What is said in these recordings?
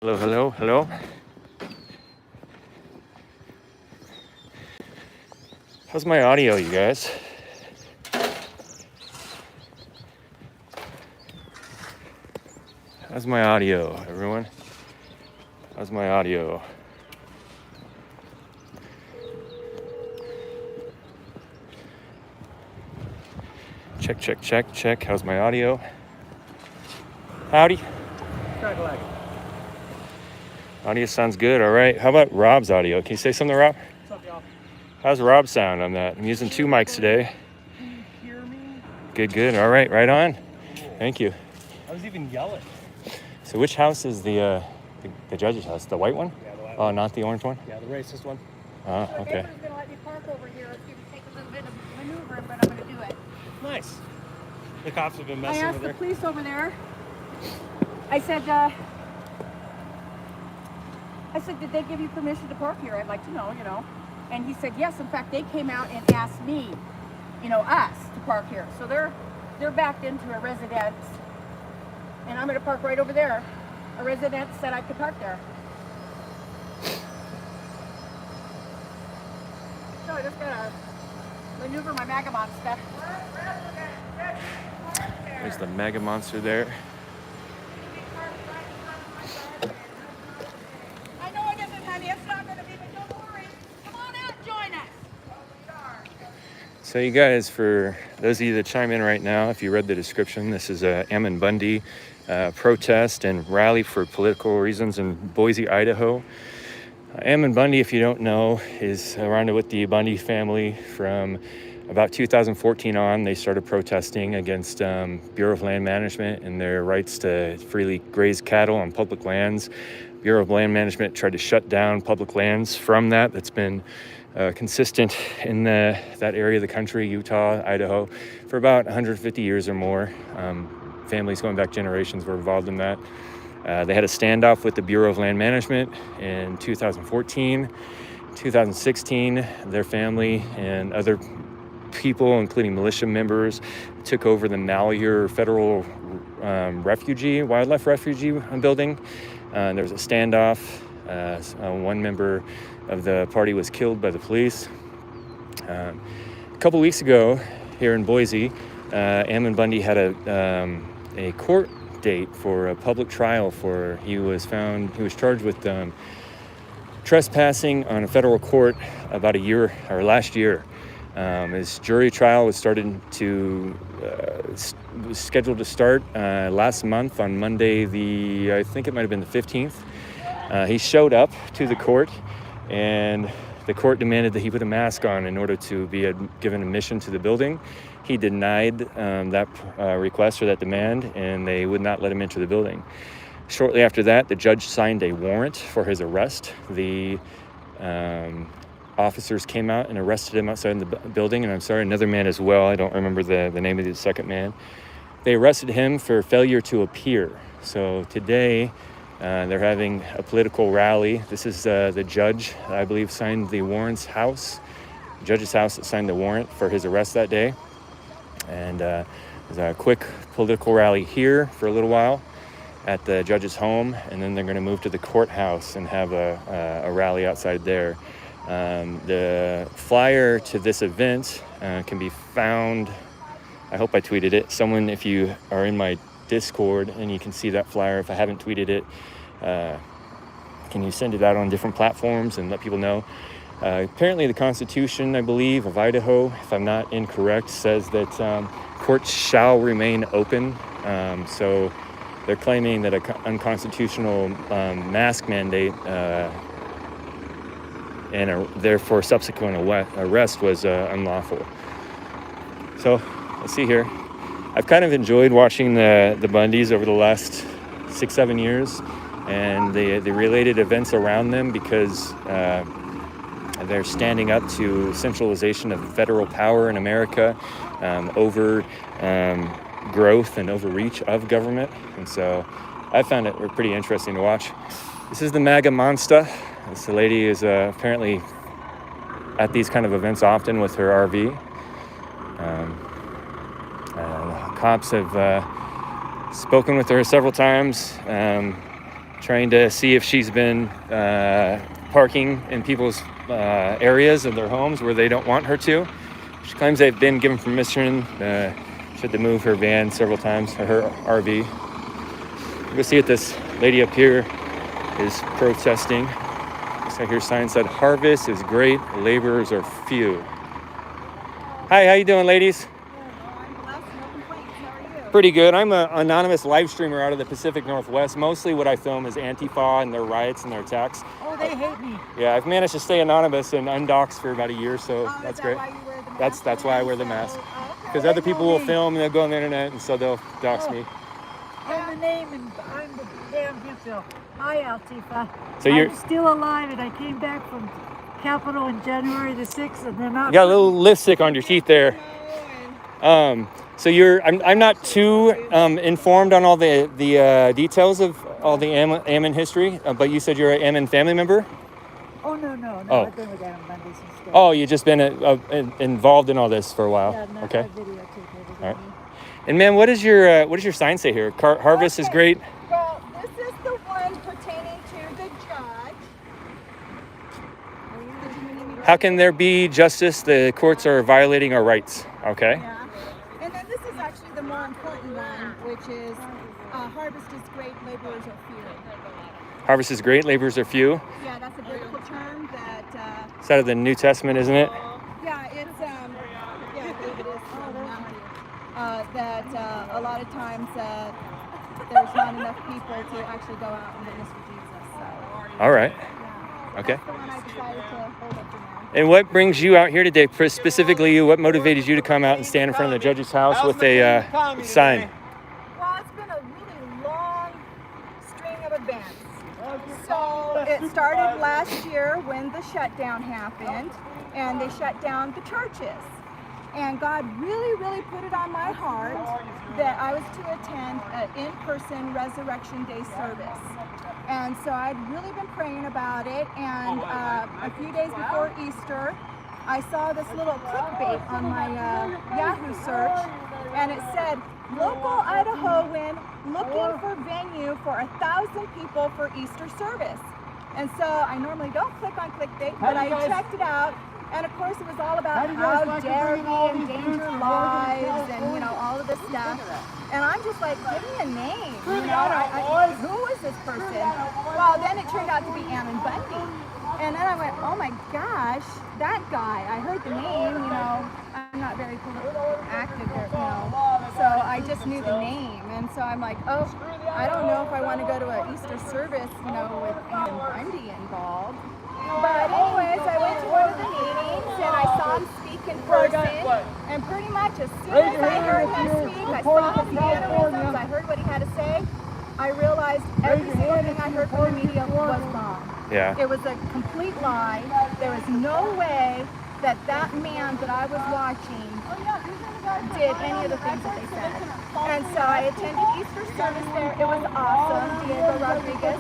Hello, hello, hello. How's my audio, you guys? How's my audio, everyone? How's my audio? Check, check, check, check. How's my audio? Howdy. Audio sounds good, all right. How about Rob's audio? Can you say something, Rob? What's up, y'all? How's Rob sound on that? I'm using two mics today. Can you hear me? Good, good. All right, right on. Thank you. I was even yelling. So which house is the judge's house? The white one? Yeah, the white Oh, one. not the orange one? Yeah, the racist one. Oh, okay. Neighbor's gonna let me park over here. It's gonna take a little bit of maneuvering, but I'm gonna do it. Nice. The cops have been I messing asked with the her. police over there. I said, did they give you permission to park here? I'd like to know, And he said, yes. In fact, they came out and asked me, us to park here. So they're backed into a residence, and I'm gonna park right over there. A resident said I could park there. So I just gotta maneuver my MAGA monster. There's the mega monster there. I know it isn't, honey. It's not gonna be, but don't worry. Come on out, join us. So you guys, for those of you that chime in right now, if you read the description, this is a Ammon Bundy protest and rally for political reasons in Boise, Idaho. Ammon Bundy, if you don't know, is around with the Bundy family from about 2014 on. They started protesting against Bureau of Land Management and their rights to freely graze cattle on public lands. Bureau of Land Management tried to shut down public lands from that. That's been consistent in that area of the country, Utah, Idaho, for about 150 years or more. Families going back generations were involved in that. They had a standoff with the Bureau of Land Management in 2014. 2016, their family and other people, including militia members, took over the Malheur Federal Wildlife Refuge building. There was a standoff. One member of the party was killed by the police. A couple weeks ago, here in Boise, Ammon Bundy had a court date for a public trial he was charged with trespassing on a federal court about a year or last year. His jury trial was scheduled to start last month on Monday, I think it might have been the 15th. He showed up to the court, and the court demanded that he put a mask on in order to be given admission to the building. He denied that request or that demand, and they would not let him enter the building. Shortly after that, the judge signed a warrant for his arrest. The officers came out and arrested him outside the building, and I'm sorry, another man as well. I don't remember the name of the second man. They arrested him for failure to appear. So today, they're having a political rally. This is the judge, I believe, signed the warrant's house. The judge's house that signed the warrant for his arrest that day. And there's a quick political rally here for a little while at the judge's home, and then they're going to move to the courthouse and have a rally outside there. The flyer to this event can be found. I hope I tweeted it. Someone, if you are in my Discord and you can see that flyer, if I haven't tweeted it, can you send it out on different platforms and let people know? Apparently the Constitution, I believe, of Idaho, if I'm not incorrect, says that courts shall remain open. So they're claiming that an unconstitutional mask mandate and therefore subsequent arrest was unlawful. So let's see here. I've kind of enjoyed watching the Bundys over the last 6-7 years and the related events around them, because they're standing up to centralization of federal power in America, over growth and overreach of government. And so I found it pretty interesting to watch. This is the MAGA monster. This lady is apparently at these kind of events often with her RV. Cops have spoken with her several times. trying to see if she's been parking in people's areas of their homes where they don't want her to. She claims they've been given permission. She had to move her van several times, or her RV. You'll see it. This lady up here is protesting. Looks like her sign said, "Harvest is great, laborers are few." Hi, how you doing, ladies? I'm blessed, no complaints. How are you? Pretty good. I'm an anonymous live streamer out of the Pacific Northwest. Mostly what I film is Antifa and their riots and their attacks. Oh, they hate me. Yeah, I've managed to stay anonymous and undoxed for about a year, so Oh, that's is that great. why you wear the mask? That's why I wear the mask. Oh, okay. Because other people will film and they'll go on the internet, and so they'll dox me. I'm the name and I'm the damn Giffville. Hi, Altifa. So you're I'm still alive, and I came back from Capitol on January the 6th, and they're not. you got a little lipstick on your teeth there. So I'm not too informed on all the details of all the Ammon history, but you said you're an Ammon family member? Oh, no. Oh. I've been with Ammon Bundy since day. Oh, you've just been involved in all this for a while. Yeah, no, Okay. I videotape everything. All right. And man, what does your sign say here? Harvest is Okay. great. Well, this is the one pertaining to the judge. How can there be justice? The courts are violating our rights. Okay. Yeah. And then this is actually the more important one, which is harvest is great, laborers are few. Harvest is great, laborers are few. Yeah, that's a biblical term that, It's out of the New Testament, isn't it? yeah, it's, yeah, I believe it is. That a lot of times there's not enough people to actually go out and witness for Jesus. So, All right. yeah. Okay. That's the one I decided to hold up for now. And what brings you out here today? Specifically, you, what motivated you to come out and stand in front of the judge's house with a sign? Well, it's been a really long string of events. So it started last year when the shutdown happened, and they shut down the churches. And God really put it on my heart that I was to attend an in-person Resurrection Day service. And so I'd really been praying about it, and a few days before Easter, I saw this little clickbait on my Yahoo search, and it said, "Local Idahoan looking for venue for 1,000 people for Easter service." And so I normally don't click on clickbait, but I checked it out. And of course, it was all about how dare we endanger lives and, all of this stuff. And I'm just like, give me a name. Who is this person? Well, then it turned out to be Ammon Bundy. And then I went, oh my gosh, that guy. I heard the name, I'm not very politically active there, So I just knew the name. And so I'm like, oh, I don't know if I want to go to an Easter service, with Ammon Bundy involved. But anyways, I went to one of the meetings and I saw him speak in person. And pretty much as soon as I heard him speak, I saw his mannerisms, I heard what he had to say, I realized every single thing I heard from the media was wrong. Yeah. It was a complete lie. There was no way that man that I was watching did any of the things that they said. And so I attended Easter service there. It was awesome. Diego Rodriguez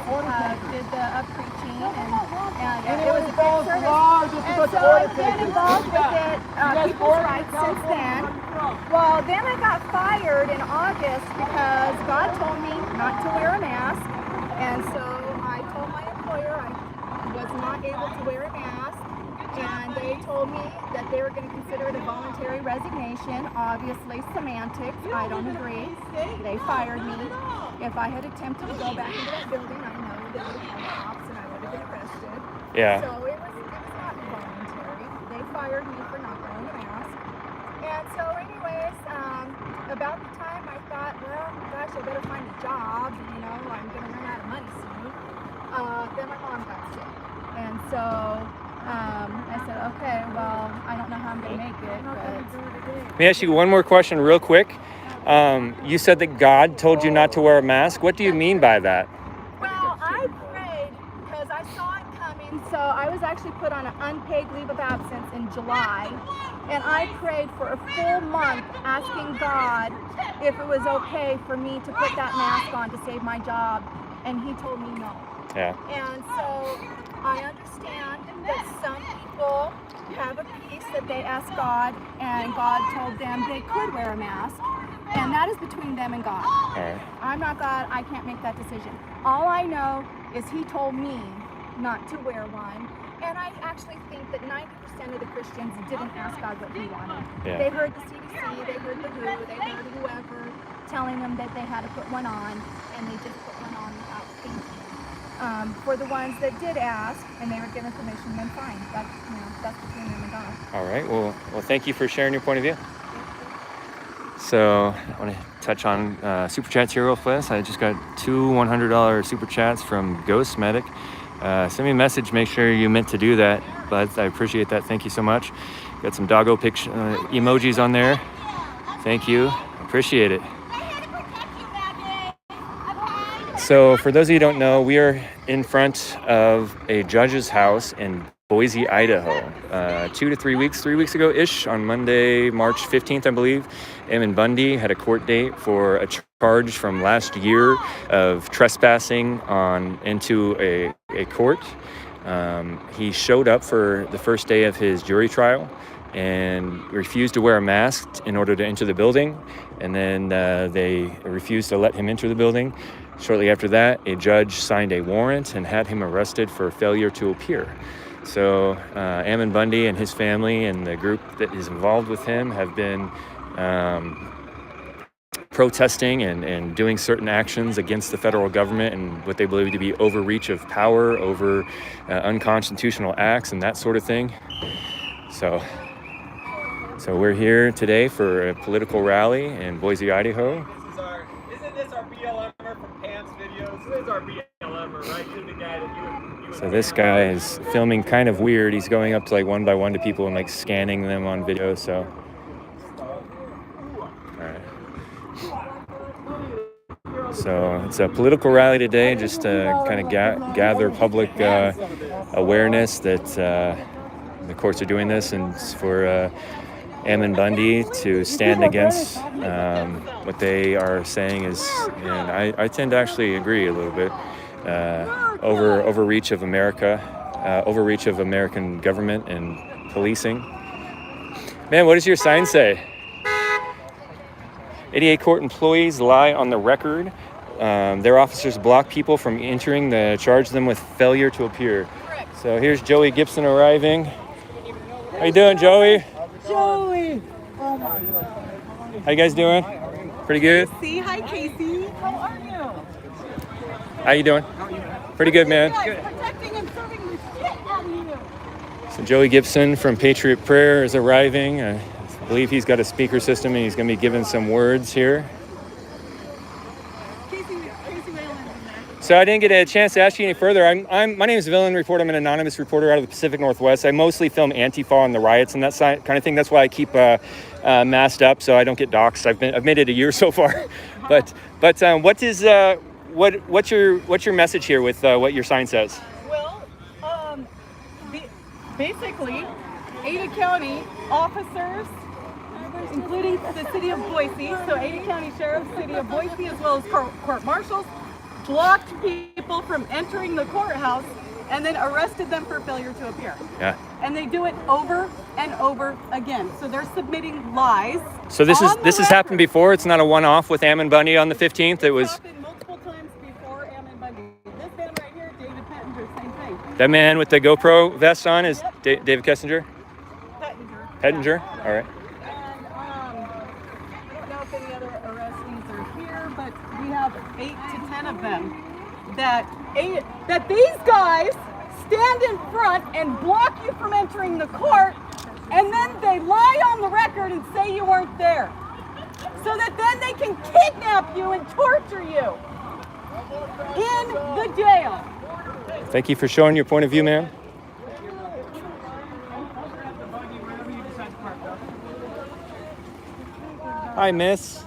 did the preaching, and it was a great service. And so I've been involved with it, people's rights since then. Well, then I got fired in August because God told me not to wear a mask. And so I told my employer I was not able to wear a mask. And they told me that they were going to consider it a voluntary resignation. Obviously, semantics. I don't agree. They fired me. If I had attempted to go back into that building, I know they would have called cops and I would have been arrested. Yeah. So it was not voluntary. They fired me for not wearing a mask. And so anyways, about the time I thought, well, gosh, I better find a job. I'm going to run out of money soon. Then my mom got sick. And so I said, okay, well, I don't know how I'm going to make it, but... Let me ask you one more question real quick. You said that God told you not to wear a mask. What do you mean by that? Well, I prayed because I saw it coming. So I was actually put on an unpaid leave of absence in July. And I prayed for a full month asking God if it was okay for me to put that mask on to save my job. And he told me no. Yeah. And so I understand that some people have a piece that they ask God, and God told them they could wear a mask, and that is between them and God. All right. I'm not God. I can't make that decision. All I know is he told me not to wear one. And I actually think that 90% of the Christians didn't ask God what he wanted. Yeah. They heard the CDC, they heard the WHO, they heard whoever telling them that they had to put one on, and they just put one on without thinking. For the ones that did ask and they were given permission, then fine. That's between them and God. All right. Well, thank you for sharing your point of view. So I want to touch on super chats here real fast. I just got 2 $100 super chats from Ghost Medic. Send me a message. Make sure you meant to do that, but I appreciate that. Thank you so much. Got some doggo picture emojis on there. Thank you. Appreciate it. So for those of you who don't know, we are in front of a judge's house in Boise, Idaho. 2 to 3 weeks, 3 weeks ago-ish, on Monday, March 15th, I believe, Ammon Bundy had a court date for a charge from last year of trespassing into a court. He showed up for the first day of his jury trial and refused to wear a mask in order to enter the building. And then they refused to let him enter the building. Shortly after that, a judge signed a warrant and had him arrested for failure to appear. So Ammon Bundy and his family and the group that is involved with him have been protesting and doing certain actions against the federal government and what they believe to be overreach of power over unconstitutional acts and that sort of thing. So we're here today for a political rally in Boise, Idaho. Isn't this our BLMer from Pam's videos? This is our BLMer, right? You're the guy that you So this guy is filming kind of weird. He's going up to like one by one to people and like scanning them on video. So, all right. So it's a political rally today, just to kind of gather public awareness that the courts are doing this, and for Ammon Bundy to stand against what they are saying is, and I tend to actually agree a little bit, overreach of America, overreach of American government and policing. Man, what does your sign say? 88 court employees lie on the record. Their officers block people from entering to charge them with failure to appear. So here's Joey Gibson arriving. How you doing, Joey? Joey! Oh my God. How you guys doing? Pretty good? See, hi Casey. How are you? How you doing? Pretty good, man. Protecting and serving the shit out of you. So Joey Gibson from Patriot Prayer is arriving. I believe he's got a speaker system and he's going to be giving some words here. Casey Whalen's in there. So I didn't get a chance to ask you any further. My name is Villain Report. I'm an anonymous reporter out of the Pacific Northwest. I mostly film Antifa and the riots and that kind of thing. That's why I keep masked up so I don't get doxxed. I've made it a year so far. But what's your message here with what your sign says? Well, basically, Ada County officers, including the city of Boise, so Ada County Sheriff, city of Boise, as well as court marshals, blocked people from entering the courthouse and then arrested them for failure to appear. Yeah. And they do it over and over again. So they're submitting lies. So this has happened before. It's not a one-off with Ammon Bundy on the 15th. It was happened multiple times before Ammon Bundy. This man right here, David Pettinger, same thing. that man with the GoPro vest on is David Kessinger? Pettinger? All right. And I don't know if any other arrestees are here, but we have 8 to 10 of them that these guys stand in front and block you from entering the court, and then they lie on the record and say you weren't there, so that then they can kidnap you and torture you in the jail. Thank you for showing your point of view, ma'am. Hi, miss.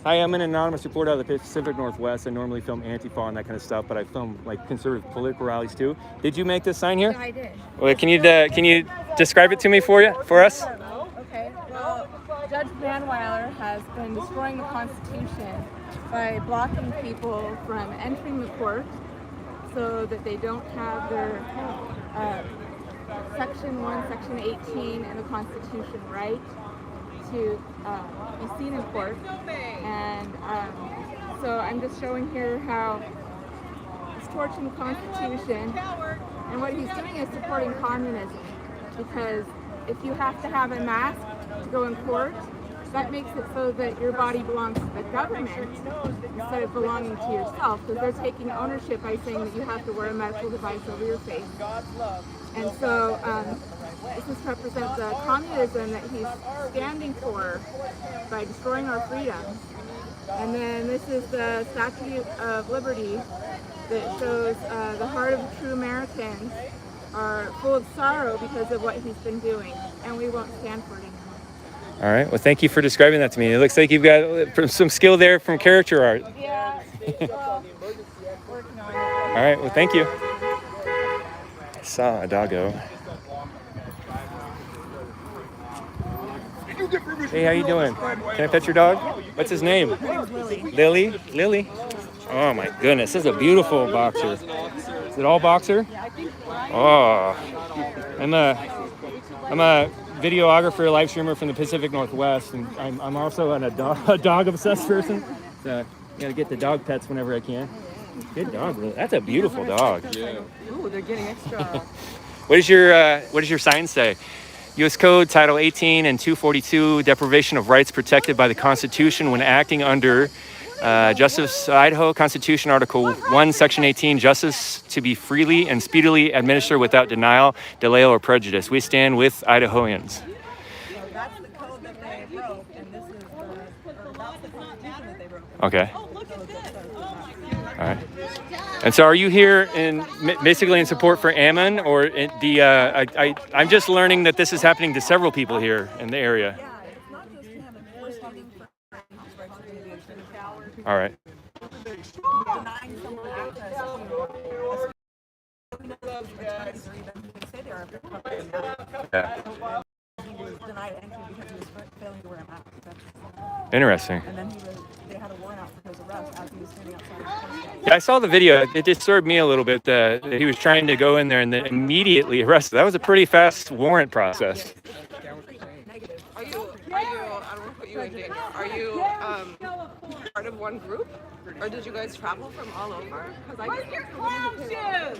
Hi, I'm an anonymous reporter out of the Pacific Northwest. I normally film Antifa and that kind of stuff, but I film like conservative political rallies too. Did you make this sign here? Yeah, I did. Well, can you describe it to me for us? Okay, well, Judge Manweiler has been destroying the Constitution by blocking people from entering the court so that they don't have their Section 1, Section 18 in the Constitution right to be seen in court. And so I'm just showing here how torching the Constitution, and what he's doing is supporting communism, because if you have to have a mask to go in court, that makes it so that your body belongs to the government instead of belonging to yourself, because they're taking ownership by saying that you have to wear a medical device over your face. And so this represents the communism that he's standing for by destroying our freedoms. And then this is the Statue of Liberty that shows the heart of a true American are full of sorrow because of what he's been doing, and we won't stand for it anymore. All right. Well, thank you for describing that to me. It looks like you've got some skill there from character art. Yeah, well, working on it. All right. Well, thank you. I saw a doggo. Hey, how you doing? Can I pet your dog? What's his name? Lily. Lily? Oh my goodness, this is a beautiful boxer. Is it all boxer? Oh, I'm a videographer, live streamer from the Pacific Northwest, and I'm also a dog obsessed person. So gotta get the dog pets whenever I can. Good dog. That's a beautiful dog. Yeah. Ooh, they're getting extra. What does your sign say? U.S. Code Title 18 and 242, deprivation of rights protected by the Constitution when acting under Justice Idaho Constitution Article 1, Section 18, justice to be freely and speedily administered without denial, delay, or prejudice. We stand with Idahoans. That's the code that they broke, and this is that's the Constitution that they broke. Okay. Oh, look at this. Oh my God. All right. And so, are you here basically in support for Ammon, or I'm just learning that this is happening to several people here in the area. Yeah, it's not just him. We're standing for his rights to be a All right. denying someone access to say they are Yeah. he was denied entry because he was failing to wear a mask. Interesting. And then they had a warrant out for his arrest as he was standing outside of the courthouse. Yeah, I saw the video. It disturbed me a little bit that he was trying to go in there and then immediately arrested. That was a pretty fast warrant process. Are you, I don't want to put you in danger. Are you part of one group? Or did you guys travel from all over? Where's your clown shoes?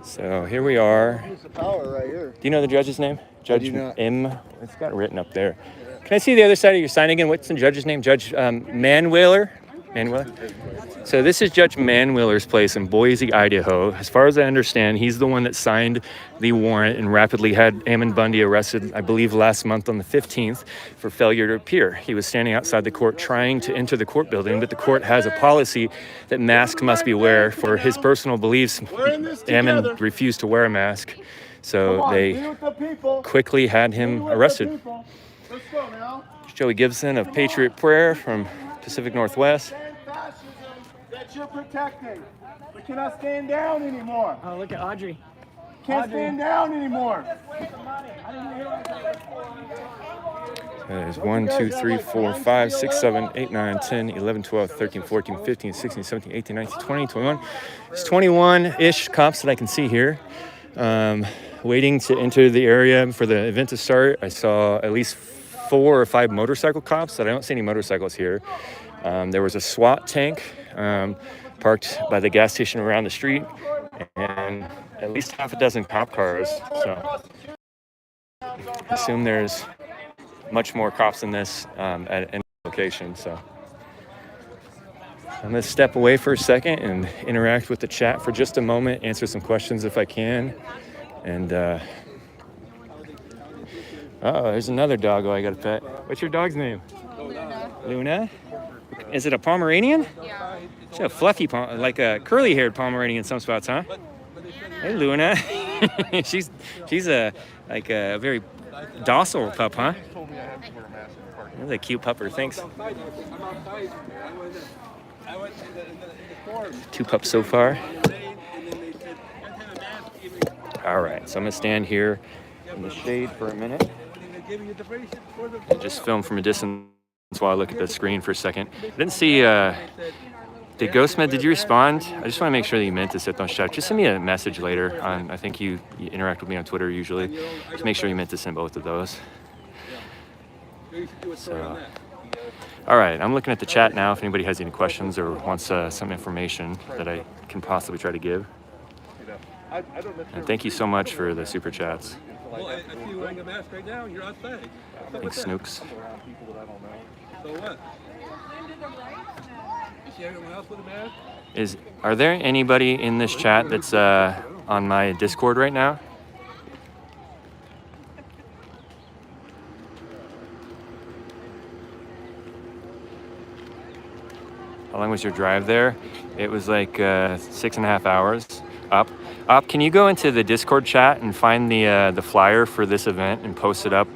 So here we are. Use the power right here. Do you know the judge's name? Judge do not. M. It's got it written up there. Can I see the other side of your sign again? What's the judge's name? Judge Manweiler? Manweiler? So this is Judge Manweiler's place in Boise, Idaho. As far as I understand, he's the one that signed the warrant and rapidly had Ammon Bundy arrested, I believe, last month on the 15th for failure to appear. He was standing outside the court trying to enter the court building, but the court has a policy that masks must be wear. For his personal beliefs, Ammon refused to wear a mask. So they quickly had him arrested. Joey Gibson of Patriot Prayer from Pacific Northwest. That you're protecting. We cannot stand down anymore. Oh, look at Audrey. Can't stand down anymore. There's 1, 2, 3, 4, 5, 6, 7, 8, 9, 10, 11, 12, 13, 14, 15, 16, 17, 18, 19, 20, 21. There's 21-ish cops that I can see here. Waiting to enter the area for the event to start. I saw at least 4 or 5 motorcycle cops, but I don't see any motorcycles here. There was a SWAT tank parked by the gas station around the street, and at least half a dozen cop cars. So I assume there's much more cops than this at any location. So I'm gonna step away for a second and interact with the chat for just a moment, answer some questions if I can. And there's another doggo I got to pet. What's your dog's name? Luna. Luna? Is it a Pomeranian? Yeah. She's a fluffy, like a curly-haired Pomeranian in some spots, huh? Hey, Luna. she's a very docile pup, huh? That's a cute pupper. Thanks. 2 pups so far. All right, so I'm gonna stand here in the shade for a minute and just film from a distance while I look at the screen for a second. I didn't see, did Ghostmed, did you respond? I just wanna make sure that you meant to sit on chat. Just send me a message later on, I think you interact with me on Twitter usually. Just make sure you meant to send both of those. So, All right, I'm looking at the chat now if anybody has any questions or wants some information that I can possibly try to give. And thank you so much for the super chats. Well, if you're wearing a mask right now, you're outside. Thanks, Snooks. So what? You see everyone else with a mask? Are there anybody in this chat that's on my Discord right now? How long was your drive there? It was like 6.5 hours up. Can you go into the Discord chat and find the flyer for this event and post it up?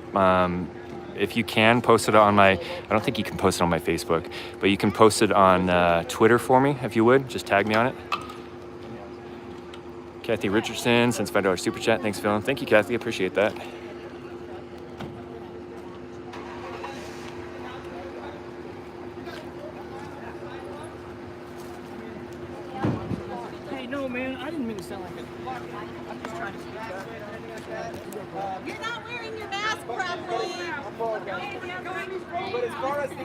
If you can, post it on my, I don't think you can post it on my Facebook, but you can post it on Twitter for me, if you would. Just tag me on it. Kathy Richardson sends $5 super chat. Thanks, Phil. Thank you, Kathy. Appreciate that. Hey, no, man, I didn't mean to sound like it. I'm just trying to speak up. You're not wearing your mask properly. But as far as the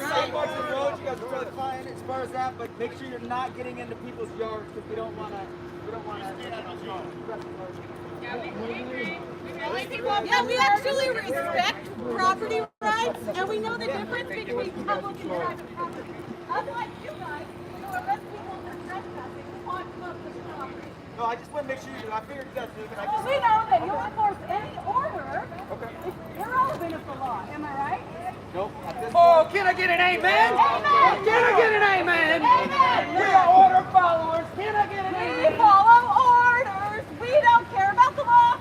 sidewalks and roads, you guys are really fine as far as that. But make sure you're not getting into people's yards because we don't want to. Yeah, we actually respect property rights, and we know the difference between public and private property. Unlike you guys, who arrest people for trespassing on public property. No, I just want to make sure I figured you guys knew, but I Well, just. we know that you'll enforce any order if irrelevant of the law. Am I right? Nope. Oh, can I get an amen? Amen. Can I get an amen? Amen. We are order followers. Can I get an We amen? follow orders. We don't care about the law.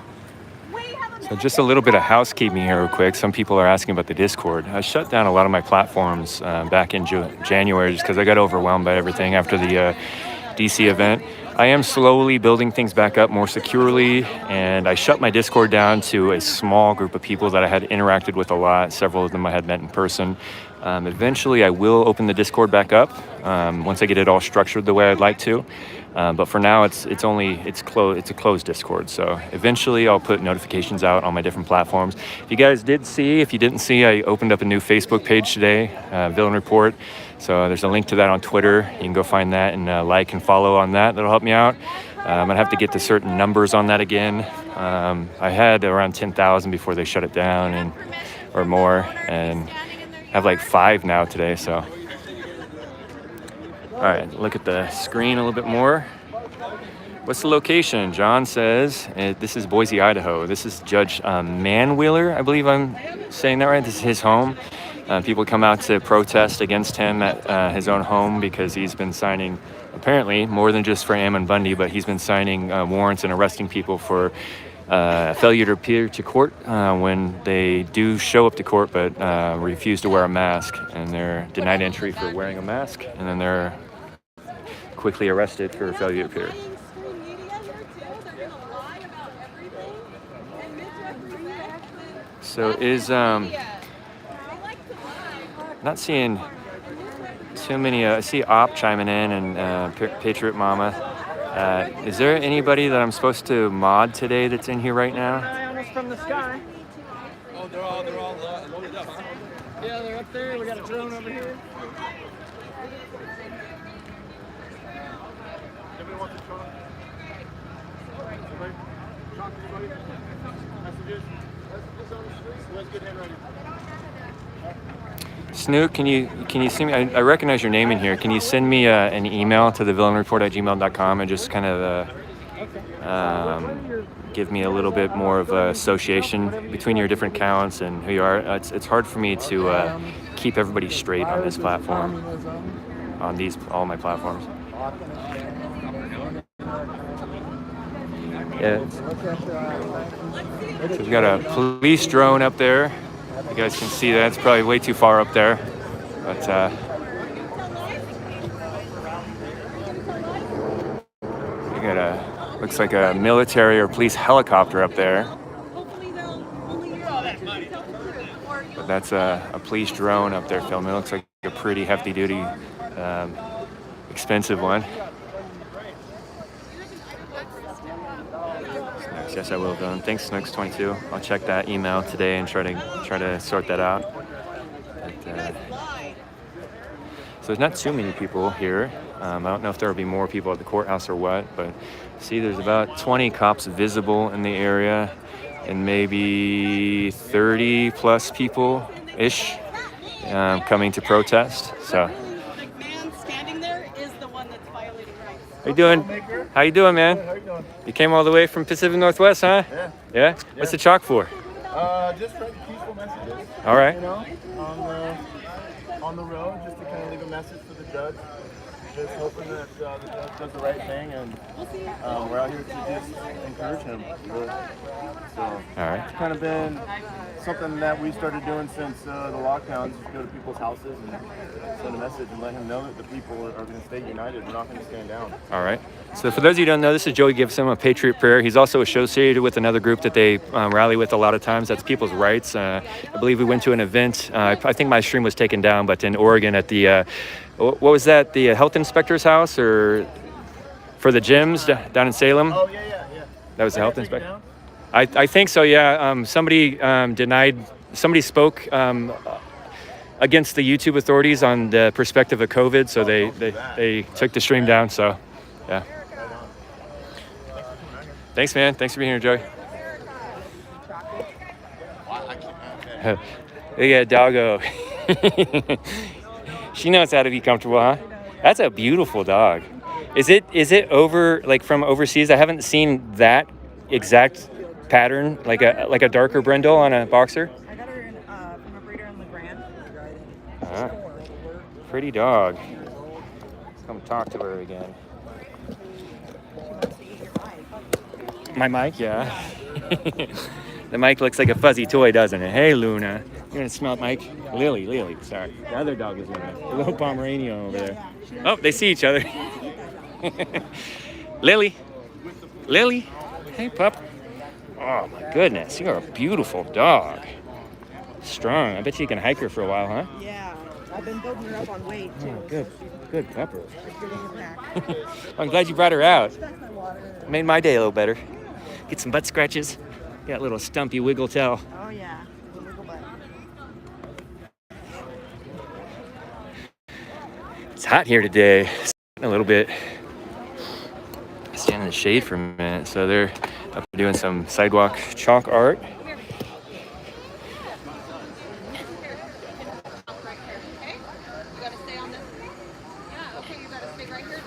We have a So just a little bit of housekeeping here real quick. Some people are asking about the Discord. I shut down a lot of my platforms back in January just because I got overwhelmed by everything after the DC event. I am slowly building things back up more securely, and I shut my Discord down to a small group of people that I had interacted with a lot. Several of them I had met in person. Eventually I will open the Discord back up once I get it all structured the way I'd like to. But for now, it's a closed Discord. So eventually I'll put notifications out on my different platforms. If you didn't see, I opened up a new Facebook page today, Villain Report. So there's a link to that on Twitter. You can go find that and like and follow on that. That'll help me out. I'm gonna have to get to certain numbers on that again. I had around 10,000 before they shut it down, or more, and I have like 5 now today. So. All right, look at the screen a little bit more. What's the location? John says this is Boise, Idaho. This is Judge Manweiler, I believe I'm saying that right. This is his home. People come out to protest against him at his own home because he's been signing, apparently, more than just for Ammon Bundy, but he's been signing warrants and arresting people for failure to appear to court when they do show up to court but refuse to wear a mask, and they're denied entry for wearing a mask, and then they're quickly arrested for failure to appear. So not seeing too many. I see Op chiming in and Patriot Mama. Is there anybody that I'm supposed to mod today that's in here right now? Eye on us from the sky. Oh, they're all loaded up, huh? Yeah, they're up there. We got a drone over here. Snook, can you send me? I recognize your name in here. Can you send me an email to thevillainreport@gmail.com and just kind of give me a little bit more of association between your different accounts and who you are? It's hard for me to keep everybody straight on this platform, on all my platforms. Yeah. So we've got a police drone up there. You guys can see that. It's probably way too far up there. But we got looks like a military or police helicopter up there. But that's a police drone up there filming. It looks like a pretty hefty duty, expensive one. Yes, I will, Dylan. Thanks, Snooks22. I'll check that email today and try to sort that out. So there's not too many people here. I don't know if there will be more people at the courthouse or what, but see, there's about 20 cops visible in the area, and maybe 30 plus people-ish coming to protest. So. How you doing? How you doing, man? How you doing? You came all the way from Pacific Northwest, huh? Yeah. Yeah? What's the chalk for? Just writing peaceful messages. All right. You know, on the road, just to kind of leave a message for the judge. Just hoping that the judge does the right thing, and we're out here to just encourage him. So, all right. It's kind of been something that we started doing since the lockdowns. Just go to people's houses and send a message and let him know that the people are going to stay united. We're not going to stand down. All right. So for those of you who don't know, this is Joey Gibson of Patriot Prayer. He's also associated with another group that they rally with a lot of times. That's People's Rights. I believe we went to an event. I think my stream was taken down, but in Oregon at the, what was that? The health inspector's house, or for the gyms down in Salem? Oh, yeah. That was the health inspector? I think so, yeah. Somebody spoke against the YouTube authorities on the perspective of COVID, so they took the stream down, so yeah. Thanks, man. Thanks for being here, Joey. Look at Doggo. She knows how to be comfortable, huh? That's a beautiful dog. Is it over, like, from overseas? I haven't seen that exact pattern, like a darker brindle on a boxer. I got her from a breeder in LeGrand. Pretty dog. Let's come talk to her again. My mic, yeah. The mic looks like a fuzzy toy, doesn't it? Hey, Luna. You're gonna smell Mike? Lily, sorry. The other dog is Luna. The little Pomeranian over there. Oh, they see each other. Lily. Hey, pup. Oh, my goodness. You're a beautiful dog. Strong. I bet you can hike her for a while, huh? Yeah. I've been building her up on weight, too. Oh, good pupper. I'm glad you brought her out. Made my day a little better. Get some butt scratches. Got a little stumpy wiggle tail. Oh, yeah. Wiggle butt. It's hot here today. A little bit. Stand in the shade for a minute. So they're up doing some sidewalk chalk art.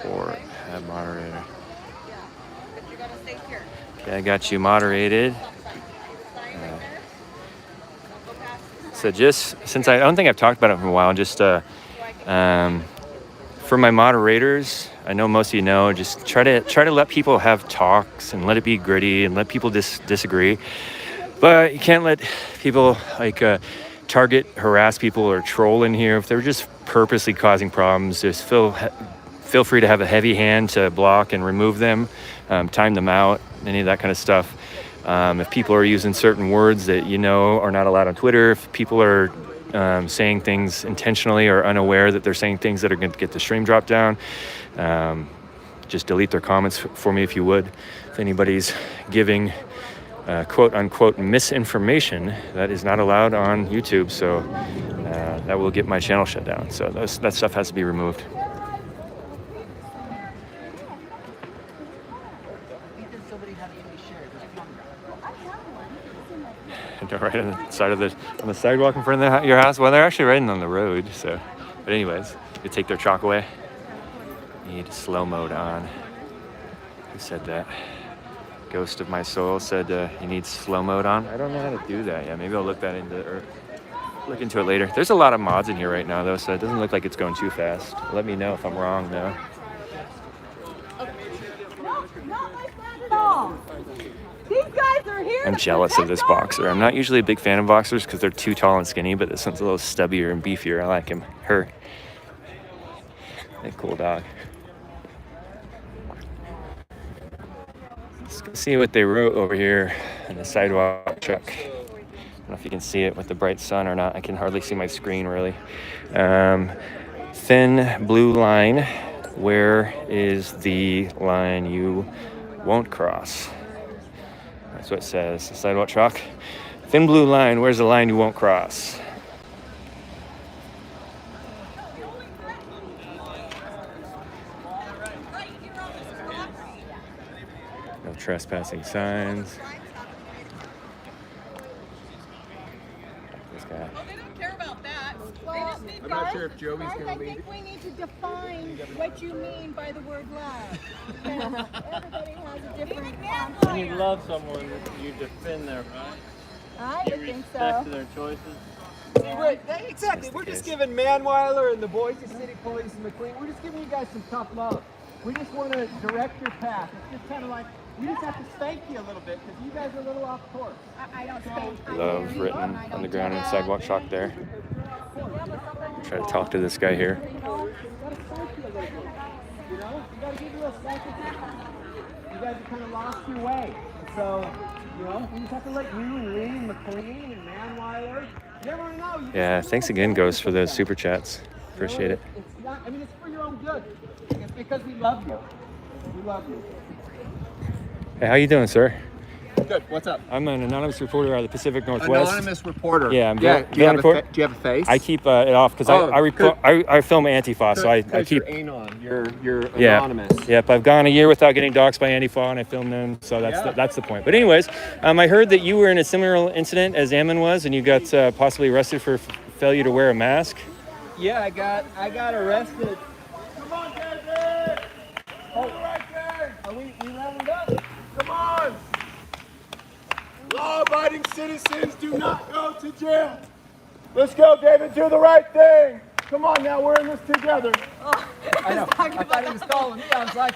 Or have moderator. Okay, I got you moderated. So just since I don't think I've talked about it for a while, just for my moderators, I know most of you know, just try to let people have talks and let it be gritty and let people disagree. But you can't let people target, harass people or troll in here. If they're just purposely causing problems, just feel free to have a heavy hand to block and remove them, time them out, any of that kind of stuff. If people are using certain words that you know are not allowed on Twitter, if people are saying things intentionally or unaware that they're saying things that are going to get the stream dropped down, just delete their comments for me if you would. If anybody's giving quote-unquote misinformation, that is not allowed on YouTube, so that will get my channel shut down. So that stuff has to be removed. Right on the side on the sidewalk in front of your house. Well, they're actually right on the road. So, but anyways, you take their chalk away. You need slow mode on. Who said that? Ghost of my soul said you need slow mode on. I don't know how to do that. Yeah, maybe I'll look into it later. There's a lot of mods in here right now though, so it doesn't look like it's going too fast. Let me know if I'm wrong though. These guys are here. I'm jealous of this boxer. I'm not usually a big fan of boxers because they're too tall and skinny, but this one's a little stubbier and beefier. I like him. Her. A cool dog. Let's go see what they wrote over here in the sidewalk truck. I don't know if you can see it with the bright sun or not. I can hardly see my screen really. Thin blue line. Where is the line you won't cross? That's what it says. The sidewalk chalk. Thin blue line. Where's the line you won't cross? trespassing signs. This guy. Oh, they don't care about that. They just need I'm not sure if Joey's Guys, going I to lead. think we need to define what you mean by the word love. Everybody has a different concept. When you love someone, you defend their right. I You would think respect so. their choices. Exactly. We're just giving Manweiler and the Boise City Police and McLean, we're just giving you guys some tough love. We just want to direct your path. It's just kind of like, we just have to spank you a little bit because you guys are a little off course. I don't spank. Love written on the ground and sidewalk chalk there. Try to talk to this guy here. You know, you got to give you a little spanking. You guys have kind of lost your way. So, you know, we just have to let you and Lee and McLean and Manweiler, you never know. Yeah, thanks again, Ghost, for those super chats. Appreciate it. It's not, I mean, it's for your own good. It's because we love you. We love you. Hey, how you doing, sir? Good. What's up? I'm an anonymous reporter out of the Pacific Northwest. Anonymous reporter. Yeah, I'm Do you have a face? I keep it off because I film Antifa, so I keep. You're anon. You're Yeah. anonymous. Yep, I've gone a year without getting doxxed by Antifa, and I film them, so that's the point. But anyways, I heard that you were in a similar incident as Ammon was, and you got possibly arrested for failure to wear a mask. Yeah, I got arrested. Come on, David! Hold it right there. Are we rounded up? Come on! Law-abiding citizens do not go to jail. Let's go, David. Do the right thing. Come on now, we're in this together. Oh, I know. I thought he was calling me. I was like,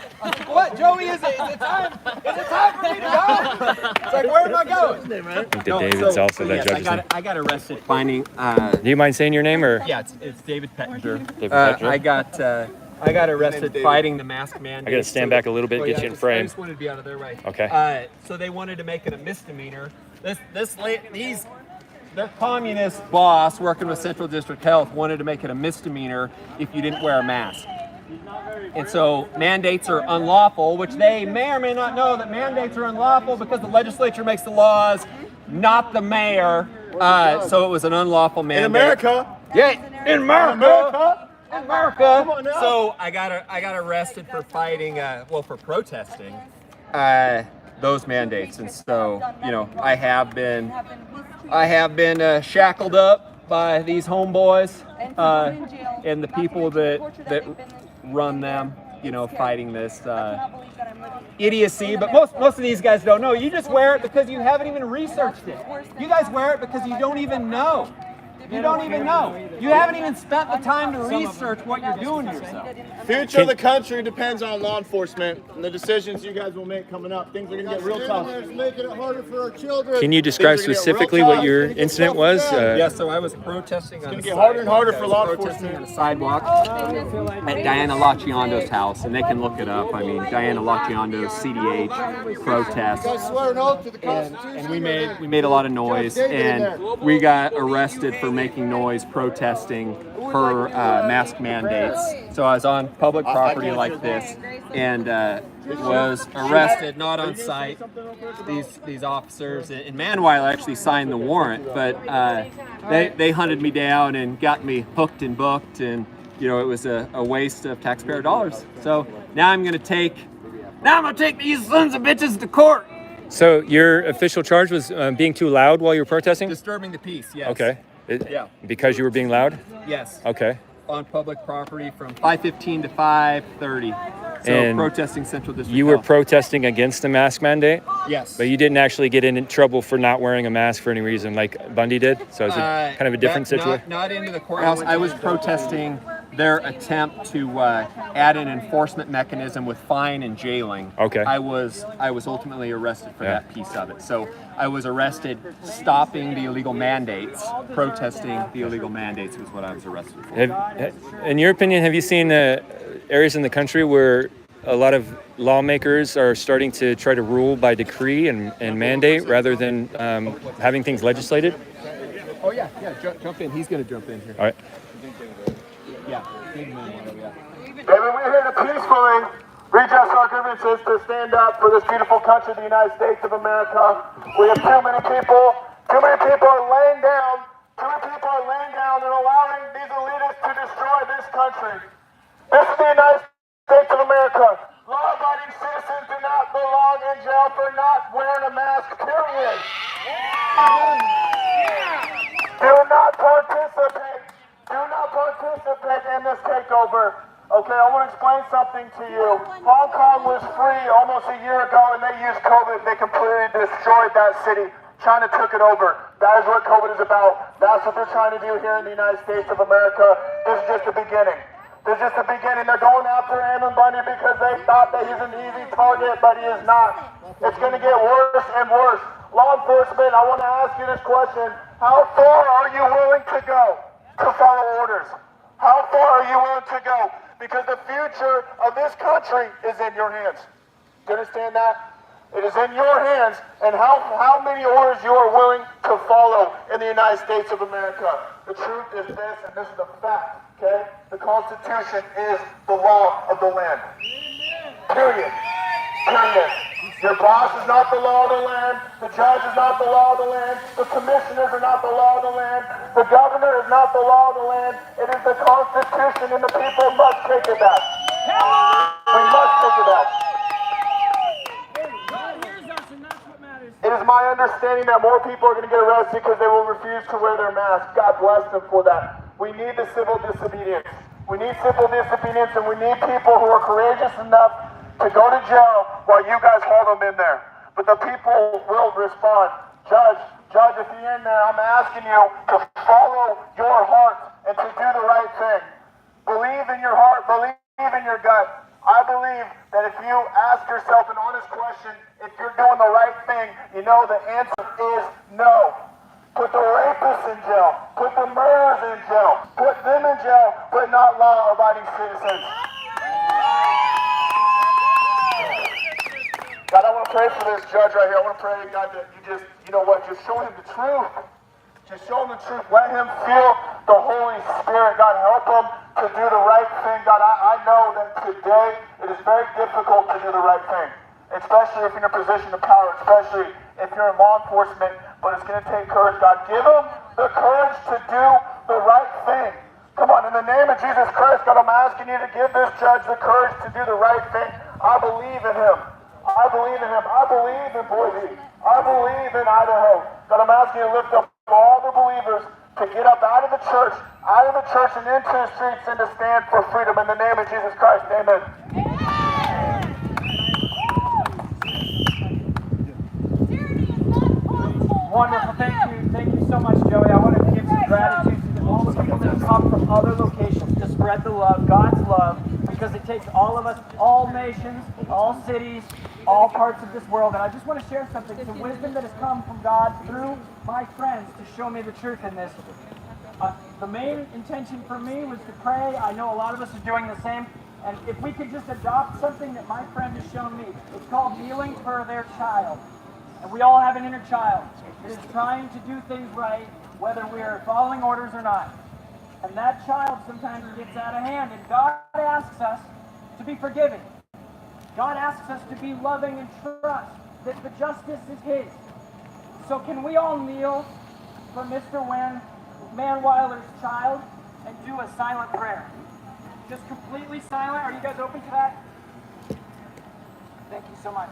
what, Joey? Is it time? Is it time for me to go? It's like, where am I going? I think that David's also that judge's name. I got arrested finding. Do you mind saying your name or? Yeah, it's David Pettinger. David Pettinger. I got arrested fighting the mask mandate. I got to stand back a little bit, get you in frame. I just wanted to be out of their way. Okay. So they wanted to make it a misdemeanor. The communist boss working with Central District Health wanted to make it a misdemeanor if you didn't wear a mask. And so mandates are unlawful, which they may or may not know that mandates are unlawful because the legislature makes the laws, not the mayor. So it was an unlawful mandate. In America? Yeah, in America. America. So I got arrested for fighting, for protesting those mandates, and so I have been shackled up by these homeboys and the people that run them, fighting this idiocy. But most of these guys don't know. You just wear it because you haven't even researched it. You guys wear it because you don't even know. You don't even know. You haven't even spent the time to research what you're doing to yourself. Future of the country depends on law enforcement and the decisions you guys will make coming up. Things are going to get real tough. Making it harder for our children. Can you describe specifically what your incident was? Yeah, so I was protesting on the get harder and harder for law protesting on the sidewalk at Diana Lacciondo's house, and they can look it up. I mean, Diana Lacciondo's CDH protest. Swear an oath to the Constitution. And we made a lot of noise, and we got arrested for making noise protesting her mask mandates. So I was on public property like this, and was arrested, not on site. These officers and Manweiler actually signed the warrant, but they hunted me down and got me hooked and booked, and it was a waste of taxpayer dollars. So now I'm gonna take these sons of bitches to court. So your official charge was being too loud while you were protesting? Disturbing the peace, yes. Okay. Yeah. Because you were being loud? Yes. Okay. On public property from 5:15 to 5:30. So And protesting Central District. You were Health. protesting against the mask mandate? Yes. But you didn't actually get in trouble for not wearing a mask for any reason like Bundy did? So it's kind of a different situation? Not into the courthouse. I was protesting their attempt to add an enforcement mechanism with fine and jailing. Okay. I was ultimately arrested for that piece of it. So I was arrested stopping the illegal mandates, protesting the illegal mandates was what I was arrested for. In your opinion, have you seen areas in the country where a lot of lawmakers are starting to try to rule by decree and mandate rather than having things legislated? Oh yeah, jump in. He's going to jump in here. All right. Yeah. David, we're here to peacefully redress our grievances, to stand up for this beautiful country, the United States of America. We have too many people are laying down, and allowing these elitists to destroy this country. This is the United States of America. Law-abiding citizens do not belong going in jail for not wearing a mask, period. Do not participate. Do not participate in this takeover. Okay, I want to explain something to you. Hong Kong was free almost a year ago, and they used COVID. They completely destroyed that city. China took it over. That is what COVID is about. That's what they're trying to do here in the United States of America. This is just the beginning. This is just the beginning. They're going after Ammon Bundy because they thought that he's an easy target, but he is not. It's going to get worse and worse. Law enforcement, I want to ask you this question. How far are you willing to go to follow orders? How far are you willing to go? Because the future of this country is in your hands. Do you understand that? It is in your hands, and how many orders you are willing to follow in the United States of America. The truth is this, and this is the fact, okay? The Constitution is the law of the land. Period. Period. Your boss is not the law of the land. The judge is not the law of the land. The commissioners are not the law of the land. The governor is not the law of the land. It is the Constitution, and the people must take it back. We must take it back. It is my understanding that more people are going to get arrested because they will refuse to wear their masks. God bless them for that. We need the civil disobedience. We need civil disobedience, and we need people who are courageous enough to go to jail while you guys haul them in there. But the people will respond. Judge, if you're in there, I'm asking you to follow your heart and to do the right thing. Believe in your heart. Believe in your gut. I believe that if you ask yourself an honest question, if you're doing the right thing, you know the answer is no. Put the rapists in jail. Put the murderers in jail. Put them in jail, but not law-abiding citizens. God, I want to pray for this judge right here. I want to pray, God, that you know what, just show him the truth. Just show him the truth. Let him feel the Holy Spirit. God, help him to do the right thing. God, I know that today it is very difficult to do the right thing, especially if you're in a position of power, especially if you're in law enforcement, but it's going to take courage. God, give him the courage to do the right thing. Come on, in the name of Jesus Christ, God, I'm asking you to give this judge the courage to do the right thing. I believe in him. I believe in him. I believe in Boise. I believe in Idaho. God, I'm asking you to lift up all the believers to get up out of the church and into the streets and to stand for freedom in the name of Jesus Christ. Amen. Wonderful. Thank you so much, Joey. I want to give some gratitude to all the people that have come from other locations to spread the love, God's love, because it takes all of us, all nations, all cities, all parts of this world. And I just want to share something, some wisdom that has come from God through my friends to show me the truth in this. The main intention for me was to pray. I know a lot of us are doing the same. And if we could just adopt something that my friend has shown me, it's called kneeling for their child. And we all have an inner child that is trying to do things right, whether we're following orders or not. And that child sometimes gets out of hand. And God asks us to be forgiving. God asks us to be loving and trust that the justice is His. So can we all kneel for Mr. Manweiler's child and do a silent prayer? Just completely silent. Are you guys open to that? Thank you so much.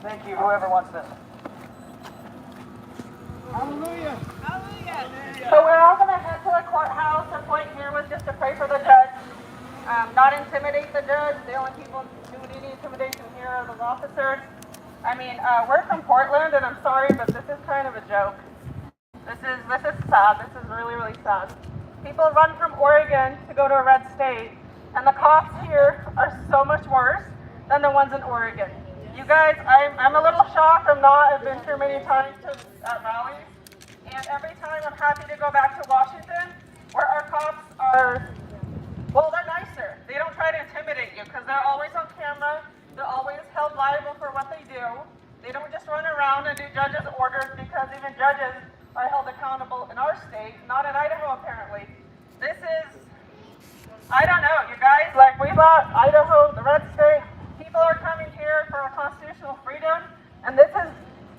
Thank you, whoever wants this. Hallelujah. Hallelujah. So we're all going to head to the courthouse. The point here was just to pray for the judge, not intimidate the judge. The only people doing any intimidation here are the officers. I mean, we're from Portland, and I'm sorry, but this is kind of a joke. This is sad. This is really, really sad. People run from Oregon to go to a red state, and the cops here are so much worse than the ones in Oregon. You guys, I'm a little shocked. I've been here many times at rallies, and every time I'm happy to go back to Washington, where our cops are, well, they're nicer. They don't try to intimidate you because they're always on camera. They're always held liable for what they do. They don't just run around and do judges' orders, because even judges are held accountable in our state, not in Idaho apparently. This is, I don't know, you guys, like we thought Idaho, the red state, people are coming here for a constitutional freedom, and this is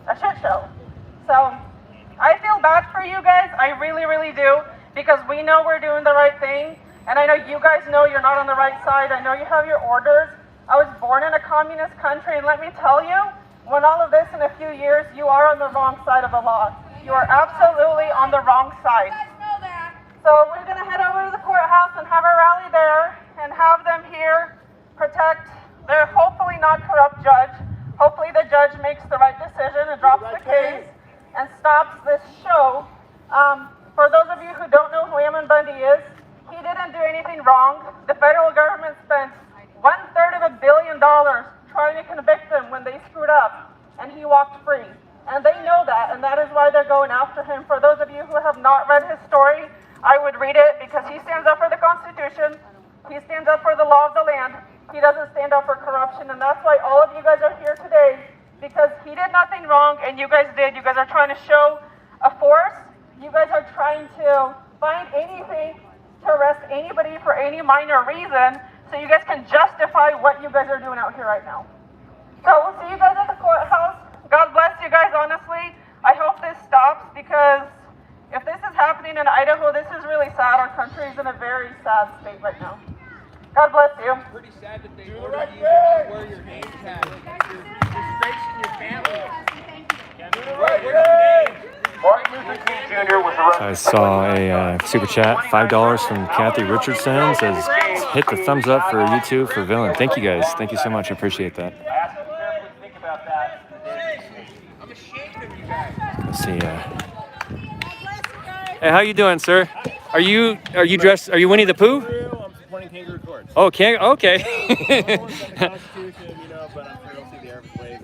a shit show. So I feel bad for you guys, I really, really do, because we know we're doing the right thing, and I know you guys know you're not on the right side. I know you have your orders. I was born in a communist country, and let me tell you, when all of this in a few years, you are on the wrong side of the law. You are absolutely on the wrong side. So we're going to head over to the courthouse and have a rally there and have them here protect their hopefully not corrupt judge. Hopefully the judge makes the right decision and drops the case and stops this show. For those of you who don't know who Ammon Bundy is, he didn't do anything wrong. The federal government spent $1/3 billion trying to convict him when they screwed up, and he walked free. And they know that, and that is why they're going after him. For those of you who have not read his story, I would read it, because he stands up for the Constitution. He stands up for the law of the land. He doesn't stand up for corruption, and that's why all of you guys are here today, because he did nothing wrong, and you guys did. You guys are trying to show a force. You guys are trying to find anything to arrest anybody for any minor reason, so you guys can justify what you guys are doing out here right now. So we'll see you guys at the courthouse. God bless you guys, honestly. I hope this stops, because if this is happening in Idaho, this is really sad. Our country is in a very sad state right now. God bless you. Pretty sad that they ordered you to wear your name tag. You're disgracing your family. I saw a super chat, $5 from Kathy Richardson, says, hit the thumbs up for YouTube for Villain. Thank you guys. Thank you so much. I appreciate that. Let's see. Hey, how you doing, sir? Are you dressed? Are you Winnie the Pooh? I'm supporting kangaroo courts. Oh, okay.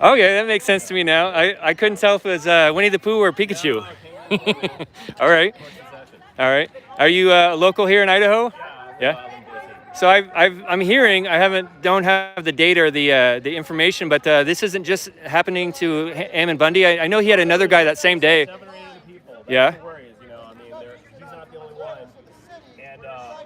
Okay, that makes sense to me now. I couldn't tell if it was Winnie the Pooh or Pikachu. All right. Are you local here in Idaho? Yeah. So I'm hearing, don't have the data or the information, but this isn't just happening to Ammon Bundy. I know he had another guy that same day. 7 or 8 other people. Yeah. He's not the only one. And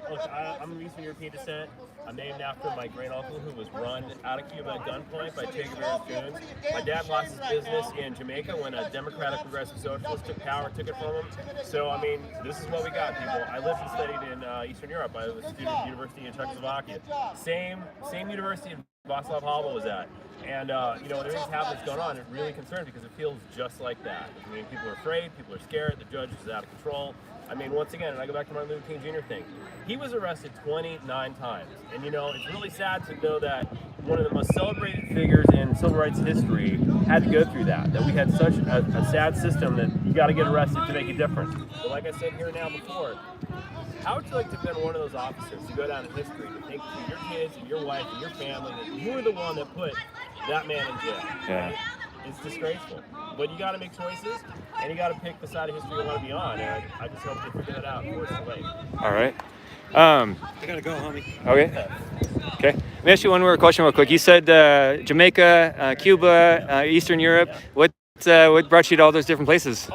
look, I'm of Eastern European descent. I'm named after my great uncle who was run out of Cuba at gunpoint by Che Guevara's goons. My dad lost his business in Jamaica when a democratic progressive socialist took power, took it from him. So, this is what we got, people. I lived and studied in Eastern Europe. I was a student at the university in Czechoslovakia. Same university Václav Havel was at. And, when there's happening that's going on, it really concerned because it feels just like that. People are afraid, people are scared, the judge is out of control. Once again, and I go back to Martin Luther King Jr. thing, he was arrested 29 times. And, it's really sad to know that one of the most celebrated figures in civil rights history had to go through that we had such a sad system that you got to get arrested to make a difference. But like I said here now before, how would you like to have been one of those officers to go down in history, to think to your kids and your wife and your family that you were the one that put that man in jail? Yeah. It's disgraceful. But you got to make choices, and you got to pick the side of history you want to be on. And I just hope they figure that out before it's too late. All right. I gotta go, homie. Okay. Let me ask you one more question real quick. You said Jamaica, Cuba, Eastern Europe. What brought you to all those different places?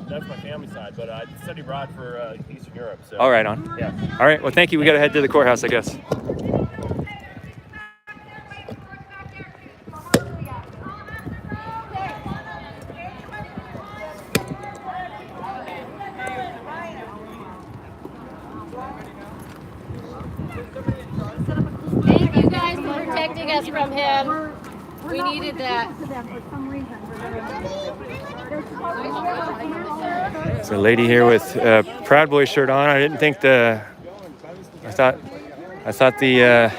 That's my family side, but I studied abroad for Eastern Europe. So. All right, on. Yeah. All right. Well, thank you. We got to head to the courthouse, I guess. Thank you guys for protecting us from him. We needed that. There's a lady here with a Proud Boy shirt on. I didn't think I thought the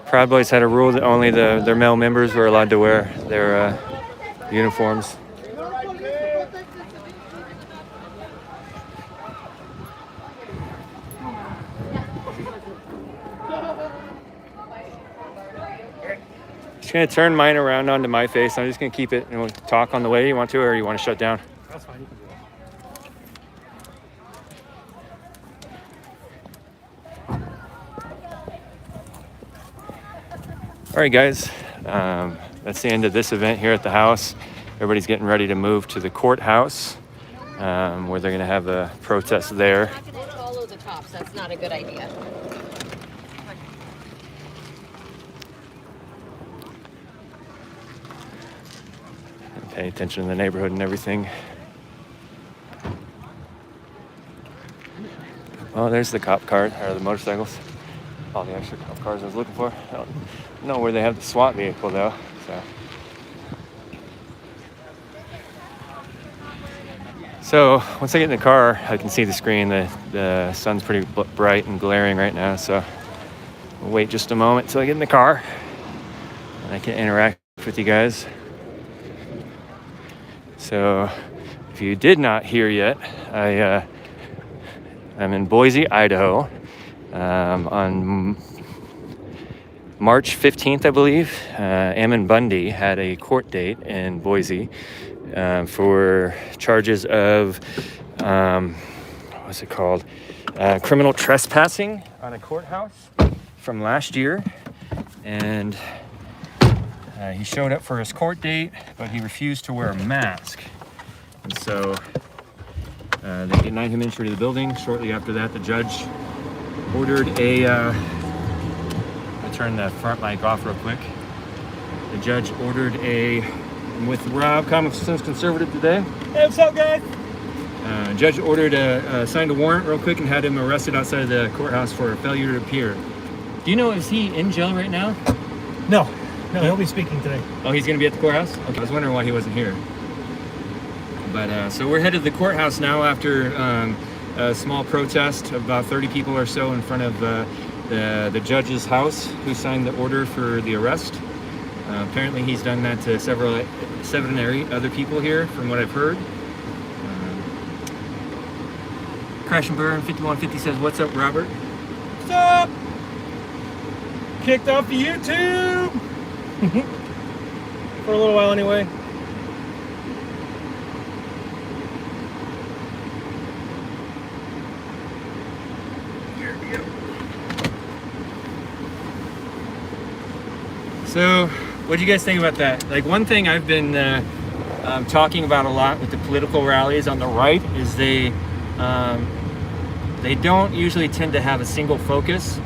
Proud Boys had a rule that only their male members were allowed to wear their uniforms. Just gonna turn mine around onto my face. I'm just gonna keep it and we'll talk on the way. You want to, or you want to shut down? That's fine. You can do that. All right, guys. That's the end of this event here at the house. Everybody's getting ready to move to the courthouse, where they're gonna have a protest there. Not gonna follow the cops. That's not a good idea. Pay attention to the neighborhood and everything. Oh, there's the cop car, or the motorcycles. All the extra cop cars I was looking for. I don't know where they have the SWAT vehicle though. So once I get in the car, I can see the screen. The sun's pretty bright and glaring right now, so we'll wait just a moment till I get in the car and I can interact with you guys. So if you did not hear yet, I'm in Boise, Idaho, on March 15th, I believe. Ammon Bundy had a court date in Boise for charges of, what's it called? Criminal trespassing on a courthouse from last year. And he showed up for his court date, but he refused to wear a mask. And so they denied him entry to the building. Shortly after that, the judge ordered a, I'll turn the front mic off real quick. The judge ordered a, I'm with Rob, Common Sense Conservative today. Hey, what's up, guys? Judge ordered signed a warrant real quick and had him arrested outside of the courthouse for failure to appear. Do you know, is he in jail right now? No, he'll be speaking today. Oh, he's going to be at the courthouse? Okay, I was wondering why he wasn't here. But so we're headed to the courthouse now after a small protest of about 30 people or so in front of the judge's house who signed the order for the arrest. Apparently he's done that to seven other people here, from what I've heard. Crash and Burn 5150 says, "What's up, Robert?" What's up? Kicked off of YouTube for a little while anyway. So, what do you guys think about that? Like, one thing I've been talking about a lot with the political rallies on the right is they don't usually tend to have a single focus,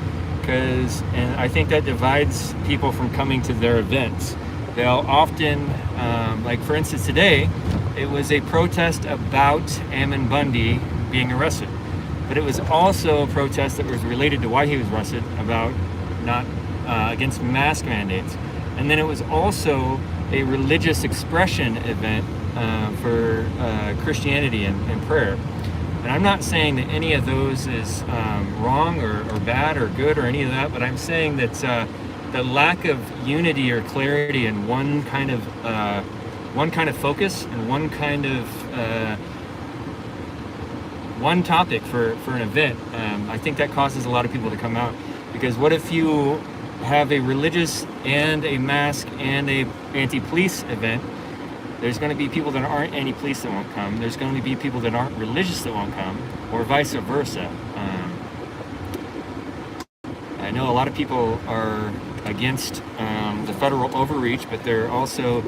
and I think that divides people from coming to their events. They'll often, like for instance today, it was a protest about Ammon Bundy being arrested, but it was also a protest that was related to why he was arrested, about not against mask mandates. And then it was also a religious expression event for Christianity and prayer. And I'm not saying that any of those is wrong or bad or good or any of that, but I'm saying that the lack of unity or clarity in one kind of focus and one kind of one topic for an event, I think that causes a lot of people to come out. Because what if you have a religious and a mask and a anti-police event? There's going to be people that aren't anti-police that won't come. There's going to be people that aren't religious that won't come, or vice versa. I know a lot of people are against the federal overreach, but they're also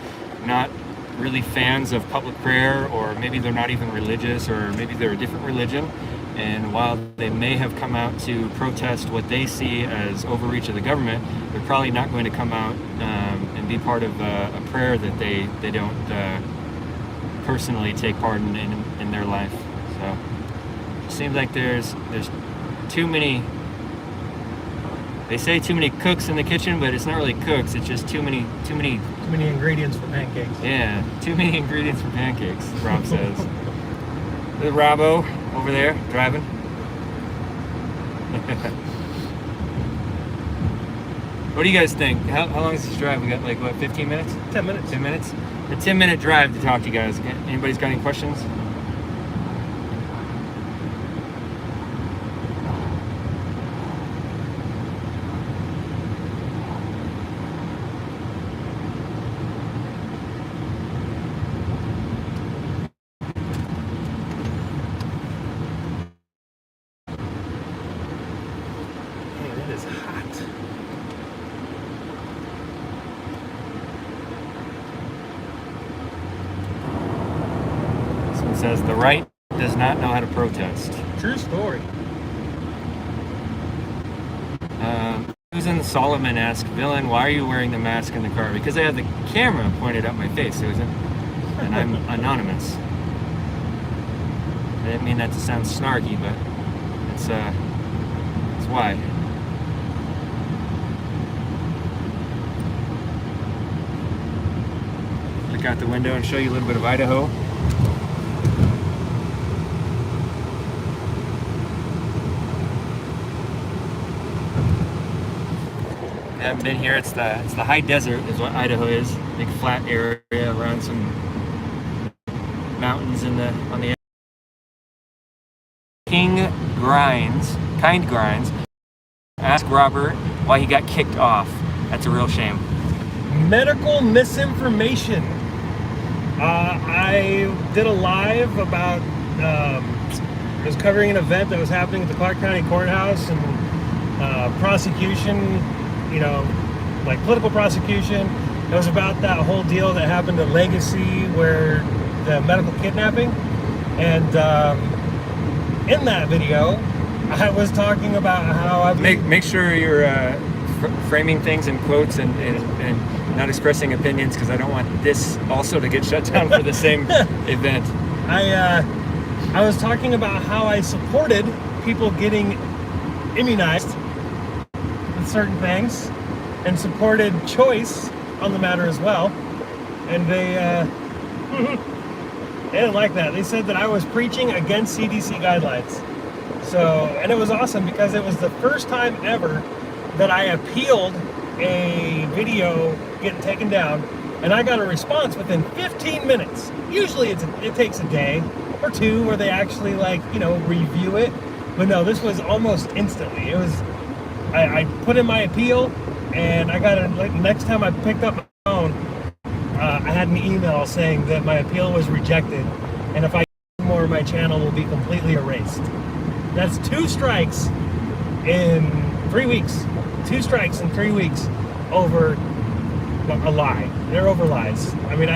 not really fans of public prayer, or maybe they're not even religious, or maybe they're a different religion. And while they may have come out to protest what they see as overreach of the government, they're probably not going to come out and be part of a prayer that they don't personally take part in their life. So it seems like there's too many. They say too many cooks in the kitchen, but it's not really cooks. It's just too many ingredients for pancakes. Yeah, too many ingredients for pancakes, Rob says. There's Robbo over there driving. What do you guys think? How long is this drive? We got like, what, 15 minutes? 10 minutes. 10 minutes? A 10-minute drive to talk to you guys. Anybody's got any questions? says the right does not know how to protest. True story. Susan Solomon asked, Villain, why are you wearing the mask in the car? Because I had the camera pointed at my face, Susan, and I'm anonymous. I didn't mean that to sound snarky, but it's why. Look out the window and show you a little bit of Idaho. I haven't been here. It's the high desert is what Idaho is. Big flat area around some mountains on the Kind Grinds asked Robert why he got kicked off. That's a real shame. Medical misinformation. I did a live about I was covering an event that was happening at the Clark County courthouse, and prosecution, you know, like political prosecution. It was about that whole deal that happened at Legacy, where the medical kidnapping. And in that video, I was talking about how I make sure you're framing things in quotes and not expressing opinions, because I don't want this also to get shut down for the same event. I was talking about how I supported people getting immunized with certain things, and supported choice on the matter as well. And they didn't like that. They said that I was preaching against CDC guidelines. So, and it was awesome because it was the first time ever that I appealed a video getting taken down, and I got a response within 15 minutes. Usually it takes a day or two where they actually, like, you know, review it. But no, this was almost instantly. It was, I put in my appeal, and I got it, like, next time I picked up my phone, I had an email saying that my appeal was rejected, and if I do more, my channel will be completely erased. That's 2 strikes in 3 weeks. 2 strikes in 3 weeks over a lie. They're over lies. I mean,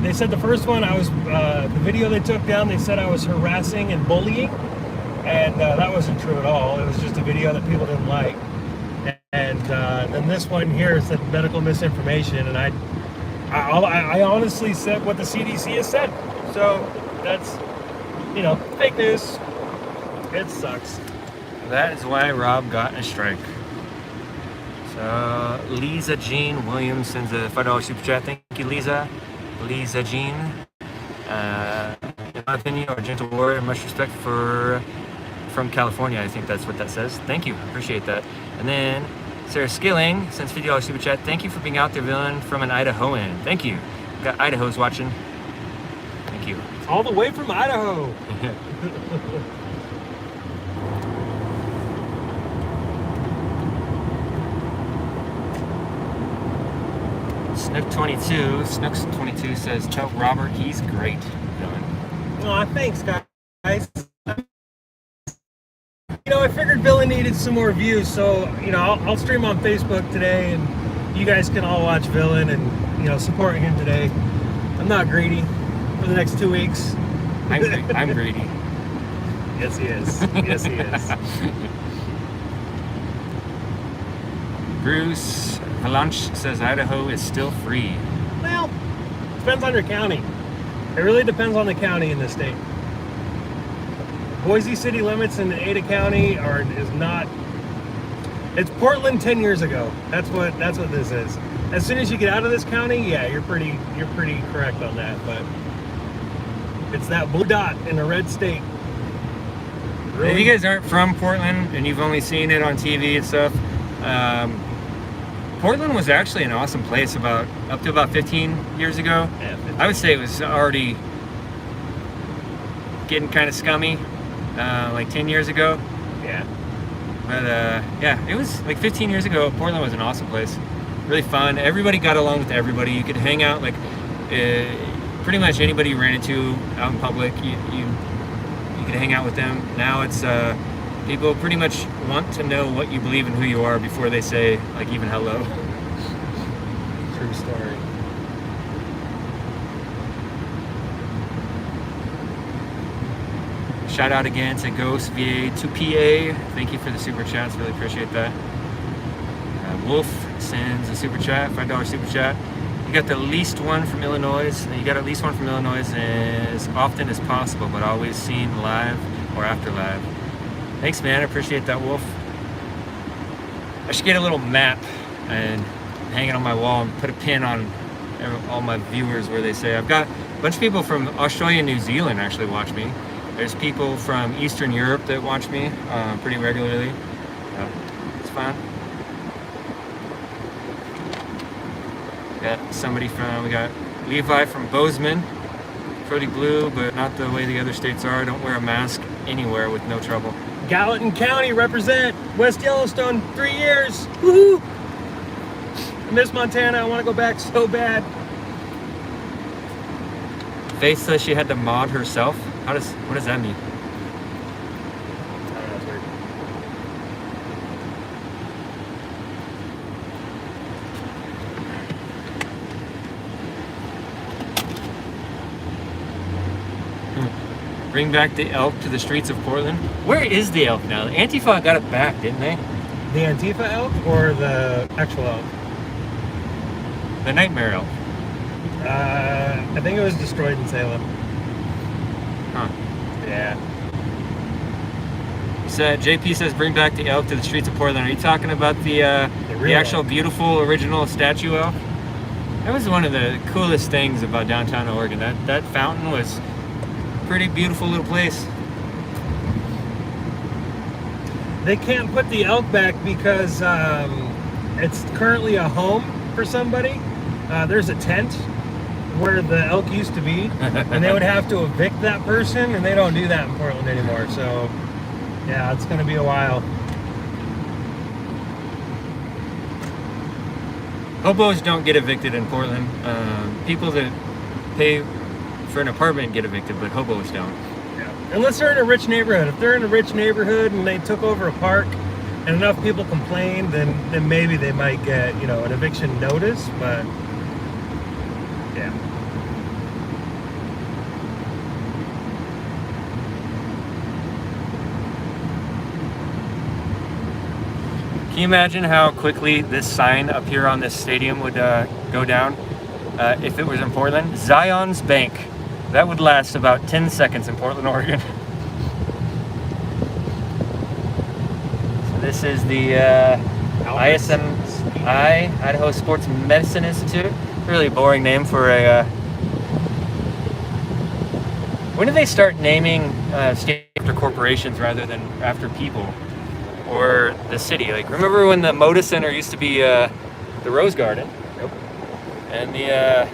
they said the first one, I was, the video they took down, they said I was harassing and bullying, and that wasn't true at all. It was just a video that people didn't like. And then this one here said medical misinformation, and I honestly said what the CDC has said. So that's, you know, fake news. It sucks. That is why Rob got a strike. So Lisa Jean Williams sends a $5 super chat. Thank you, Lisa. Lisa Jean. In my opinion, or gentle warrior, much respect from California. I think that's what that says. Thank you. Appreciate that. And then Sarah Skilling sends $50 super chat. Thank you for being out there, Villain, from an Idahoan. Thank you. We've got Idaho's watching. Thank you. All the way from Idaho. Snooks22 says, tell Robert he's great. Villain. Aw, thanks, guys. You know, I figured Villain needed some more views, so, you know, I'll stream on Facebook today, and you guys can all watch Villain and, you know, support him today. I'm not greedy for the next 2 weeks. I'm greedy. Yes, he is. Yes, he is. Bruce Valanche says Idaho is still free. Well, depends on your county. It really depends on the county in this state. Boise city limits in Ada County is not. It's Portland 10 years ago. That's what this is. As soon as you get out of this county, yeah, you're pretty correct on that. But it's that blue dot in a red state. Really? If you guys aren't from Portland and you've only seen it on TV and stuff, Portland was actually an awesome place up to about 15 years ago. Yeah, 15. I would say it was already getting kind of scummy, like 10 years ago. Yeah. But yeah, it was like 15 years ago. Portland was an awesome place, really fun. Everybody got along with everybody. You could hang out like pretty much anybody you ran into out in public. You could hang out with them. Now it's people pretty much want to know what you believe and who you are before they say, like, even hello. True story. Shout out again to Ghost VA to PA. Thank you for the super chats. Really appreciate that. Wolf sends a super chat, $5 super chat. You got the least one from Illinois. You got at least one from Illinois as often as possible, but always seen live or after live. Thanks, man. I appreciate that, Wolf. I should get a little map and hang it on my wall and put a pin on all my viewers where they say. I've got a bunch of people from Australia and New Zealand actually watch me. There's people from Eastern Europe that watch me pretty regularly. It's fun. Got somebody we got Levi from Bozeman. Pretty blue, but not the way the other states are. Don't wear a mask anywhere with no trouble. Gallatin County represent. West Yellowstone, 3 years. Woohoo! I miss Montana. I want to go back so bad. Faith says she had to mod herself. What does that mean? I don't know, it's weird. Bring back the elk to the streets of Portland. Where is the elk now? Antifa got it back, didn't they? The Antifa elk or the actual elk? The nightmare elk. I think it was destroyed in Salem. Huh. Yeah. So JP says bring back the elk to the streets of Portland. Are you talking about the actual elk. Beautiful original statue elk? That was one of the coolest things about downtown Oregon. That fountain was a pretty beautiful little place. They can't put the elk back because it's currently a home for somebody. There's a tent where the elk used to be, and they would have to evict that person, and they don't do that in Portland anymore. So, yeah, it's going to be a while. Hobos don't get evicted in Portland. People that pay for an apartment get evicted, but hobos don't. Yeah. Unless they're in a rich neighborhood. If they're in a rich neighborhood and they took over a park and enough people complain, then maybe they might get, an eviction notice, but yeah. Can you imagine how quickly this sign up here on this stadium would go down if it was in Portland? Zion's Bank. That would last about 10 seconds in Portland, Oregon. So this is the ISMI, Idaho Sports Medicine Institute. Really boring name for a... When did they start naming states after corporations rather than after people? Or the city? Like, remember when the Moda Center used to be the Rose Garden? Yep. And the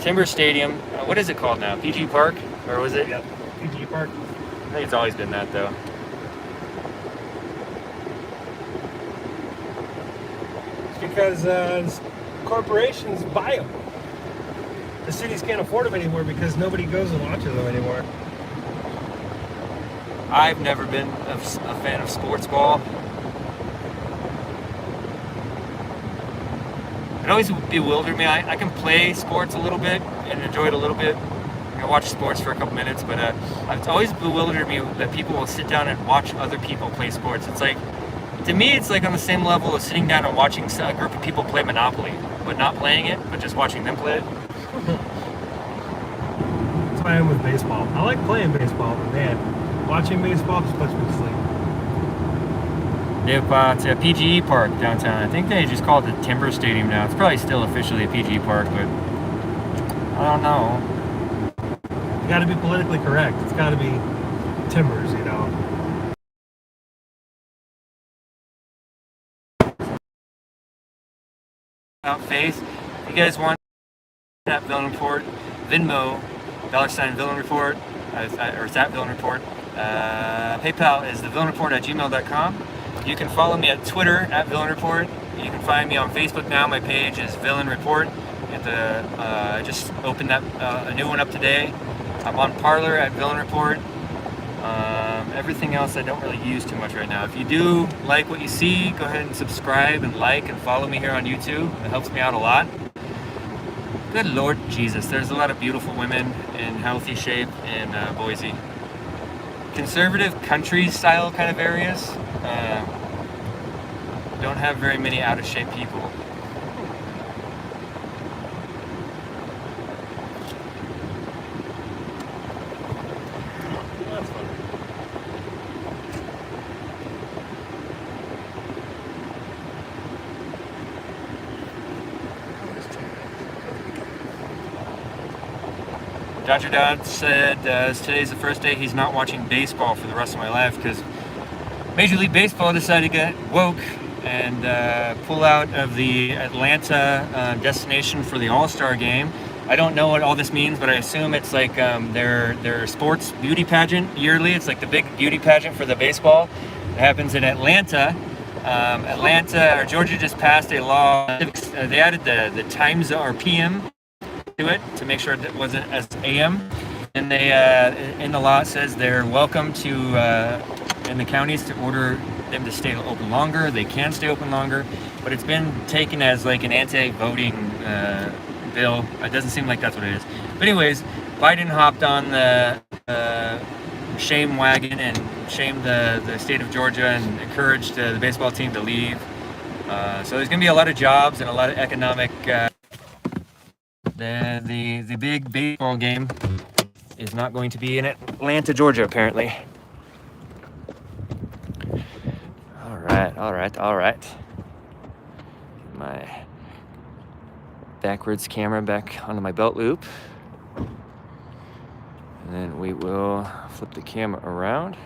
Timber Stadium, what is it called now? PG Park? Or was it? Yep, PG Park. I think it's always been that, though. It's because corporations buy them. The cities can't afford them anymore because nobody goes and watches them anymore. I've never been a fan of sports ball. It always bewildered me. I can play sports a little bit and enjoy it a little bit. I watch sports for a couple minutes, but it's always bewildered me that people will sit down and watch other people play sports. It's like, to me, it's like on the same level as sitting down and watching a group of people play Monopoly, but not playing it, but just watching them play it. That's why I'm with baseball. I like playing baseball, but man, watching baseball just puts me to sleep. It's a PGE Park downtown. I think they just call it the Timber Stadium now. It's probably still officially a PGE Park, but I don't know. You got to be politically correct. It's got to be Timbers, About Faith, if you guys want that Villain Report, Venmo, $Villain Report, or it's at Villain Report. PayPal is thevillainreport@gmail.com. You can follow me at Twitter at Villain Report. You can find me on Facebook now. My page is Villain Report. I just opened a new one up today. I'm on Parler at Villain Report. Everything else I don't really use too much right now. If you do like what you see, go ahead and subscribe and like and follow me here on YouTube. It helps me out a lot. Good Lord Jesus, there's a lot of beautiful women in healthy shape in Boise. conservative country style kind of areas don't have very many out of shape people. Dr. Dodd said today's the first day he's not watching baseball for the rest of my life because Major League Baseball decided to get woke and pull out of the Atlanta destination for the All-Star game. I don't know what all this means, but I assume it's like their sports beauty pageant yearly. It's like the big beauty pageant for the baseball. It happens in Atlanta. Georgia just passed a law. They added the times or PM to it to make sure it wasn't as AM. And they in the law it says they're welcome to in the counties to order them to stay open longer. They can stay open longer, but it's been taken as like an anti-voting bill. It doesn't seem like that's what it is. But anyways, Biden hopped on the shame wagon and shamed the state of Georgia and encouraged the baseball team to leave. So there's going to be a lot of jobs and a lot of economic. The big baseball game is not going to be in Atlanta, Georgia, apparently. All right. My backwards camera back onto my belt loop. And then we will flip the camera around.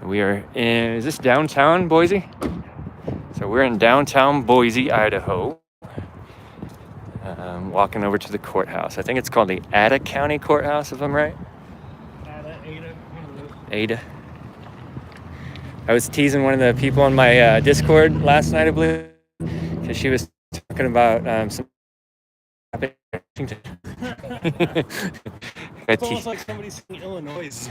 We are in, is this downtown Boise? So we're in downtown Boise, Idaho. Walking over to the courthouse. I think it's called the Ada County Courthouse, if I'm right. Ada. I was teasing one of the people on my Discord last night, I believe, because she was talking about some. It's almost like somebody's saying Illinois.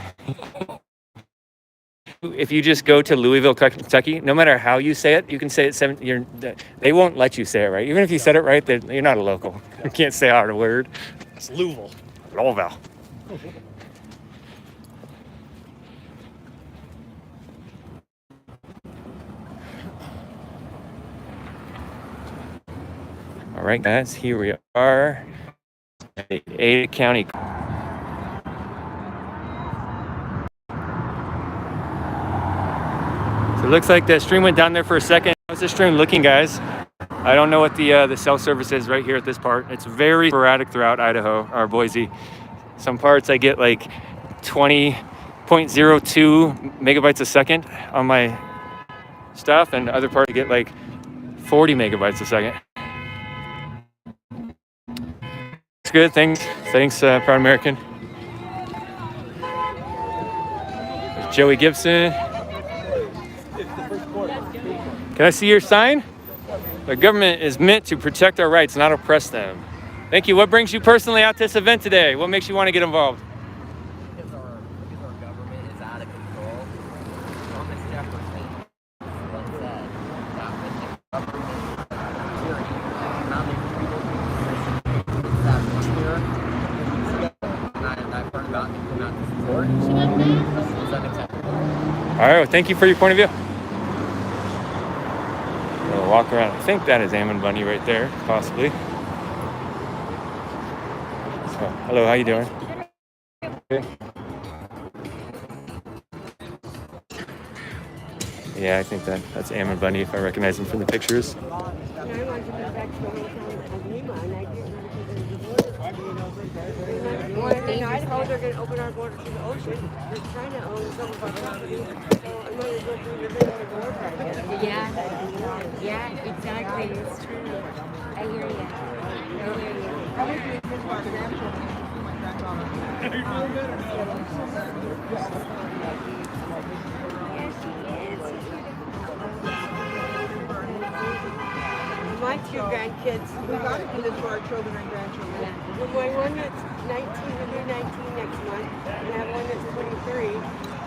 If you just go to Louisville, Kentucky, no matter how you say it, you can say it they won't let you say it right. Even if you said it right, you're not a local. You can't say out a word. It's Louisville. Louisville. All right, guys, here we are at the Ada County. So it looks like the stream went down there for a second. How's the stream looking, guys? I don't know what the cell service is right here at this part. It's very sporadic throughout Idaho or Boise. Some parts I get like 20.02 megabytes a second on my stuff, and other parts I get like 40 megabytes a second. It's good. Thanks, Proud American. There's Joey Gibson. Can I see your sign? The government is meant to protect our rights, not oppress them. Thank you. What brings you personally out to this event today? What makes you want to get involved? Because our government is out of control. Thomas Jefferson once said that when the government tyranny, economic freedom, it's that clear. And that part about to come out to support is unacceptable. All right. Well, thank you for your point of view. We'll walk around. I think that is Ammon Bundy right there, possibly. So, hello, how you doing? Good. Yeah, I think that's Ammon Bundy if I recognize him from the pictures. In Idaho, they're going to open our border to the ocean. China owns some of our property, so I'm going to go through the border. Yeah, exactly. It's true. I hear you. My two grandkids, we got to do this for our children and grandchildren. Well, my one that's 19, will be 19 next month, and I have one that's 23.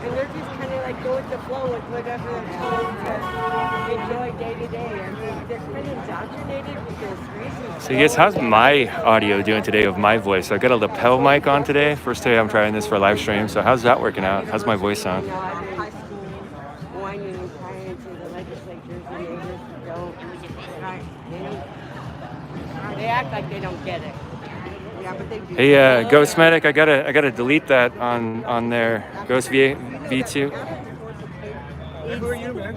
And they're just kind of like go with the flow with whatever they're told to enjoy day to day. I mean, they're kind of indoctrinated with this reason. So yes, how's my audio doing today of my voice? I got a lapel mic on today. First day I'm trying this for a live stream. So how's that working out? How's my voice sound? You know, I've been high school, whining and crying to the legislatures, and they just don't. They act like they don't get it. Yeah, but they do. Hey, Ghost Medic, I gotta delete that on there. Ghost V2. Who are you, man?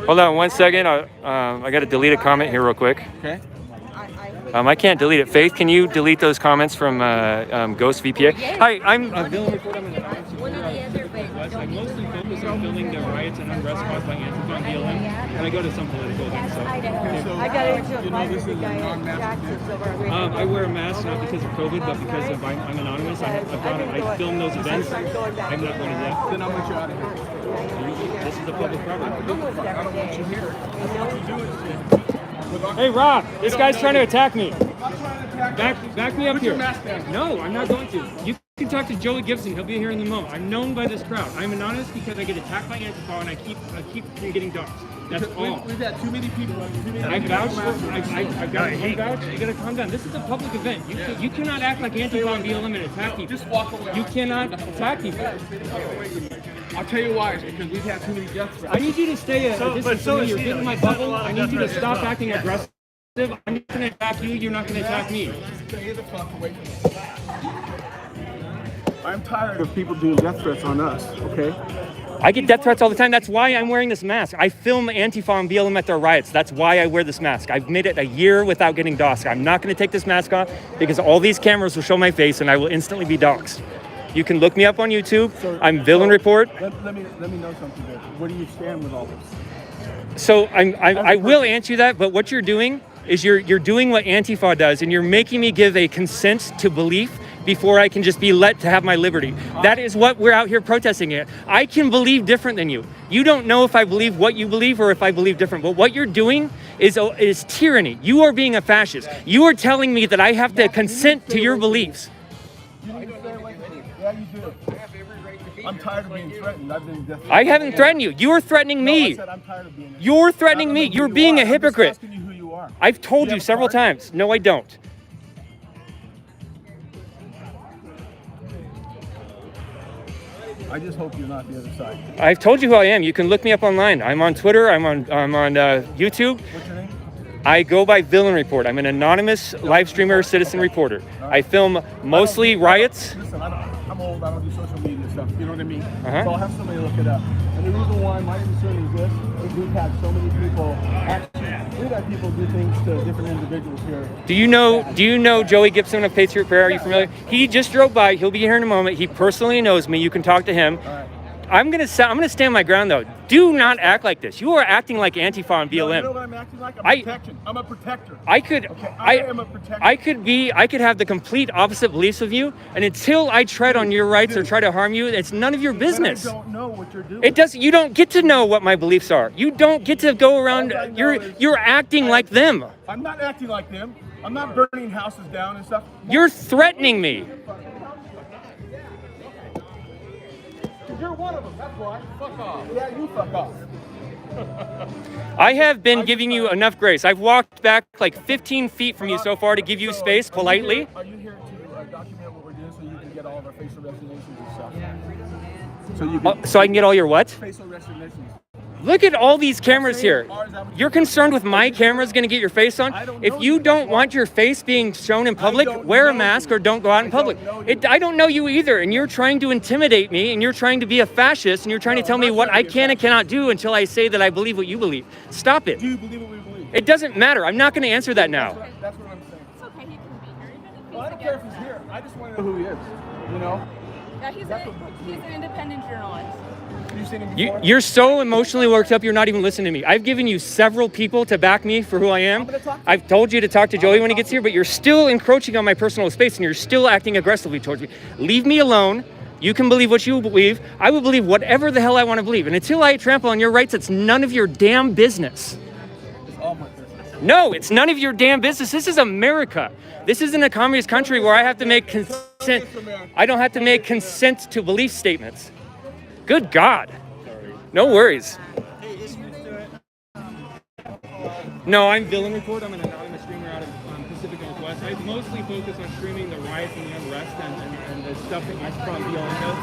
Hold on 1 second. I gotta delete a comment here real quick. Okay. I can't delete it. Faith, can you delete those comments from Ghost VPA? Hi, I'm Villain Report. I'm an I mostly focus on filming the riots and unrest caused by Antifa and BLM, and I go to some political events. So, I got into a fight with the guy at Jackson's over I wear a mask not because of COVID, but because of I'm anonymous. I film those events. I'm not going to that. Then I'll let you out of here. This is a public property. I don't want you here. What you do is Hey Rob, this guy's trying to attack me. I'm not trying to attack Back me up Put here. your mask down. No, I'm not going to. You can talk to Joey Gibson. He'll be here in the moment. I'm known by this crowd. I'm anonymous because I get attacked by Antifa and I keep from getting dogs. That's all. We've had too many people. I vouch for. I've got to vouch. You got to calm down. This is a public event. You cannot act like Antifa and BLM and attack people. Just walk away. You cannot attack people. I'll tell you why. It's because we've had too many death threats. I need you to stay a distance from me. You're getting my bubble. I need you to stop acting aggressive. I'm not going to attack you. You're not going to attack me. Stay the fuck away from me. I'm tired of people doing death threats on us, okay? I get death threats all the time. That's why I'm wearing this mask. I film Antifa and BLM at their riots. That's why I wear this mask. I've made it a year without getting doxxed. I'm not going to take this mask off because all these cameras will show my face and I will instantly be doxxed. You can look me up on YouTube. I'm Villain Report. Let me know something there. Where do you stand with all this? So I will answer that, but what you're doing is you're doing what Antifa does, and you're making me give a consent to belief before I can just be let to have my liberty. That is what we're out here protesting at. I can believe different than you. You don't know if I believe what you believe or if I believe different, but what you're doing is tyranny. You are being a fascist. You are telling me that I have to consent to your beliefs. You need to stay away from me. Yeah, you do. I'm tired of being threatened. I've been death. I haven't threatened you. You're threatening me. I said I'm tired of being. You're threatening me. You're being a hypocrite. I'm just asking you who you are. I've told you several times. No, I don't. I just hope you're not the other side. I've told you who I am. You can look me up online. I'm on Twitter. I'm on YouTube. What's your name? I go by Villain Report. I'm an anonymous live streamer, citizen reporter. I film mostly riots. Listen, I'm old. I don't do social media stuff. You know what I mean? So I'll have somebody look it up. And the reason why my concern is this is we've had so many people we've had people do things to different individuals here. Do you know Joey Gibson of Patriot Prayer? Are you familiar? He just drove by. He'll be here in a moment. He personally knows me. You can talk to him. All right. I'm gonna stand my ground though. Do not act like this. You are acting like Antifa and BLM. No, you know what I'm acting like? I'm a protector. I am a protector. I could have the complete opposite beliefs of you, and until I tread on your rights or try to harm you, it's none of your business. But I don't know what you're doing. You don't get to know what my beliefs are. You don't get to go around. You're acting like them. I'm not acting like them. I'm not burning houses down and stuff. You're threatening me. You're one of them, that's why. Fuck off. Yeah, you fuck off. I have been giving you enough grace. I've walked back like 15 feet from you so far to give you space politely. Are you here to document what we're doing so you can get all of our facial recognitions and stuff? So I can get all your what? Facial recognitions. Look at all these cameras here. You're concerned with my camera's going to get your face on? If you don't want your face being shown in public, wear a mask or don't go out in public. I don't know you either, and you're trying to intimidate me, and you're trying to be a fascist, and you're trying to tell me what I can and cannot do until I say that I believe what you believe. Stop it. Do you believe what we believe? It doesn't matter. I'm not going to answer that now. That's what I'm saying. It's okay, he can be here. Well, I don't care if he's here. I just want to know who he is, you know? Yeah, he's an independent journalist. You're so emotionally worked up, you're not even listening to me. I've given you several people to back me for who I am. I've told you to talk to Joey when he gets here, but you're still encroaching on my personal space and you're still acting aggressively towards me. Leave me alone. You can believe what you believe. I will believe whatever the hell I want to believe. And until I trample on your rights, it's none of your damn business. It's all my business. No, it's none of your damn business. This is America. This isn't a communist country where I have to make consent. I don't have to make consent to belief statements. Good God. No worries. No, I'm Villain Report. I'm an anonymous streamer out of Pacific Northwest. I mostly focus on streaming the riots and the unrest and the stuff that you probably all know.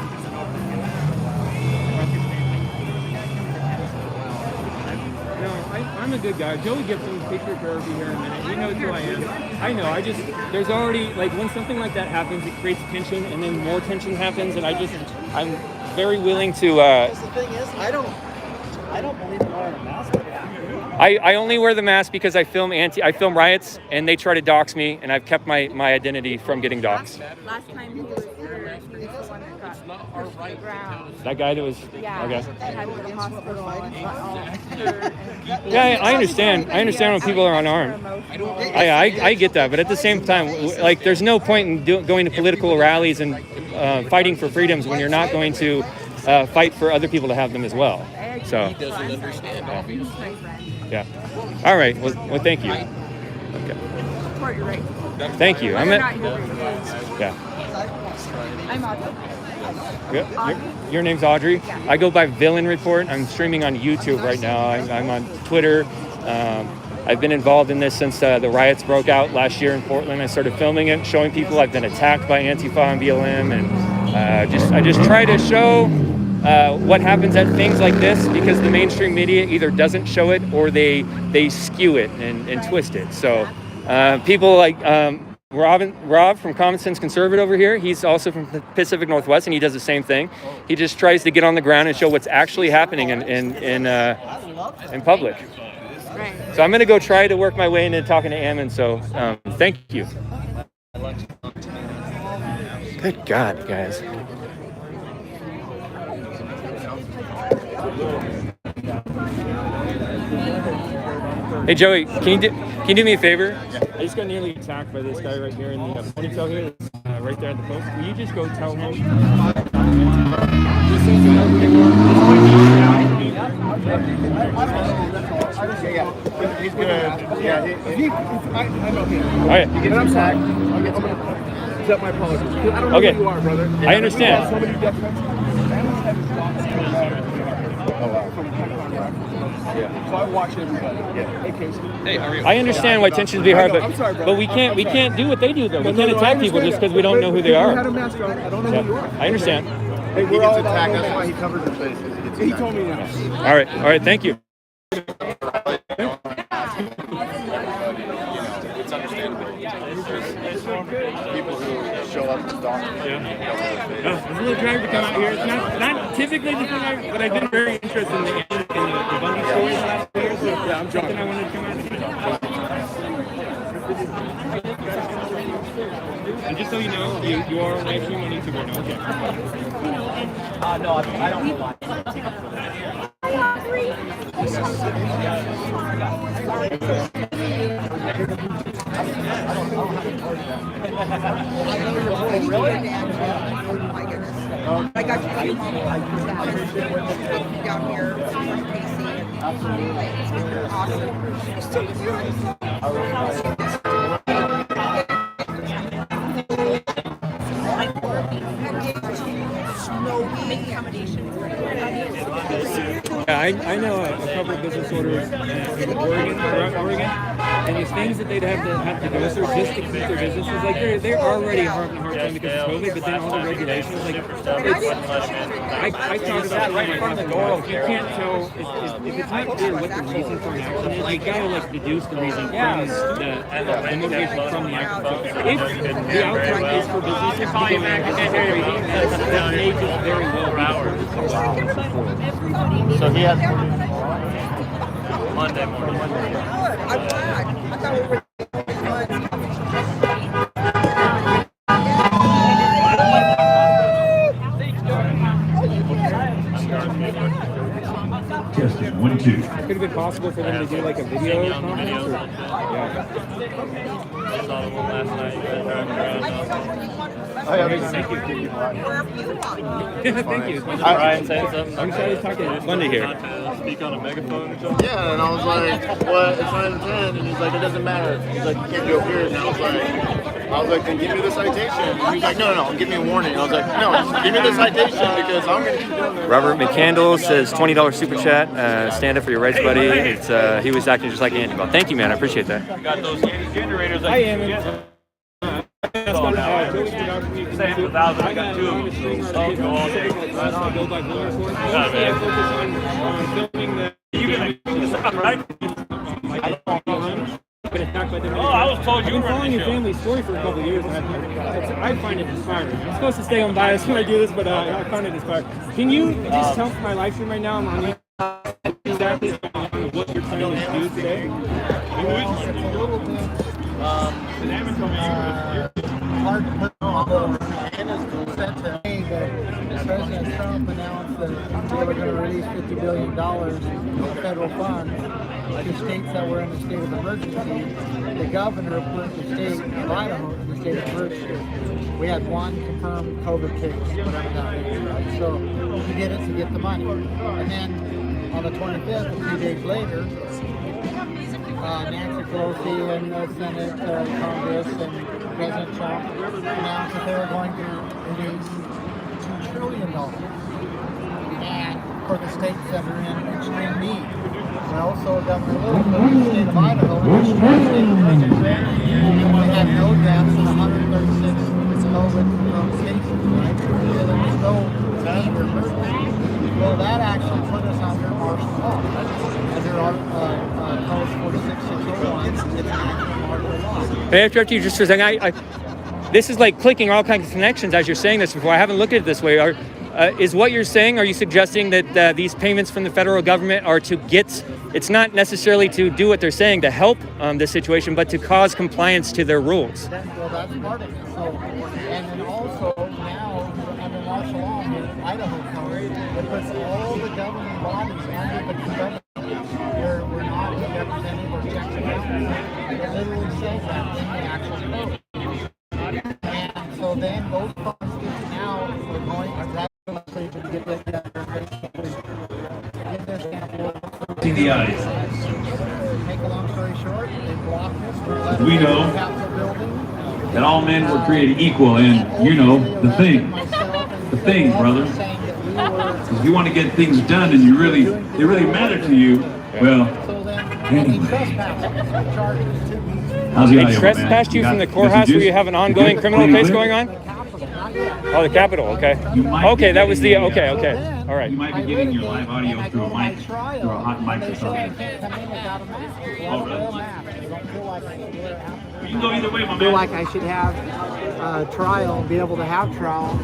No, I'm a good guy. Joey Gibson, picture therapy here in a minute. He knows who I am. I know. There's already, like, when something like that happens, it creates tension, and then more tension happens, and I'm very willing to. The thing is, I don't believe in wearing a mask. I only wear the mask because I film riots, and they try to dox me, and I've kept my identity from getting doxxed. Last time he was here, he was the one that got pushed to the ground. That guy that was Yeah, okay. had to go to the hospital and got all hurt. Yeah, I understand. I understand when people are unarmed. I get that, but at the same time, like, there's no point in going to political rallies and fighting for freedoms when you're not going to fight for other people to have them as well. So. He doesn't understand, obviously. Yeah. All right. Well, thank you. Okay. Support your rights. Thank you. I'm Yeah. I'm Audrey. Your name's Audrey? Yeah. I go by Villain Report. I'm streaming on YouTube right now. I'm on Twitter. I've been involved in this since the riots broke out last year in Portland. I started filming it, showing people I've been attacked by Antifa and BLM, and I just try to show what happens at things like this, because the mainstream media either doesn't show it or they skew it and twist it. So people like Rob from Common Sense Conservative over here, he's also from the Pacific Northwest, and he does the same thing. He just tries to get on the ground and show what's actually happening in public. Right. So I'm going to go try to work my way into talking to Ammon. So thank you. Good God, guys. Hey Joey, can you do me a favor? I just got nearly attacked by this guy right here in the ponytail here, right there at the post. Will you just go tell him? He's good. Yeah, I'm okay. All right. You get him attacked. I'll get to accept my apologies. I don't know who you are, brother. I understand. So I watch everybody. Hey, Casey. Hey, how are you? I understand why tensions be hard, I'm sorry, but we can't do what they do though. We can't attack people just because we don't know who they are. You had a mask on. I don't know who you are. I understand. Hey, he gets attacked. That's why he covers his face. He told me that. All right. Thank you. It's understandable. People who show up and stalk. It's a little drag to come out here. It's not typically the thing, but I've been very interested in the Bundy story the last few years. So yeah, I'm something I wanted to come out and and just so you know, you are live stream on YouTube right now. Okay. No, I don't know why. I got you down here from Casey. Awesome. She's so beautiful. Yeah, I know a couple of business owners in Oregon, and the things that they'd have to go through just to keep their businesses, like they're already having a hard time because of COVID, but then all the regulations, like I talked about right in front of the door. You can't tell if it's not clear what the reason for an action is. You gotta like deduce the reason from the motivation from the action. So if the outcome is for businesses to go and operating, that may just very well be. So he has Monday morning. I'm glad. I thought we were Testing 1, 2. Could have been possible for them to do like a video conference. Or, yeah. Saw the one last night. You guys driving around. Thank you. Thank you. Ryan saying something. I'm excited to talk to Bundy here. Speak on a megaphone or something. Yeah, and I was like, what? It's 9 and 10, and he's like, it doesn't matter. He's like, you can't go here, and I was like, I was like, then give me the citation. And he's like, no, give me a warning. I was like, no, just give me the citation because I'm going to keep doing this. Robert McCandle says $20 super chat. Stand up for your rights, buddy. It's he was acting just like Andy. Well, thank you, man. I appreciate that. Got those Yeti generators. I am. Same 1,000. I got 2 of them. You gonna stop, right? I was told you were following your family's story for a couple of years, and I find it inspiring. I'm supposed to stay unbiased when I do this, but I find it inspiring. Can you just tell my live stream right now? I'm on exactly what you're trying to do today. Hard to put on today that President Trump announced that they were going to release $50 billion of federal funds to states that were in a state of emergency. The governor put the state of Idaho in the state of emergency. We had one confirmed COVID case, whatever that is, right? So he did it to get the money. And then on the 25th, a few days later, Nancy Pelosi and the Senate, Congress, and President Trump announced that they were going to release $2 trillion and for the states that are in extreme need. Well, so Governor Little put the state of Idaho in extreme state of emergency. We had no deaths in 136 COVID cases, right? So there was no need or emergency. Well, that actually put us under martial law. Under our Code 46601, it's an actual martial law. May I interrupt you just for a second? This is like clicking all kinds of connections as you're saying this before. I haven't looked at it this way. Is what you're saying, are you suggesting that these payments from the federal government are to get, it's not necessarily to do what they're saying, to help this situation, but to cause compliance to their rules? Well, that's part of it. So, and then also now, under martial law in Idaho County, it puts all the governing bodies under the government. We're not representing or checks and balances. It literally says that in the actual code. And so then those funds now are going to legislature to get this sample. See the eyes. Make a long story short, they block this. We know that all men were created equal, and you know the thing, brother. If you want to get things done and they really matter to you, well, anyway. How's the They trespassed you from the courthouse where you have an ongoing criminal case going on? Oh, the Capitol, okay. Okay, that was the, okay. All right. You might be getting your live audio through a mic, through a hot microphone. You can go either way, my man. I feel like I should have trial, be able to have trial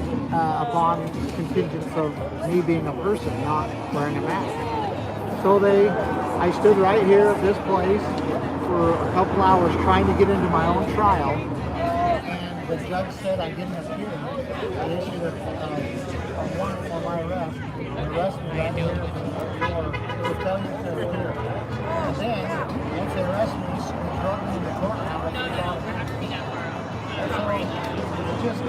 upon contingents of me being a person, not wearing a mask. So I stood right here at this place for a couple hours trying to get into my own trial, and the judge said I didn't appear. I issued a warrant for my arrest, and arrested me right here for failure to appear. And then, once they arrested me, they drove me in the courthouse and thought, and so it's just a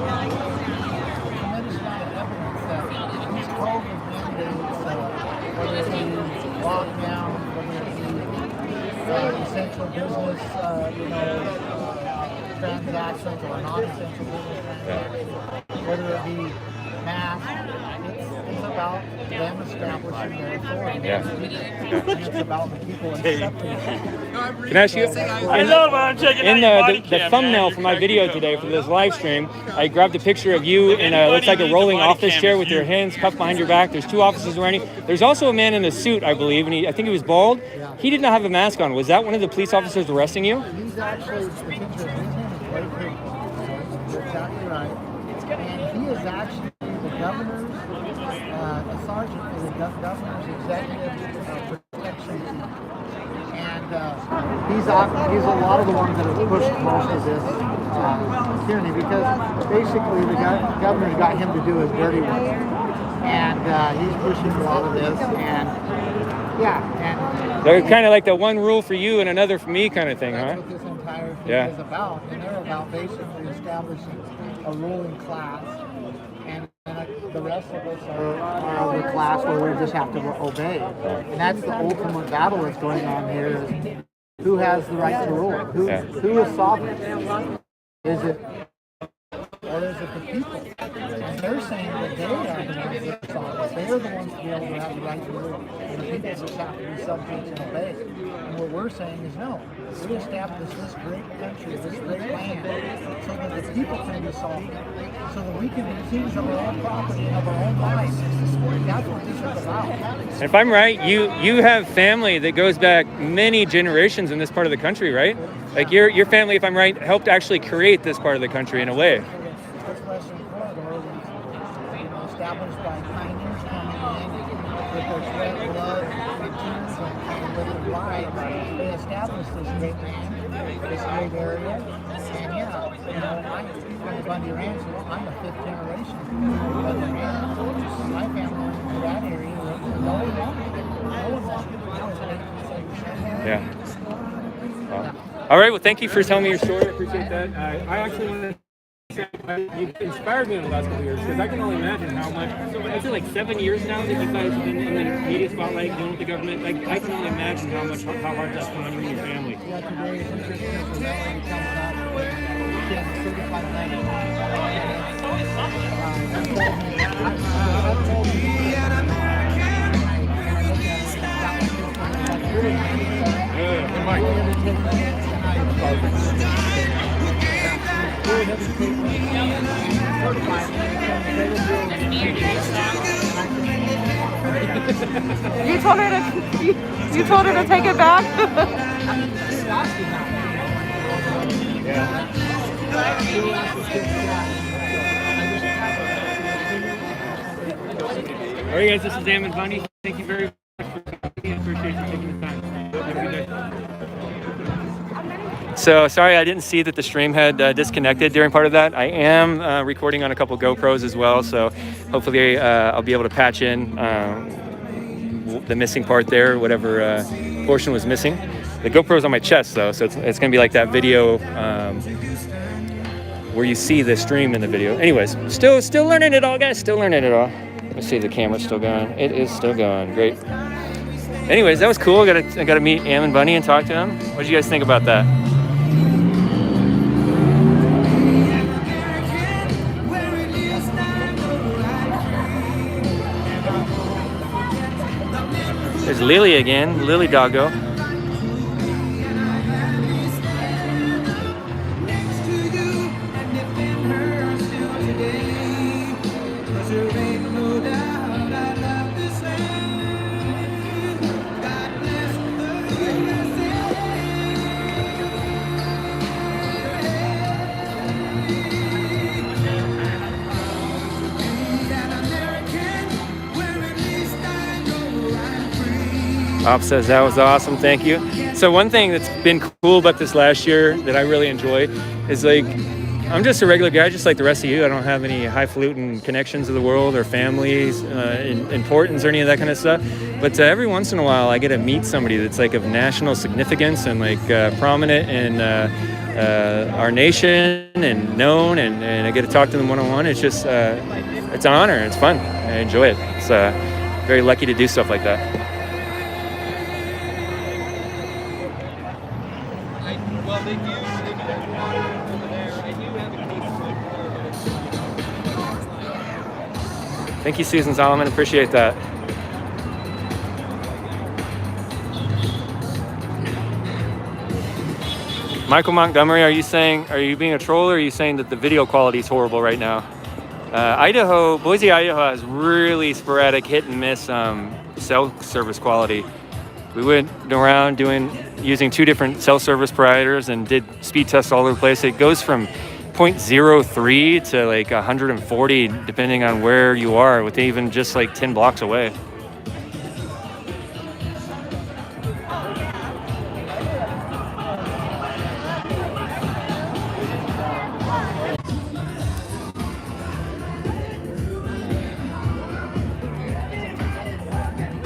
tremendous amount of evidence that these COVID mandates, whether it be lockdown, whether it be essential business, transactions or non-essential business transactions, whether it be masks, it's about them establishing their authority. It's about the people accepting it. Can I ask you, in the thumbnail for my video today, for this live stream, I grabbed a picture of you in looks like a rolling office chair with your hands cuffed behind your back. There's 2 officers around you. There's also a man in a suit, I believe, and I think he was bald. He did not have a mask on. Was that one of the police officers arresting you? He's actually, his name is Blake Higgins. You're exactly right. And he is actually the governor's, a sergeant for the governor's executive protection team. And he's a lot of the ones that have pushed most of this tyranny, because basically the governor's got him to do his dirty work. And he's pushing a lot of this, and they're kind of like the one rule for you and another for me kind of thing, that's huh? what this entire thing is about. And they're about basically establishing a ruling class, and the rest of us are of the class where we just have to obey. And that's the ultimate battle that's going on here, is who has the right to rule? Who is sovereign? Is it, or is it the people? And they're saying that they are the ones that solve it. They're the ones to be able to have the right to live, and the people just have to be subject and obey. And what we're saying is no. We established this great country, this great land, so that the people can be sovereign, so that we can be kings of our own property and of our own lives. That's what this is about. If I'm right, you have family that goes back many generations in this part of the country, right? Like your family, if I'm right, helped actually create this part of the country in a way. This Western corridor was established by pioneers coming in with their sweat, blood, and tears, and with their lives. They established this great area. And I'm the Bundy Ranch. I'm the 5th generation Bundy Ranch. My family went to that area. No one wanted it. Yeah. Wow. All right. Well, thank you for telling me your story. I appreciate that. I actually want to say you inspired me in the last couple of years because I can only imagine how much. It's like 7 years now that you guys have been in the media spotlight dealing with the government. Like I can only imagine how hard that's been on you and your family. Yeah, today is interesting as well. He comes out with certified language. You told her to take it back? All right, guys, this is Ammon Bundy. Thank you very much for coming. I appreciate you taking the time. Have a good day. So sorry I didn't see that the stream had disconnected during part of that. I am recording on a couple GoPros as well, so hopefully I'll be able to patch in the missing part there, whatever portion was missing. The GoPro's on my chest though, so it's going to be like that video where you see the stream in the video. Anyways, still learning it all, guys. Still learning it all. Let's see if the camera's still going. It is still going. Great. Anyways, that was cool. I got to meet Ammon Bundy and talk to him. What did you guys think about that? There's Lily again, Lily Doggo. Op says that was awesome, thank you. So one thing that's been cool about this last year that I really enjoy is like, I'm just a regular guy just like the rest of you. I don't have any highfalutin connections of the world or families, importance or any of that kind of stuff. But every once in a while I get to meet somebody that's like of national significance and like prominent in our nation and known, and I get to talk to them one-on-one. It's just, it's an honor, it's fun, I enjoy it. It's very lucky to do stuff like that. Thank you, Susan Solomon. Appreciate that. Michael Montgomery, are you being a troll, or are you saying that the video quality is horrible right now? Boise, Idaho has really sporadic hit and miss cell service quality. We went around using 2 different cell service providers and did speed tests all over the place. It goes from 0.03 to like 140 depending on where you are, with even just like 10 blocks away.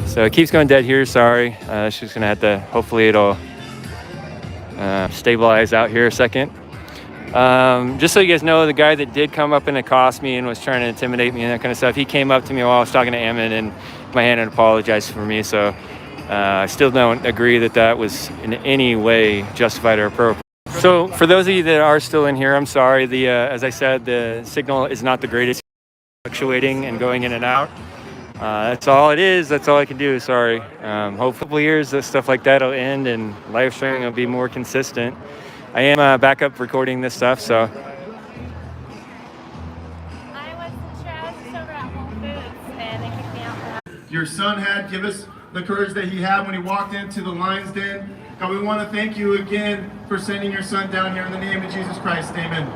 So it keeps going dead here, sorry. It's just gonna have to, hopefully it'll stabilize out here a second. Just so you guys know, the guy that did come up and accost me and was trying to intimidate me and that kind of stuff, he came up to me while I was talking to Ammon and my hand and apologized for me. So I still don't agree that that was in any way justified or appropriate. So for those of you that are still in here, I'm sorry. As I said, the signal is not the greatest, fluctuating and going in and out. That's all it is. That's all I can do. Sorry. Hopefully years stuff like that will end and live streaming will be more consistent. I am back up recording this stuff, so. Your son had, give us the courage that he had when he walked into the lion's den. God, we want to thank you again for sending your son down here in the name of Jesus Christ. Amen.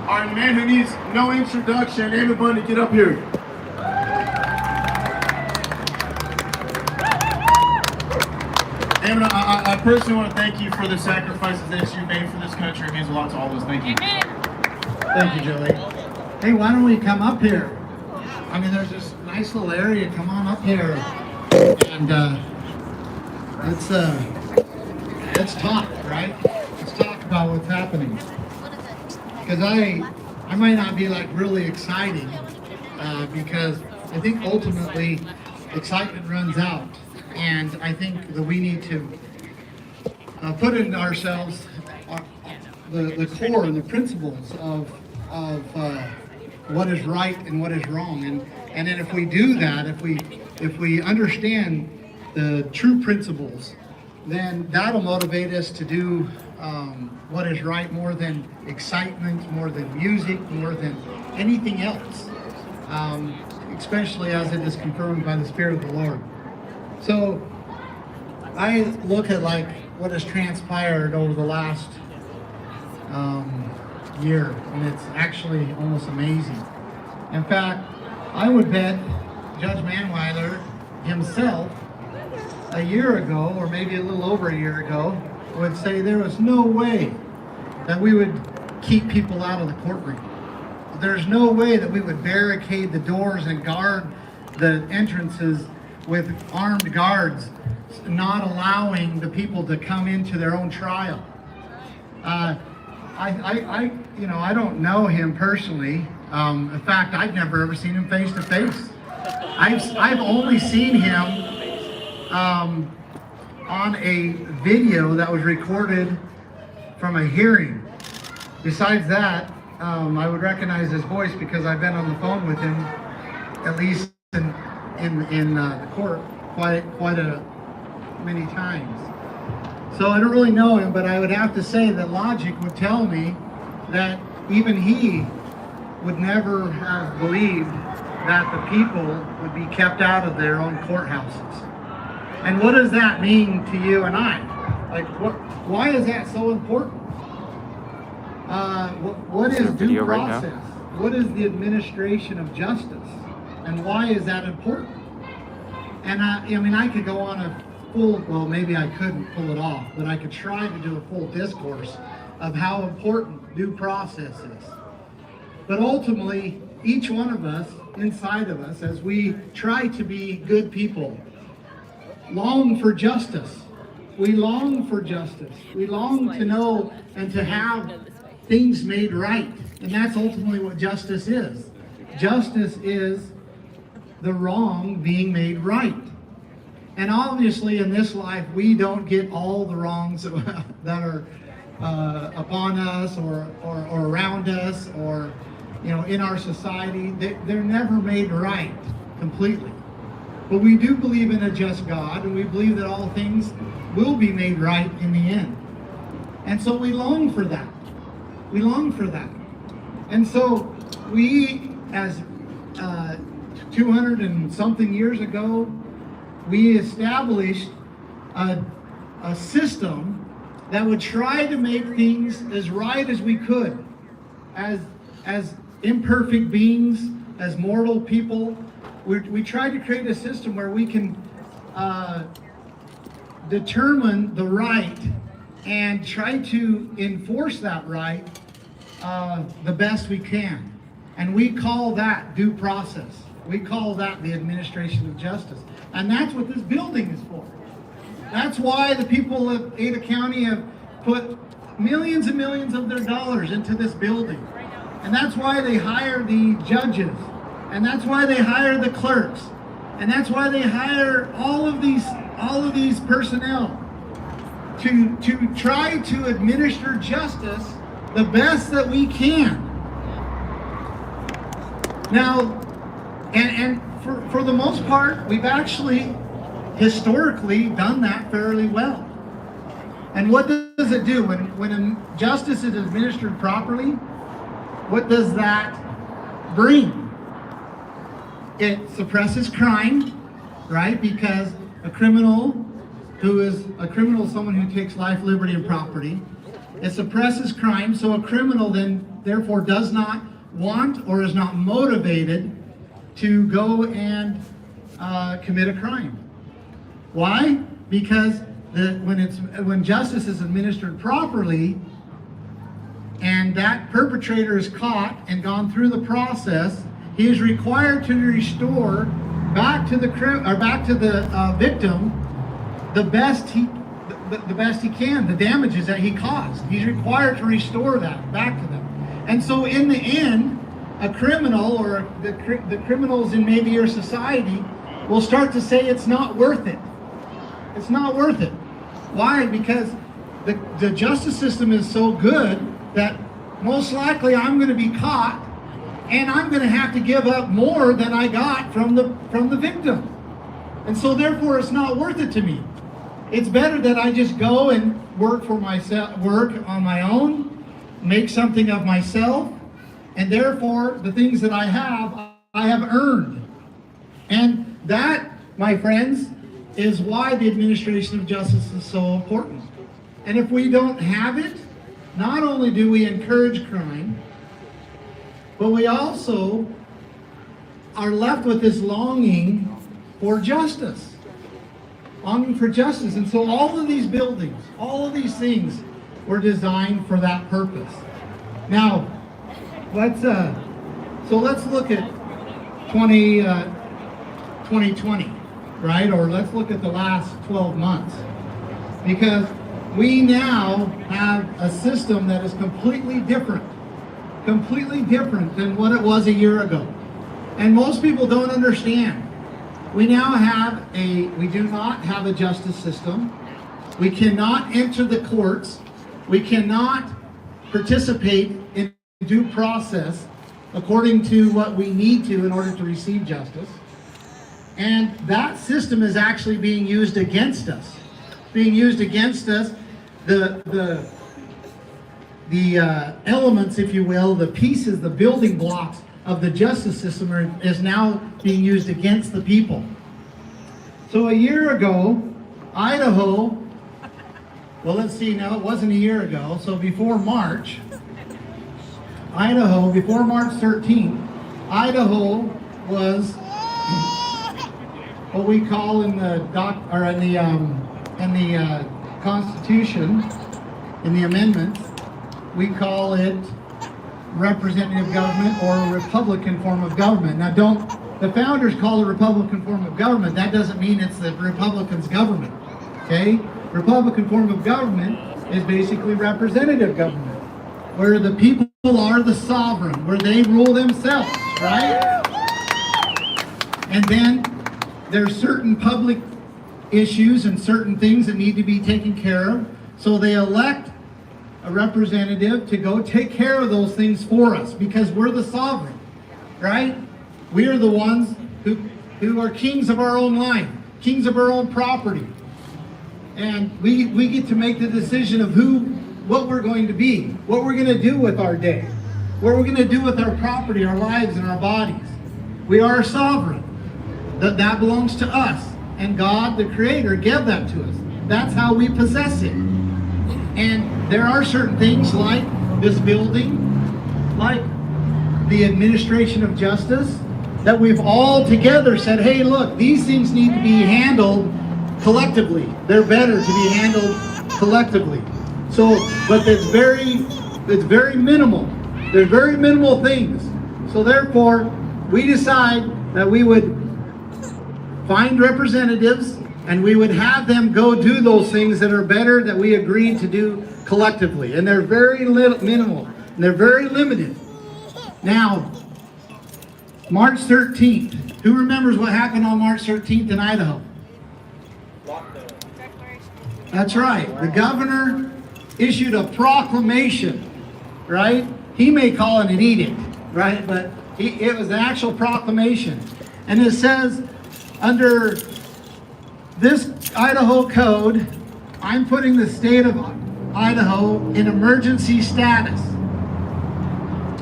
All right, man who needs no introduction, Ammon Bundy, get up here. Ammon, I personally want to thank you for the sacrifices that you made for this country. It means a lot to all of us. Thank you. Thank you, Joey. Hey, why don't we come up here? I mean, there's this nice little area. Come on up here, and let's talk, right? Let's talk about what's happening. Because I might not be like really exciting, because I think ultimately excitement runs out, and I think that we need to put in ourselves the core and the principles of what is right and what is wrong, and then if we do that, if we understand the true principles, then that'll motivate us to do what is right more than excitement, more than music, more than anything else, especially as it is confirmed by the Spirit of the Lord. So I look at like what has transpired over the last year, and it's actually almost amazing. In fact, I would bet Judge Manweiler himself a year ago, or maybe a little over a year ago, would say there was no way that we would keep people out of the courtroom. There's no way that we would barricade the doors and guard the entrances with armed guards, not allowing the people to come into their own trial. I don't know him personally. In fact, I've never ever seen him face to face. I've only seen him on a video that was recorded from a hearing. Besides that, I would recognize his voice because I've been on the phone with him, at least in the court, quite many times. So I don't really know him, but I would have to say that logic would tell me that even he would never have believed that the people would be kept out of their own courthouses. And what does that mean to you and I? Like, why is that so important? What is due process? What is the administration of justice? And why is that important? And I mean, I could go on a full, well, maybe I couldn't pull it off, but I could try to do a full discourse of how important due process is. But ultimately, each one of us, inside of us, as we try to be good people, long for justice. We long for justice. We long to know and to have things made right. And that's ultimately what justice is. Justice is the wrong being made right. And obviously in this life, we don't get all the wrongs that are upon us or around us or in our society. They're never made right completely. But we do believe in a just God, and we believe that all things will be made right in the end. And so we long for that. We long for that. And so we, as 200 and something years ago, we established a system that would try to make things as right as we could, as imperfect beings, as mortal people. We tried to create a system where we can determine the right and try to enforce that right the best we can. And we call that due process. We call that the administration of justice. And that's what this building is for. That's why the people of Ada County have put millions and millions of their dollars into this building. And that's why they hire the judges. And that's why they hire the clerks. And that's why they hire all of these personnel. to try to administer justice the best that we can. Now, and for the most part, we've actually historically done that fairly well. And what does it do when justice is administered properly? What does that bring? It suppresses crime, right? Because a criminal is someone who takes life, liberty, and property. It suppresses crime, so a criminal then therefore does not want or is not motivated to go and commit a crime. Why? Because when justice is administered properly and that perpetrator is caught and gone through the process, he is required to restore back to the victim the best he can, the damages that he caused. He's required to restore that back to them. And so in the end, a criminal or the criminals in maybe your society will start to say it's not worth it. It's not worth it. Why? Because the justice system is so good that most likely I'm going to be caught and I'm going to have to give up more than I got from the victim. And so therefore it's not worth it to me. It's better that I just go and work for myself, work on my own, make something of myself, and therefore the things that I have earned. And that, my friends, is why the administration of justice is so important. And if we don't have it, not only do we encourage crime, but we also are left with this longing for justice. Longing for justice. And so all of these buildings, all of these things were designed for that purpose. Now, let's look at 2020, right? Or let's look at the last 12 months. Because we now have a system that is completely different than what it was a year ago. And most people don't understand. We do not have a justice system. We cannot enter the courts. We cannot participate in due process according to what we need to in order to receive justice. And that system is actually being used against us. Being used against us, the elements, if you will, the pieces, the building blocks of the justice system is now being used against the people. So a year ago, Idaho, well, let's see, now it wasn't a year ago, so before March, Idaho, before March 13th, Idaho was what we call in the Constitution, in the amendments, we call it representative government or a Republican form of government. Now the founders call it Republican form of government. That doesn't mean it's the Republicans' government, okay? Republican form of government is basically representative government, where the people are the sovereign, where they rule themselves, right? And then there's certain public issues and certain things that need to be taken care of, so they elect a representative to go take care of those things for us, because we're the sovereign, right? We are the ones who are kings of our own life, kings of our own property. And we get to make the decision of what we're going to be, what we're going to do with our day, what we're going to do with our property, our lives, and our bodies. We are sovereign. That belongs to us. And God, the Creator, gave that to us. That's how we possess it. And there are certain things like this building, like the administration of justice, that we've all together said, hey, look, these things need to be handled collectively. They're better to be handled collectively. So, but it's very minimal. They're very minimal things. So therefore, we decide that we would find representatives and we would have them go do those things that are better that we agreed to do collectively. And they're very minimal. And they're very limited. Now, March 13th. Who remembers what happened on March 13th in Idaho? That's right. The governor issued a proclamation, right? He may call it an edict, right? But it was an actual proclamation. And it says, under this Idaho code, I'm putting the state of Idaho in emergency status.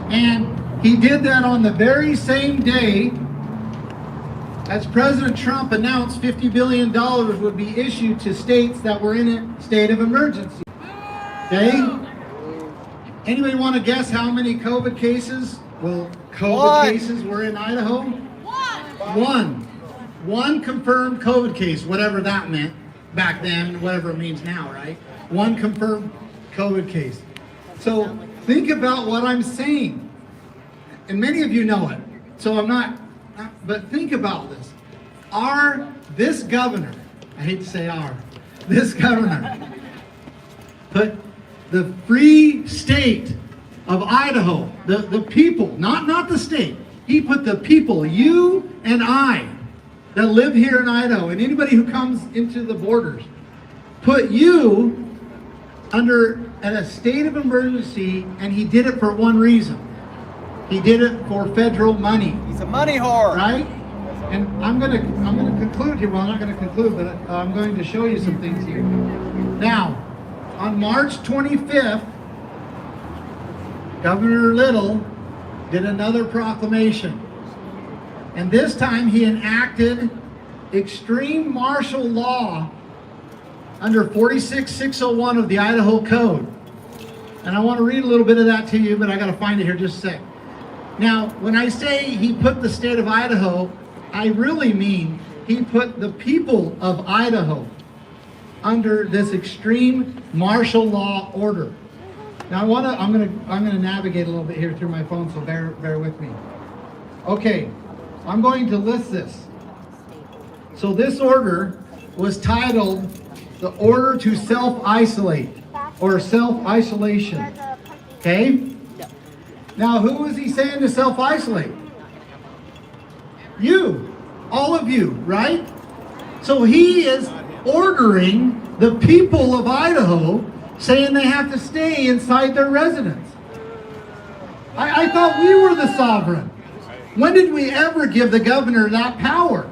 And he did that on the very same day as President Trump announced $50 billion would be issued to states that were in a state of emergency. Okay? Anybody want to guess how many COVID cases? Well, COVID cases were in Idaho? One confirmed COVID case, whatever that meant back then, whatever it means now, right? One confirmed COVID case. So think about what I'm saying. And many of you know it. So I'm not, but think about this. This governor, I hate to say this governor put the free state of Idaho, the people, not the state. He put the people, you and I, that live here in Idaho, and anybody who comes into the borders, put you under a state of emergency, and he did it for one reason. He did it for federal money. He's a money whore. Right? And I'm gonna conclude here. Well, I'm not gonna conclude, but I'm going to show you some things here. Now, on March 25th, Governor Little did another proclamation. And this time he enacted extreme martial law under 46601 of the Idaho Code. And I want to read a little bit of that to you, but I got to find it here just a sec. Now, when I say he put the state of Idaho, I really mean he put the people of Idaho under this extreme martial law order. Now I'm gonna navigate a little bit here through my phone, so bear with me. Okay, I'm going to list this. So this order was titled the Order to Self-Isolate or Self-Isolation. Okay? Now who is he saying to self-isolate? You, all of you, right? So he is ordering the people of Idaho, saying they have to stay inside their residence. I thought we were the sovereign. When did we ever give the governor that power?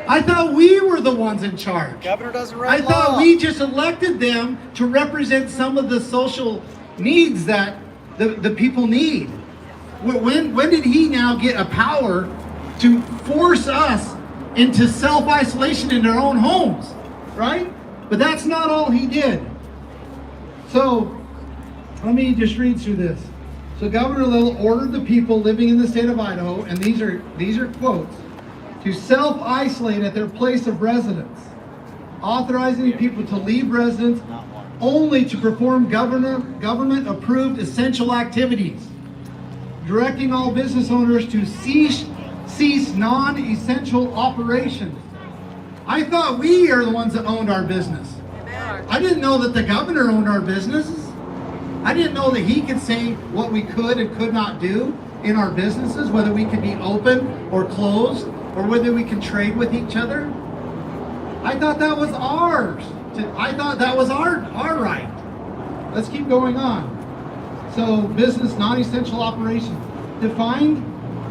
I thought we were the ones in charge. Governor doesn't write I thought law. we just elected them to represent some of the social needs that the people need. When did he now get a power to force us into self-isolation in their own homes, right? But that's not all he did. So let me just read through this. So Governor Little ordered the people living in the state of Idaho, and these are quotes, to self-isolate at their place of residence, authorizing people to leave residence only to perform government-approved essential activities, directing all business owners to cease non-essential operations. I thought we are the ones that owned our business. I didn't know that the governor owned our businesses. I didn't know that he could say what we could and could not do in our businesses, whether we could be open or closed, or whether we can trade with each other. I thought that was ours. I thought that was our right. Let's keep going on. So business non-essential operations defined.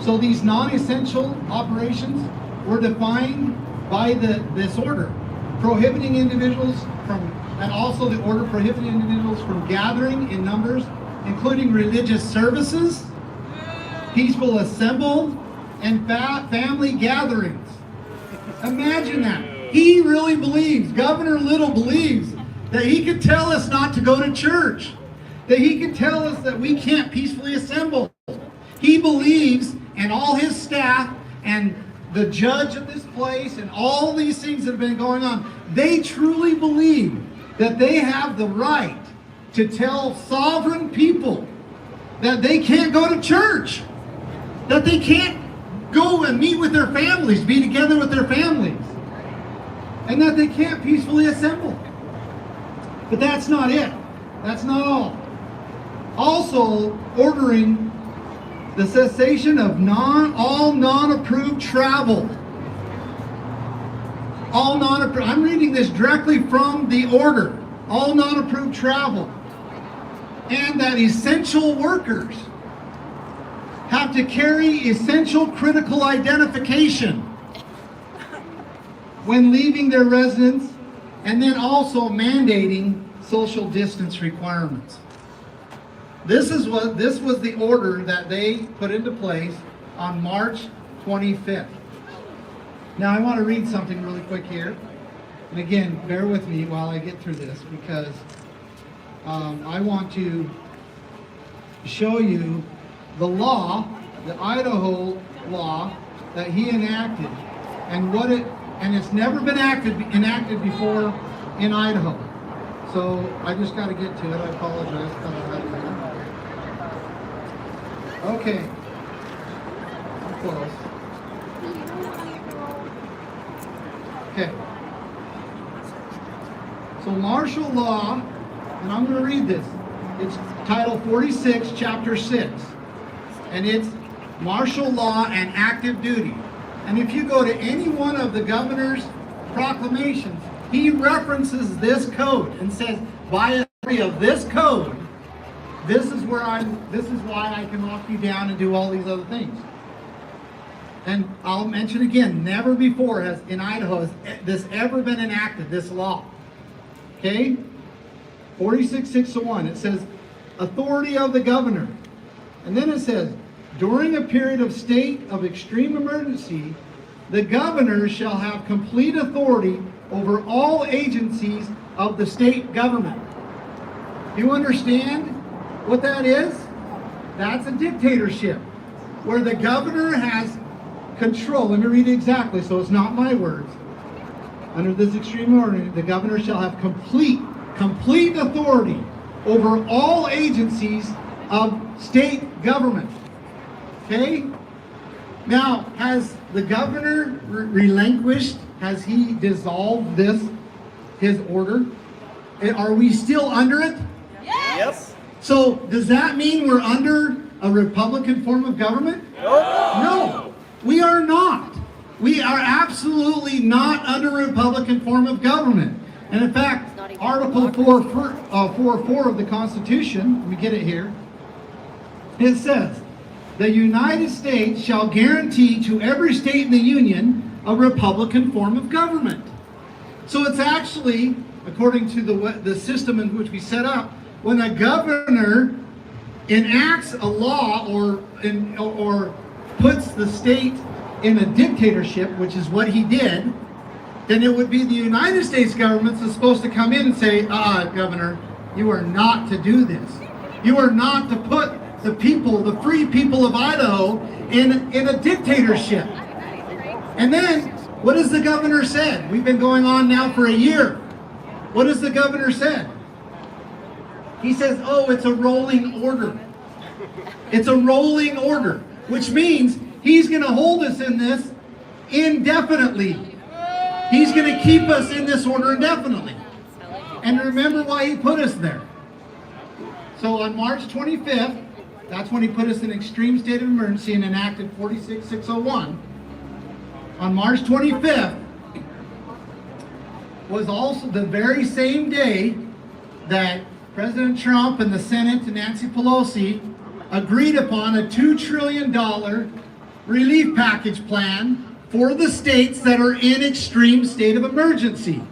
So these non-essential operations were defined by this order, prohibiting individuals from, and also the order prohibiting individuals from gathering in numbers, including religious services, peaceful assembly, and family gatherings. Imagine that. He really believes, Governor Little believes, that he could tell us not to go to church, that he could tell us that we can't peacefully assemble. He believes, and all his staff, and the judge of this place, and all these things that have been going on, they truly believe that they have the right to tell sovereign people that they can't go to church, that they can't go and meet with their families, be together with their families, and that they can't peacefully assemble. But that's not it. That's not all. Also ordering the cessation of all non-approved travel. all non-approved, I'm reading this directly from the order, all non-approved travel, and that essential workers have to carry essential critical identification when leaving their residence, and then also mandating social distance requirements. This was the order that they put into place on March 25th. Now I want to read something really quick here. And again, bear with me while I get through this, because I want to show you the law, the Idaho law that he enacted, and it's never been enacted before in Idaho. So I just got to get to it. I apologize. Okay. I'm close. Okay. So martial law, and I'm going to read this. It's Title 46, Chapter 6. And it's martial law and active duty. And if you go to any one of the governor's proclamations, he references this code and says, by authority of this code, this is why I can lock you down and do all these other things. And I'll mention again, never before has in Idaho has this ever been enacted, this law. Okay? 46-601, it says, authority of the governor. And then it says, during a period of state of extreme emergency, the governor shall have complete authority over all agencies of the state government. Do you understand what that is? That's a dictatorship, where the governor has control. Let me read it exactly, so it's not my words. Under this extreme order, the governor shall have complete authority over all agencies of state government. Okay? Now, has the governor relinquished? Has he dissolved his order? Are we still under it? Yes. So, does that mean we're under a Republican form of government? No, we are not. We are absolutely not under a Republican form of government. And in fact, Article 4.4 of the Constitution, let me get it here, it says, the United States shall guarantee to every state in the Union a Republican form of government. So it's actually, according to the system in which we set up, when a governor enacts a law or puts the state in a dictatorship, which is what he did, then it would be the United States government that's supposed to come in and say, Governor, you are not to do this. You are not to put the people, the free people of Idaho, in a dictatorship. And then, what has the governor said? We've been going on now for a year. What has the governor said? He says, oh, it's a rolling order. It's a rolling order, which means he's going to hold us in this indefinitely. He's going to keep us in this order indefinitely. And remember why he put us there. So on March 25th, that's when he put us in extreme state of emergency and enacted 46-601. On March 25th was also the very same day that President Trump and the Senate and Nancy Pelosi agreed upon a $2 trillion relief package plan for the states that are in extreme state of emergency.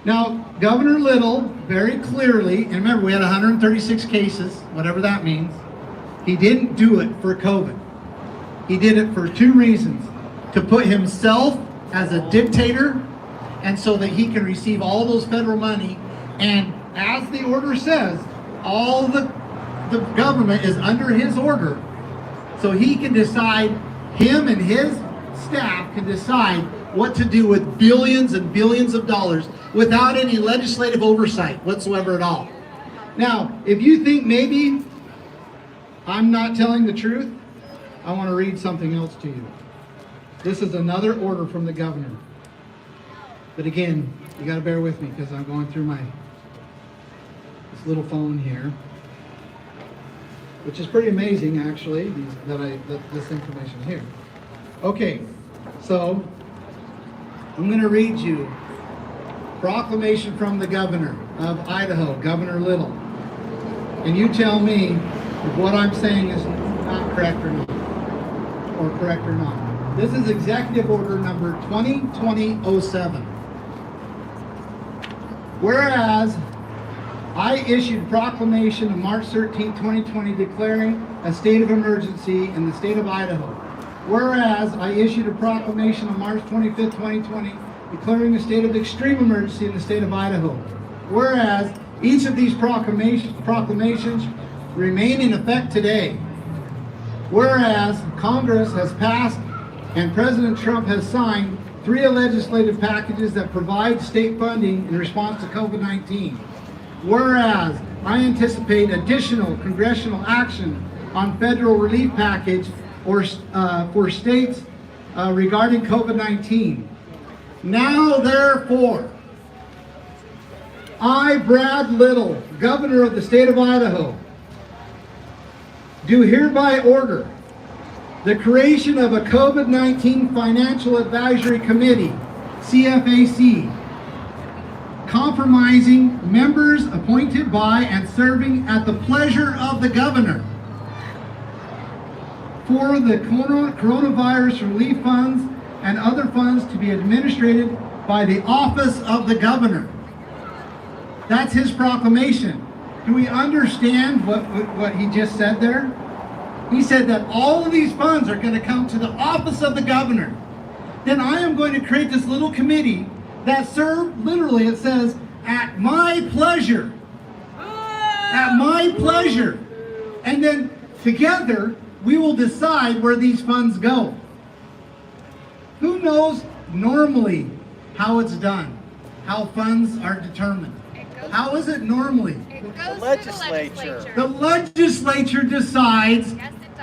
Now, Governor Little very clearly, and remember we had 136 cases, whatever that means, he didn't do it for COVID. He did it for two reasons. To put himself as a dictator, and so that he can receive all those federal money, and as the order says, all the government is under his order, so he can decide, him and his staff can decide what to do with billions and billions of dollars without any legislative oversight whatsoever at all. Now, if you think maybe I'm not telling the truth, I want to read something else to you. This is another order from the governor. But again, you got to bear with me because I'm going through this little phone here, which is pretty amazing actually, this information here. Okay, so I'm going to read you proclamation from the governor of Idaho, Governor Little. And you tell me if what I'm saying is not correct or not, or correct or not. This is Executive Order number 2020-07. Whereas I issued proclamation on March 13, 2020 declaring a state of emergency in the state of Idaho. Whereas I issued a proclamation on March 25, 2020 declaring a state of extreme emergency in the state of Idaho. Whereas each of these proclamations remain in effect today. Whereas Congress has passed and President Trump has signed 3 legislative packages that provide state funding in response to COVID-19. Whereas I anticipate additional congressional action on federal relief package or for states regarding COVID-19. Now therefore, I, Brad Little, Governor of the state of Idaho, do hereby order the creation of a COVID-19 Financial Advisory Committee, CFAC, comprising members appointed by and serving at the pleasure of the governor for the coronavirus relief funds and other funds to be administered by the office of the governor. That's his proclamation. Do we understand what he just said there? He said that all of these funds are going to come to the office of the governor. Then I am going to create this little committee that serve, literally it says, at my pleasure. At my pleasure. And then together we will decide where these funds go. Who knows normally how it's done? How funds are determined? How is it normally? The legislature. The legislature decides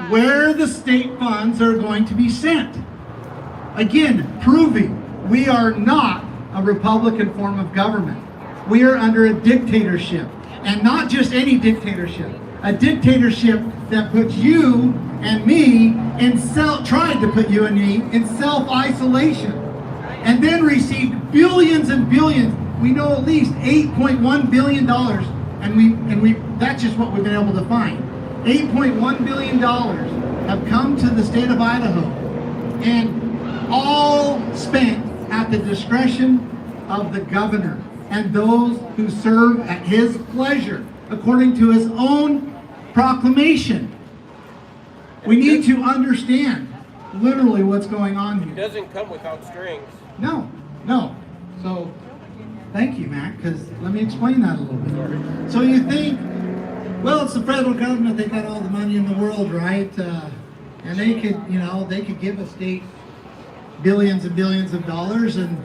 where the state funds are going to be sent. Again, proving we are not a Republican form of government. We are under a dictatorship, and not just any dictatorship. A dictatorship that puts you and me in tried to put you and me in self-isolation, and then received billions and billions. We know at least $8.1 billion, and we that's just what we've been able to find. $8.1 billion have come to the state of Idaho, and all spent at the discretion of the governor and those who serve at his pleasure, according to his own proclamation. We need to understand literally what's going on here. It doesn't come without strings. No. So, thank you, Matt, because let me explain that a little bit. So you think, well, it's the federal government, they got all the money in the world, right? And they could give a state billions and billions of dollars, and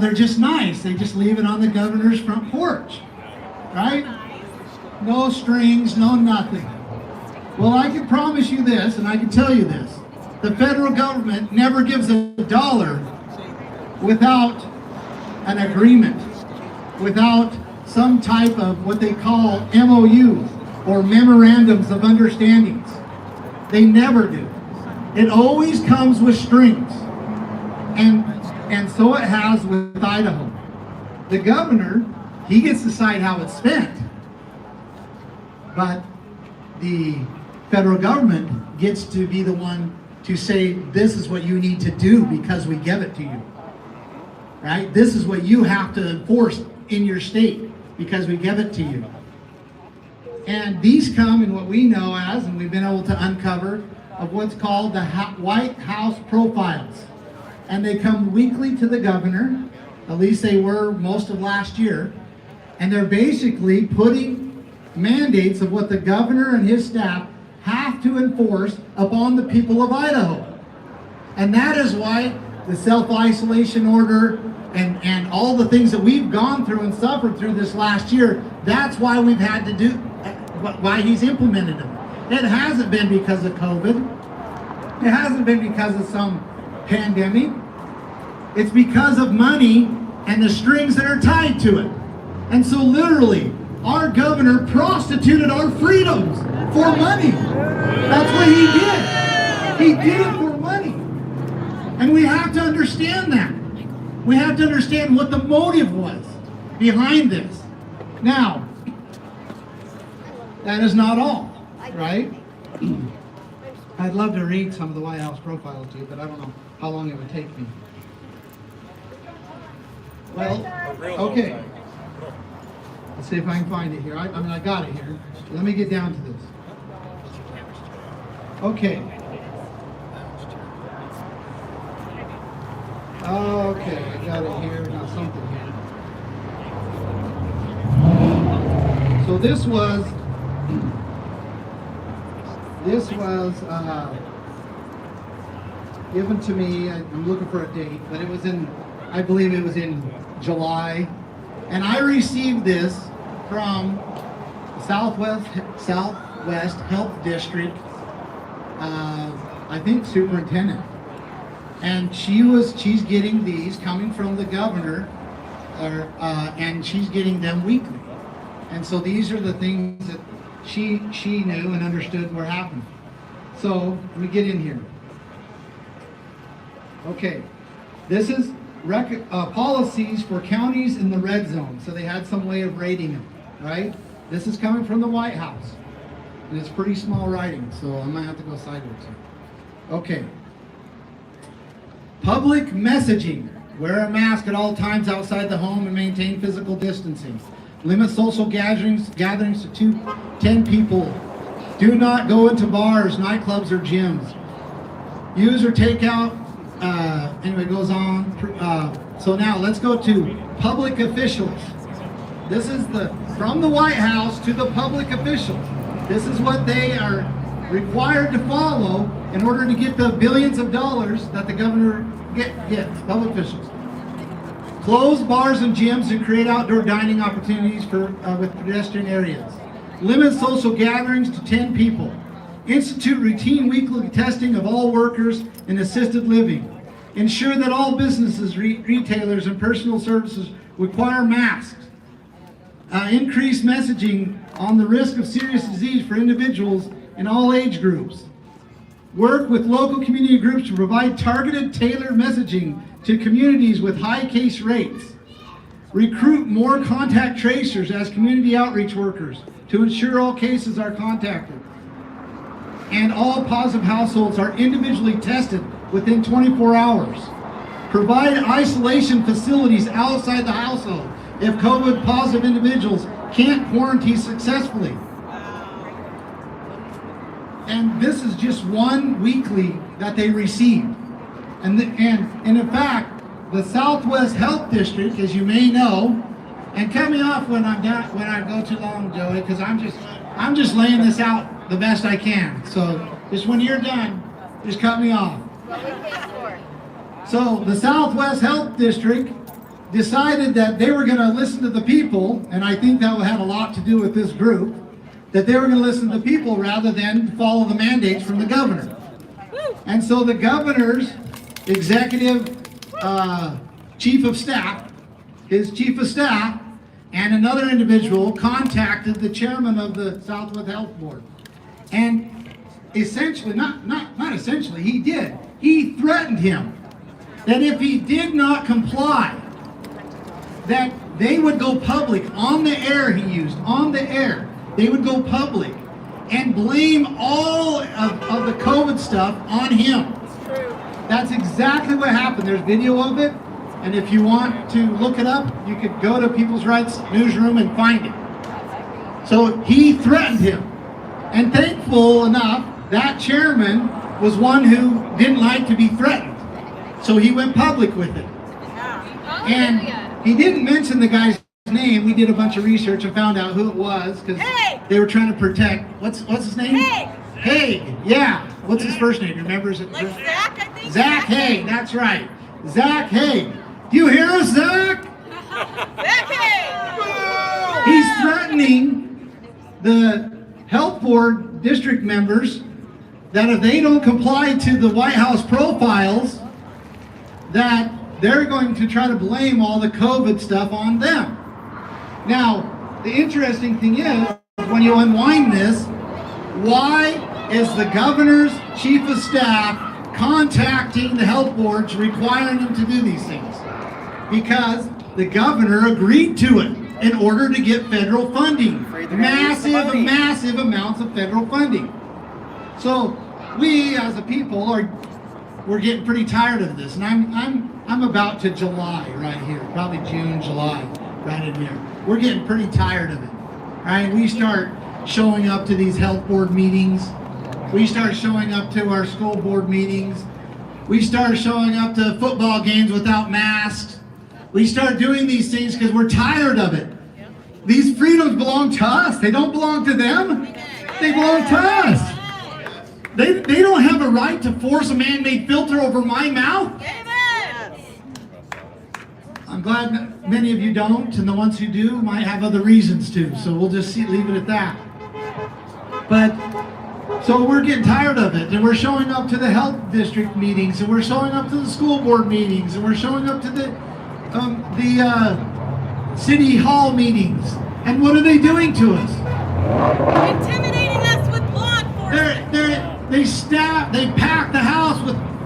they're just nice. They just leave it on the governor's front porch, right? No strings, no nothing. Well, I can promise you this, and I can tell you this. The federal government never gives a dollar without an agreement, without some type of what they call MOUs or memorandums of understandings. They never do. It always comes with strings. And so it has with Idaho. The governor, he gets to decide how it's spent. But the federal government gets to be the one to say, this is what you need to do because we give it to you. Right? This is what you have to enforce in your state because we give it to you. And these come in what we know as, and we've been able to uncover, of what's called the White House profiles. And they come weekly to the governor, at least they were most of last year, and they're basically putting mandates of what the governor and his staff have to enforce upon the people of Idaho. And that is why the self-isolation order and all the things that we've gone through and suffered through this last year, that's why we've had to do, why he's implemented them. It hasn't been because of COVID. It hasn't been because of some pandemic. It's because of money and the strings that are tied to it. And so literally, our governor prostituted our freedoms for money. That's what he did. He did it for money. And we have to understand that. We have to understand what the motive was behind this. Now, that is not all, right? I'd love to read some of the White House profiles to you, but I don't know how long it would take me. Well, okay. Let's see if I can find it here. I mean, I got it here. Let me get down to this. Okay. Okay, I got it here. Now something here. So this was given to me. I'm looking for a date, but it was in, I believe it was in July, and I received this from Southwest Health District, I think superintendent, and she's getting these coming from the governor, and she's getting them weekly, and so these are the things that she knew and understood were happening. So let me get in here. Okay, this is policies for counties in the red zone. So they had some way of rating them, right? This is coming from the White House, and it's pretty small writing, so I might have to go sideways here. Okay. Public messaging. Wear a mask at all times outside the home and maintain physical distancing. Limit social gatherings to 10 people. Do not go into bars, nightclubs, or gyms. Use or take out. Anyway, it goes on. So now let's go to public officials. This is from the White House to the public officials. This is what they are required to follow in order to get the billions of dollars that the governor gets, public officials. Close bars and gyms and create outdoor dining opportunities with pedestrian areas. Limit social gatherings to 10 people. Institute routine weekly testing of all workers in assisted living. Ensure that all businesses, retailers, and personal services require masks. Increase messaging on the risk of serious disease for individuals in all age groups. Work with local community groups to provide targeted, tailored messaging to communities with high case rates. Recruit more contact tracers as community outreach workers to ensure all cases are contacted. And all positive households are individually tested within 24 hours. Provide isolation facilities outside the household if COVID positive individuals can't quarantine successfully. And this is just one weekly that they received. And in fact, the Southwest Health District, as you may know, and cut me off when I go too long, Joey, because I'm just laying this out the best I can. So just when you're done, just cut me off. So the Southwest Health District decided that they were going to listen to the people, and I think that had a lot to do with this group, that they were going to listen to the people rather than follow the mandates from the governor. And so the governor's executive chief of staff, his chief of staff, and another individual contacted the chairman of the Southwest Health Board. And essentially, not essentially, he did. He threatened him that if he did not comply, that they would go public on the air, he used, on the air. They would go public and blame all of the COVID stuff on him. That's exactly what happened. There's video of it. And if you want to look it up, you could go to People's Rights Newsroom and find it. So he threatened him. And thankful enough, that chairman was one who didn't like to be threatened. So he went public with it. And he didn't mention the guy's name. We did a bunch of research and found out who it was because they were trying to protect. What's his name? Haig. Yeah. What's his first name? Remember? Is it Zach, I think. Zach Haig. That's right. Zach Haig. Do you hear us, Zach? Zach Haig. He's threatening the health board district members that if they don't comply to the White House profiles, that they're going to try to blame all the COVID stuff on them. Now, the interesting thing is, when you unwind this, why is the governor's chief of staff contacting the health boards requiring them to do these things? because the governor agreed to it in order to get federal funding. Massive amounts of federal funding. So we as a people we're getting pretty tired of this. And I'm about to July right here, probably June, July, right in here. We're getting pretty tired of it. Right? We start showing up to these health board meetings. We start showing up to our school board meetings. We start showing up to football games without masks. We start doing these things because we're tired of it. These freedoms belong to us. They don't belong to them. They belong to us. They don't have a right to force a man-made filter over my mouth. I'm glad many of you don't, and the ones who do might have other reasons too. So we'll just leave it at that. But so we're getting tired of it, and we're showing up to the health district meetings, and we're showing up to the school board meetings, and we're showing up to the city hall meetings. And what are they doing to us? Intimidating us with law enforcement. They pack the house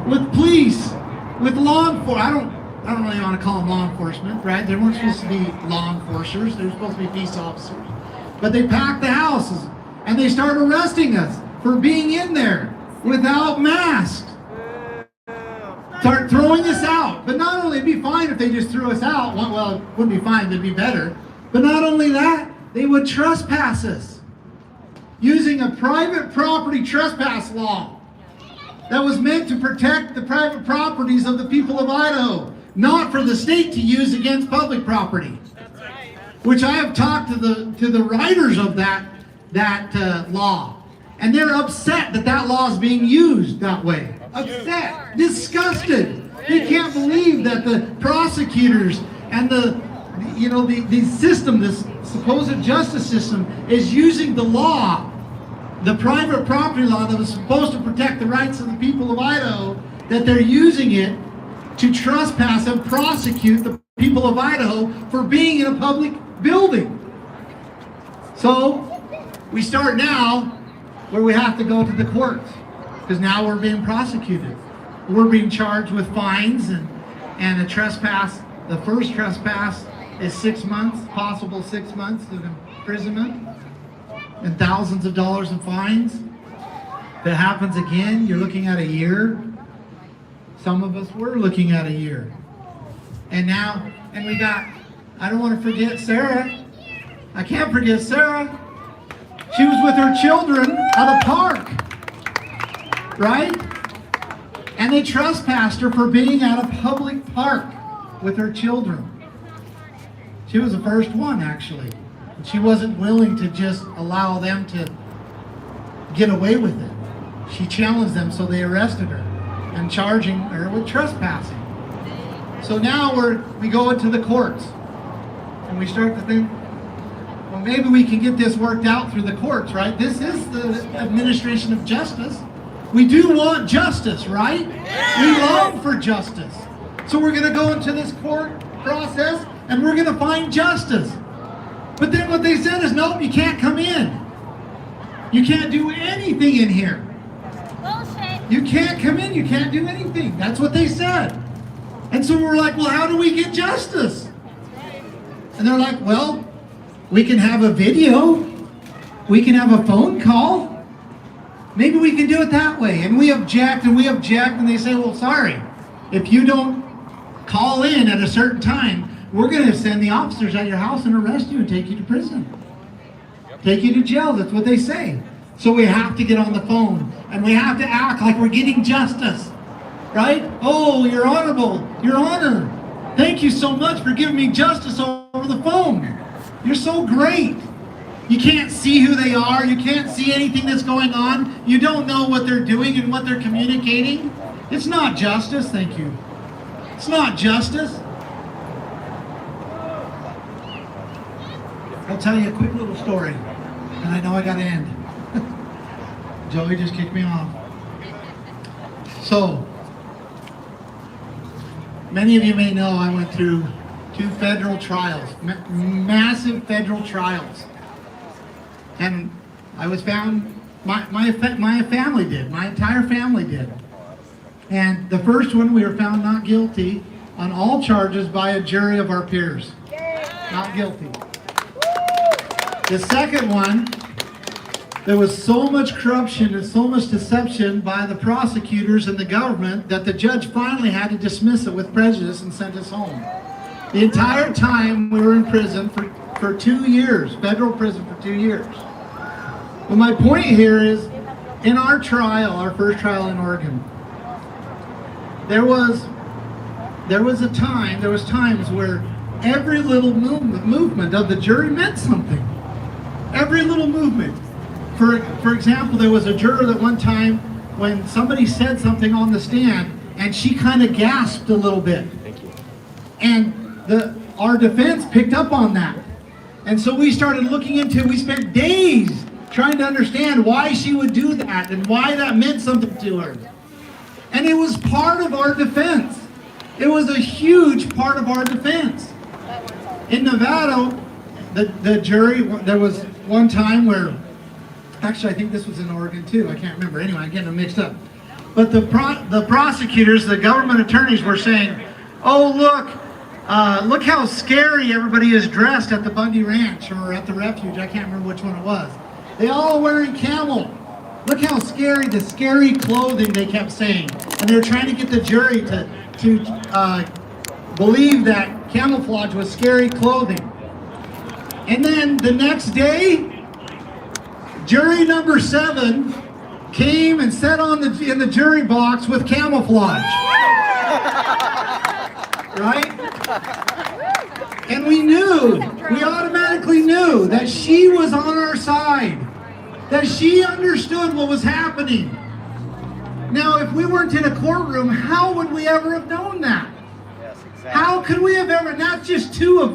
with police, with law enforcement. I don't really want to call them law enforcement, right? They weren't supposed to be law enforcers. They were supposed to be peace officers. But they packed the houses, and they start arresting us for being in there without masks. Start throwing us out. But not only, it'd be fine if they just threw us out. Well, it wouldn't be fine, it'd be better. But not only that, they would trespass us using a private property trespass law that was meant to protect the private properties of the people of Idaho, not for the state to use against public property. Which I have talked to the writers of that law, and they're upset that law is being used that way. Upset, disgusted. They can't believe that the prosecutors and the system, this supposed justice system, is using the law, the private property law that was supposed to protect the rights of the people of Idaho, that they're using it to trespass and prosecute the people of Idaho for being in a public building. So we start now where we have to go to the courts, because now we're being prosecuted. We're being charged with fines and a trespass. The first trespass is 6 months, possible 6 months of imprisonment and thousands of dollars in fines. If it happens again, you're looking at a year. Some of us were looking at a year. And we got, I don't want to forget Sarah. I can't forget Sarah. She was with her children at a park, right? And they trespassed her for being at a public park with her children. She was the first one, actually. She wasn't willing to just allow them to get away with it. She challenged them, so they arrested her and charging her with trespassing. So now we go into the courts, and we start to think, well, maybe we can get this worked out through the courts, right? This is the administration of justice. We do want justice, right? We long for justice. So we're going to go into this court process, and we're going to find justice. But then what they said is, nope, you can't come in. You can't do anything in here. Bullshit. You can't come in, you can't do anything. That's what they said. And so we're like, well, how do we get justice? And they're like, well, we can have a video. We can have a phone call. Maybe we can do it that way. And we object, and they say, well, sorry. If you don't call in at a certain time, we're going to send the officers at your house and arrest you and take you to prison. Take you to jail, that's what they say. So we have to get on the phone, and we have to act like we're getting justice, right? Oh, Your Honorable, Your Honor, thank you so much for giving me justice over the phone. You're so great. You can't see who they are. You can't see anything that's going on. You don't know what they're doing and what they're communicating. It's not justice, thank you. It's not justice. I'll tell you a quick little story, and I know I gotta end. Joey just kicked me off. So, many of you may know I went through 2 federal trials, massive federal trials. And I was found, my family did, my entire family did. And the first one we were found not guilty, on all charges by a jury of our peers. Not guilty. The second one, there was so much corruption and so much deception by the prosecutors and the government that the judge finally had to dismiss it with prejudice and sent us home. The entire time we were in prison for 2 years, federal prison for 2 years. But my point here is, in our trial, our first trial in Oregon, there was times where every little movement of the jury meant something. Every little movement. For example, there was a juror that one time, when somebody said something on the stand, and she kind of gasped a little bit. Thank you. And our defense picked up on that. And so we started looking into, we spent days trying to understand why she would do that and why that meant something to her. And it was part of our defense. It was a huge part of our defense. In Nevada, the jury, there was one time where, actually I think this was in Oregon too, I can't remember, anyway, I'm getting them mixed up. But the prosecutors, the government attorneys were saying, oh look how scary everybody is dressed at the Bundy Ranch or at the refuge, I can't remember which one it was. They all wearing camel. Look how scary, the scary clothing, they kept saying. And they were trying to get the jury to believe that camouflage was scary clothing. And then the next day, jury number 7 came and sat in the jury box with camouflage. Right? And we automatically knew that she was on our side, that she understood what was happening. Now, if we weren't in a courtroom, how would we ever have known that? Yes, exactly. How could we have ever? And that's just two of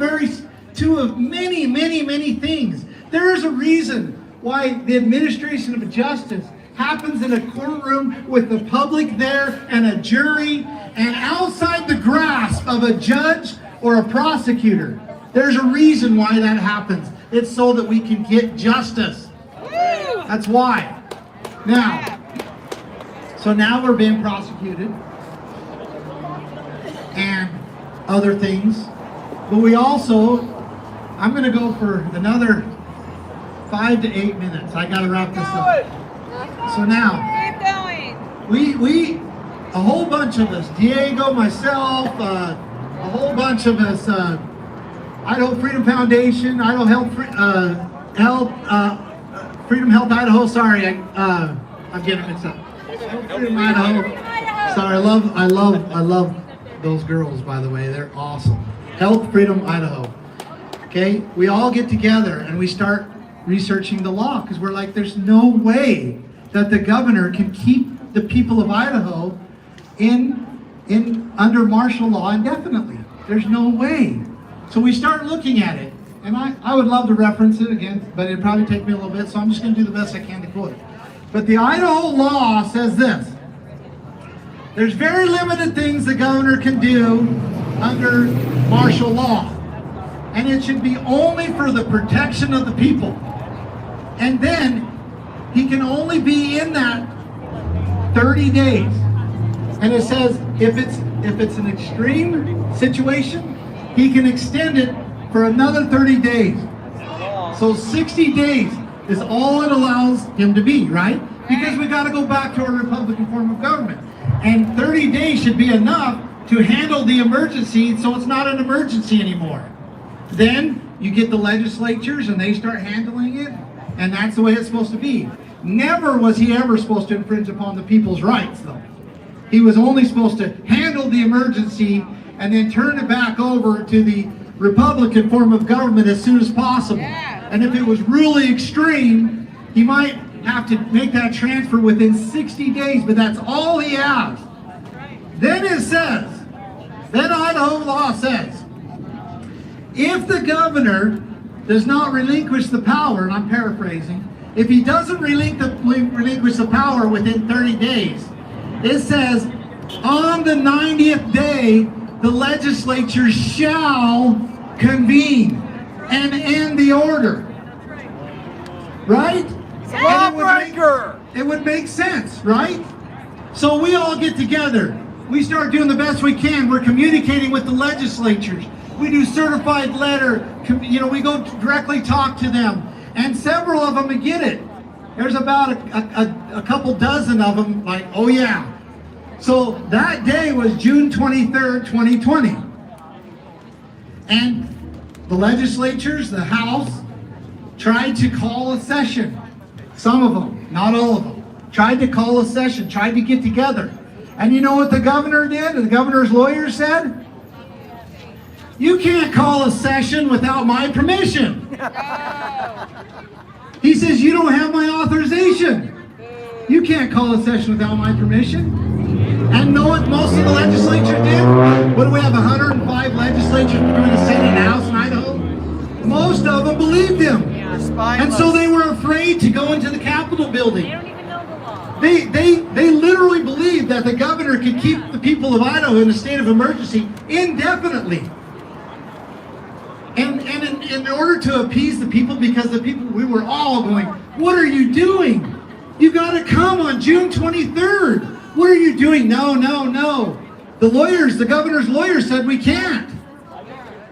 many, many, many things. There is a reason why the administration of justice happens in a courtroom with the public there and a jury and outside the grasp of a judge or a prosecutor. There's a reason why that happens. It's so that we can get justice. That's why. So now we're being prosecuted and other things. But we also, I'm going to go for another 5 to 8 minutes. I got to wrap this up. So now, we, a whole bunch of us, Diego, myself, a whole bunch of us, Idaho Freedom Foundation, Idaho Freedom Health Idaho. Sorry, I'm getting mixed up. Freedom Idaho. Sorry, I love those girls. By the way, they're awesome. Health Freedom Idaho. Okay, we all get together and we start researching the law because we're like, there's no way that the governor can keep the people of Idaho under martial law indefinitely. There's no way. So we start looking at it, and I would love to reference it again, but it'd probably take me a little bit, so I'm just going to do the best I can to quote it. But the Idaho law says this: there's very limited things the governor can do under martial law, and it should be only for the protection of the people. And then he can only be in that 30 days. And it says if it's an extreme situation, he can extend it for another 30 days. So 60 days is all it allows him to be, right? Because we got to go back to a Republican form of government. And 30 days should be enough to handle the emergency, so it's not an emergency anymore. Then you get the legislatures and they start handling it, and that's the way it's supposed to be. Never was he ever supposed to infringe upon the people's rights, though. He was only supposed to handle the emergency and then turn it back over to the Republican form of government as soon as possible. Yeah. And if it was really extreme, he might have to make that transfer within 60 days, but that's all he has. Then it says, then Idaho law says, if the governor does not relinquish the power, and I'm paraphrasing, if he doesn't relinquish the power within 30 days, it says, on the 90th day, the legislature shall convene and end the order. Right? Lawbreaker! It would make sense, right? So we all get together we start doing the best we can. We're communicating with the legislatures. We do certified letter, we go directly talk to them. And several of them get it. There's about a couple dozen of them like, oh yeah. So that day was June 23rd, 2020. And the legislatures, the House, tried to call a session. Some of them, not all of them, tried to call a session, tried to get together. And you know what the governor did? The governor's lawyer said? You can't call a session without my permission. He says, you don't have my authorization. You can't call a session without my permission. And know what most of the legislature did? What do we have, 105 legislatures between the Senate and House in Idaho? Most of them believed him. And so they were afraid to go into the Capitol building. They don't even know the law. They literally believed that the governor could keep the people of Idaho in a state of emergency indefinitely. And in order to appease the people, because the people, we were all going, what are you doing? You got to come on June 23rd. What are you doing? No, no, no. The governor's lawyers said we can't.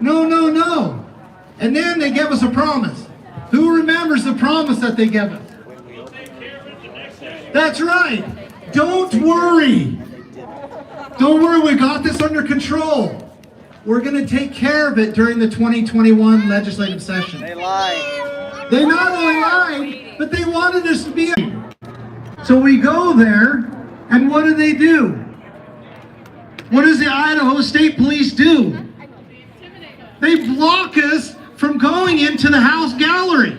No, no, no. And then they gave us a promise. Who remembers the promise that they gave us? That's right. Don't worry. Don't worry, we got this under control. We're going to take care of it during the 2021 legislative session. They lied. They not only lied, but they wanted us to be. So we go there, and what do? What does the Idaho State Police do? They block us from going into the House gallery.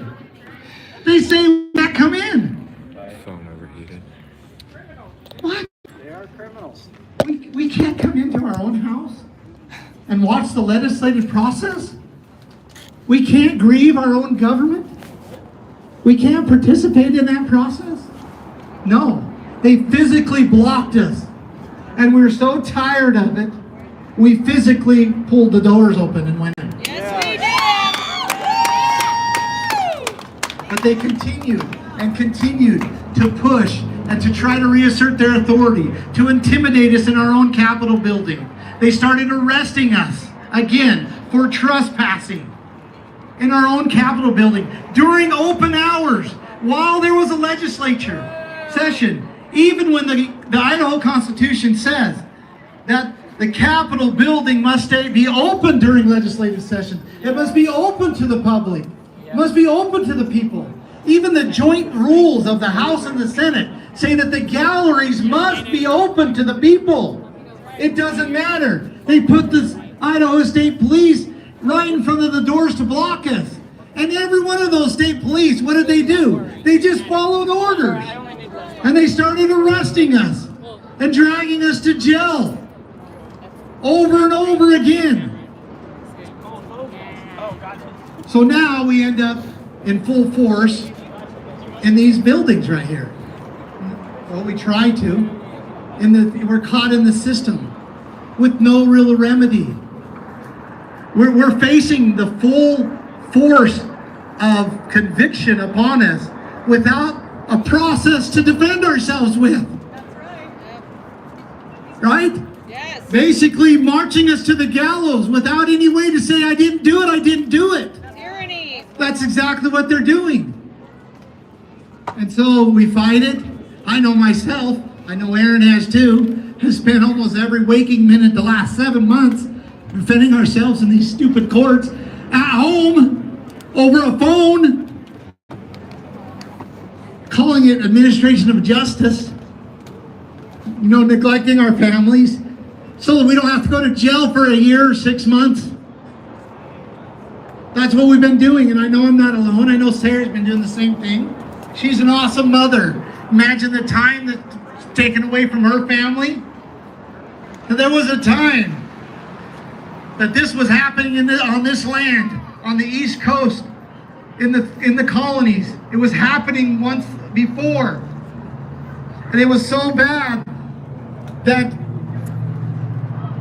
They say we can't come in. Phone overheated. What? They are criminals. We can't come into our own house and watch the legislative process? We can't grieve our own government? We can't participate in that process? No. They physically blocked us. And we were so tired of it, we physically pulled the doors open and went in. Yes, we did! But they continued and continued to push and to try to reassert their authority, to intimidate us in our own Capitol building. They started arresting us again for trespassing in our own Capitol building during open hours while there was a legislature session. Even when the Idaho Constitution says that the Capitol building must be open during legislative sessions. It must be open to the public. It must be open to the people. Even the joint rules of the House and the Senate say that the galleries must be open to the people. It doesn't matter. They put the Idaho State Police right in front of the doors to block us. And every one of those state police, what did they do? They just followed orders. And they started arresting us and dragging us to jail over and over again. So now we end up in full force in these buildings right here. Well, we try to. We're caught in the system with no real remedy. We're facing the full force of conviction upon us without a process to defend ourselves with. That's right. Right? Yes. Basically marching us to the gallows without any way to say, I didn't do it, I didn't do it. Tyranny. That's exactly what they're doing. And so we fight it. I know myself, I know Aaron has too, has spent almost every waking minute the last 7 months defending ourselves in these stupid courts at home over a phone, calling it administration of justice, neglecting our families so that we don't have to go to jail for a year or 6 months. That's what we've been doing, and I know I'm not alone. I know Sarah's been doing the same thing. She's an awesome mother. Imagine the time that's taken away from her family. And there was a time that this was happening on this land, on the East Coast, in the colonies. It was happening once before. And it was so bad that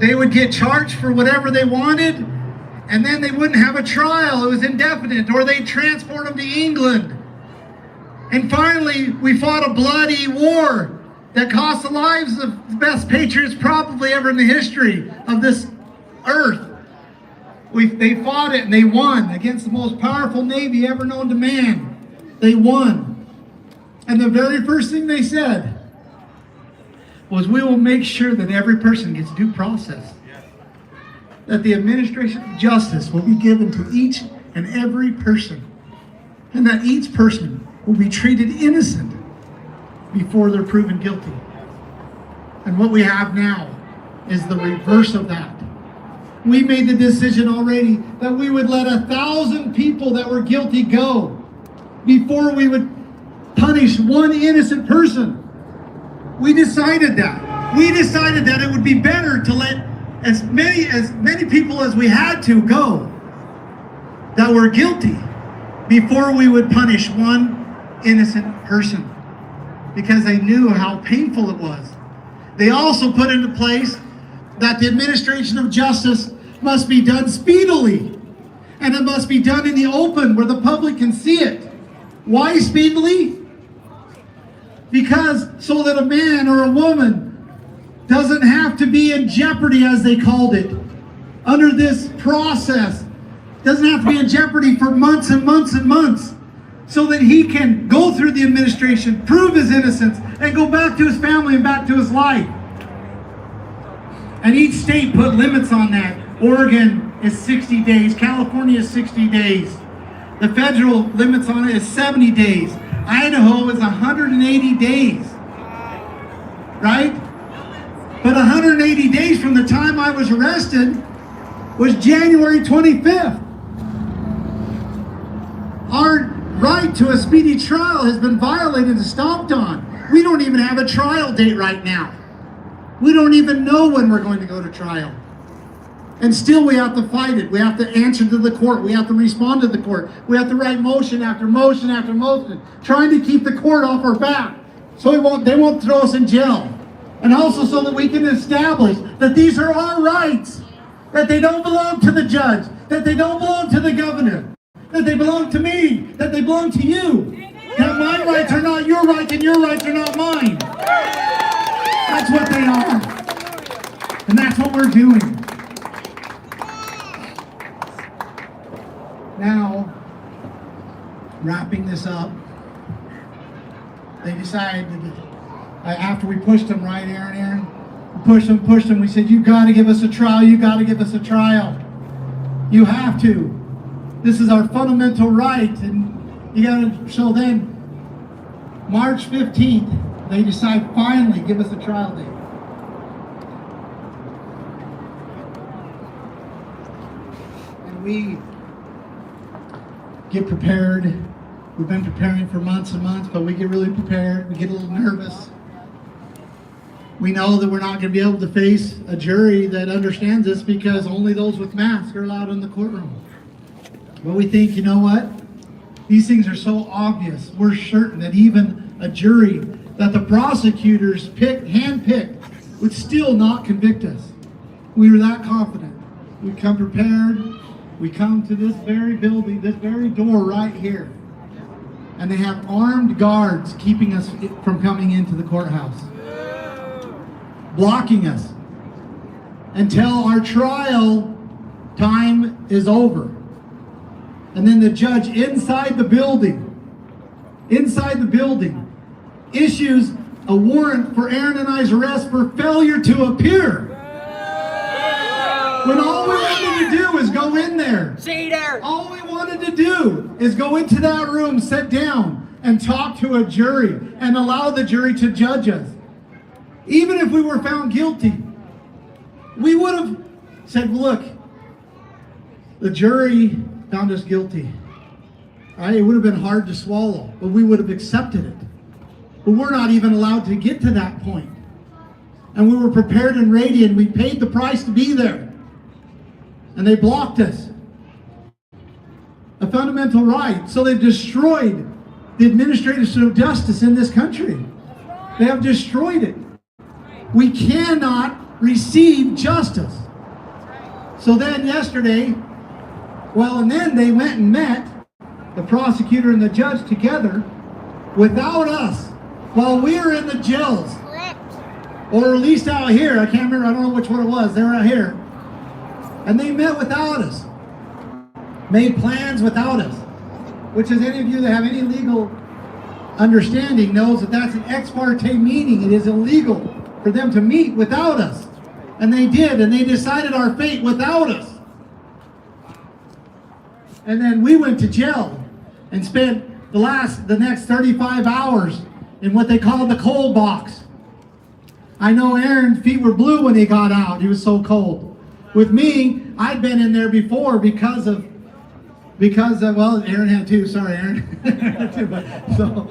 they would get charged for whatever they wanted, and then they wouldn't have a trial. It was indefinite, or they'd transport them to England. And finally, we fought a bloody war that cost the lives of the best patriots probably ever in the history of this earth. They fought it and they won against the most powerful navy ever known to man. They won. And the very first thing they said was, we will make sure that every person gets due process. That the administration of justice will be given to each and every person. And that each person will be treated innocent before they're proven guilty. And what we have now is the reverse of that. We made the decision already that we would let 1,000 people that were guilty go before we would punish one innocent person. We decided that. We decided that it would be better to let as many people as we had to go that were guilty before we would punish one innocent person, because they knew how painful it was. They also put into place that the administration of justice must be done speedily, and it must be done in the open where the public can see it. Why speedily? Because so that a man or a woman doesn't have to be in jeopardy, as they called it, under this process. Doesn't have to be in jeopardy for months and months and months, so that he can go through the administration, prove his innocence, and go back to his family and back to his life. And each state put limits on that. Oregon is 60 days. California is 60 days. The federal limits on it is 70 days. Idaho is 180 days. Right? But 180 days from the time I was arrested was January 25th. Our right to a speedy trial has been violated and stomped on. We don't even have a trial date right now. We don't even know when we're going to go to trial. And still we have to fight it. We have to answer to the court. We have to respond to the court. We have to write motion after motion after motion, trying to keep the court off our back so they won't throw us in jail. And also so that we can establish that these are our rights, that they don't belong to the judge, that they don't belong to the governor, that they belong to me, that they belong to you, that my rights are not your rights and your rights are not mine. That's what they are. And that's what we're doing. Now, wrapping this up, they decided, after we pushed them, right, Aaron? We pushed them, we said, you got to give us a trial, you got to give us a trial. You have to. This is our fundamental right, and you got to. So then, March 15th, they decide finally give us a trial date. And we get prepared. We've been preparing for months and months, but we get really prepared. We get a little nervous. We know that we're not going to be able to face a jury that understands this, because only those with masks are allowed in the courtroom. But we think, you know what? These things are so obvious. We're certain that even a jury that the prosecutors handpicked would still not convict us. We were that confident. We come prepared. We come to this very building, this very door right here. And they have armed guards keeping us from coming into the courthouse, blocking us until our trial time is over. And then the judge inside the building, issues a warrant for Aaron and I's arrest for failure to appear. When all we wanted to do is go in there. All we wanted to do is go into that room, sit down, and talk to a jury and allow the jury to judge us. Even if we were found guilty, we would have said, look, the jury found us guilty. Right? It would have been hard to swallow, but we would have accepted it. But we're not even allowed to get to that point. And we were prepared and ready, and we paid the price to be there. And they blocked us. A fundamental right. So they've destroyed the administration of justice in this country. They have destroyed it. We cannot receive justice. So then yesterday, and then they went and met the prosecutor and the judge together without us while we were in the jails. or at least out here. I can't remember, I don't know which one it was. They were out here. And they met without us, made plans without us, which is any of you that have any legal understanding knows that that's an ex parte meeting. It is illegal for them to meet without us. And they did, and they decided our fate without us. And then we went to jail and spent the next 35 hours in what they call the cold box. I know Aaron's feet were blue when he got out. He was so cold. With me, I'd been in there before because of well, Aaron had too. Sorry, Aaron. So,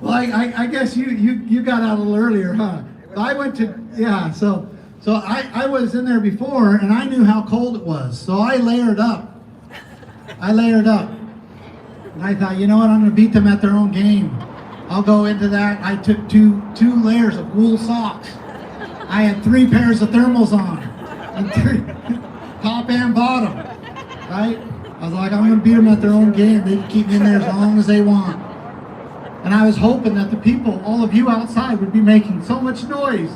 well, I guess you got out a little earlier, huh? I went to, yeah. So I was in there before, and I knew how cold it was. So I layered up. And I thought, you know what? I'm going to beat them at their own game. I'll go into that. I took two layers of wool socks. I had 3 pairs of thermals on, and 3, top and bottom, right? I was like, I'm going to beat them at their own game. They can keep me in there as long as they want. And I was hoping that the people, all of you outside, would be making so much noise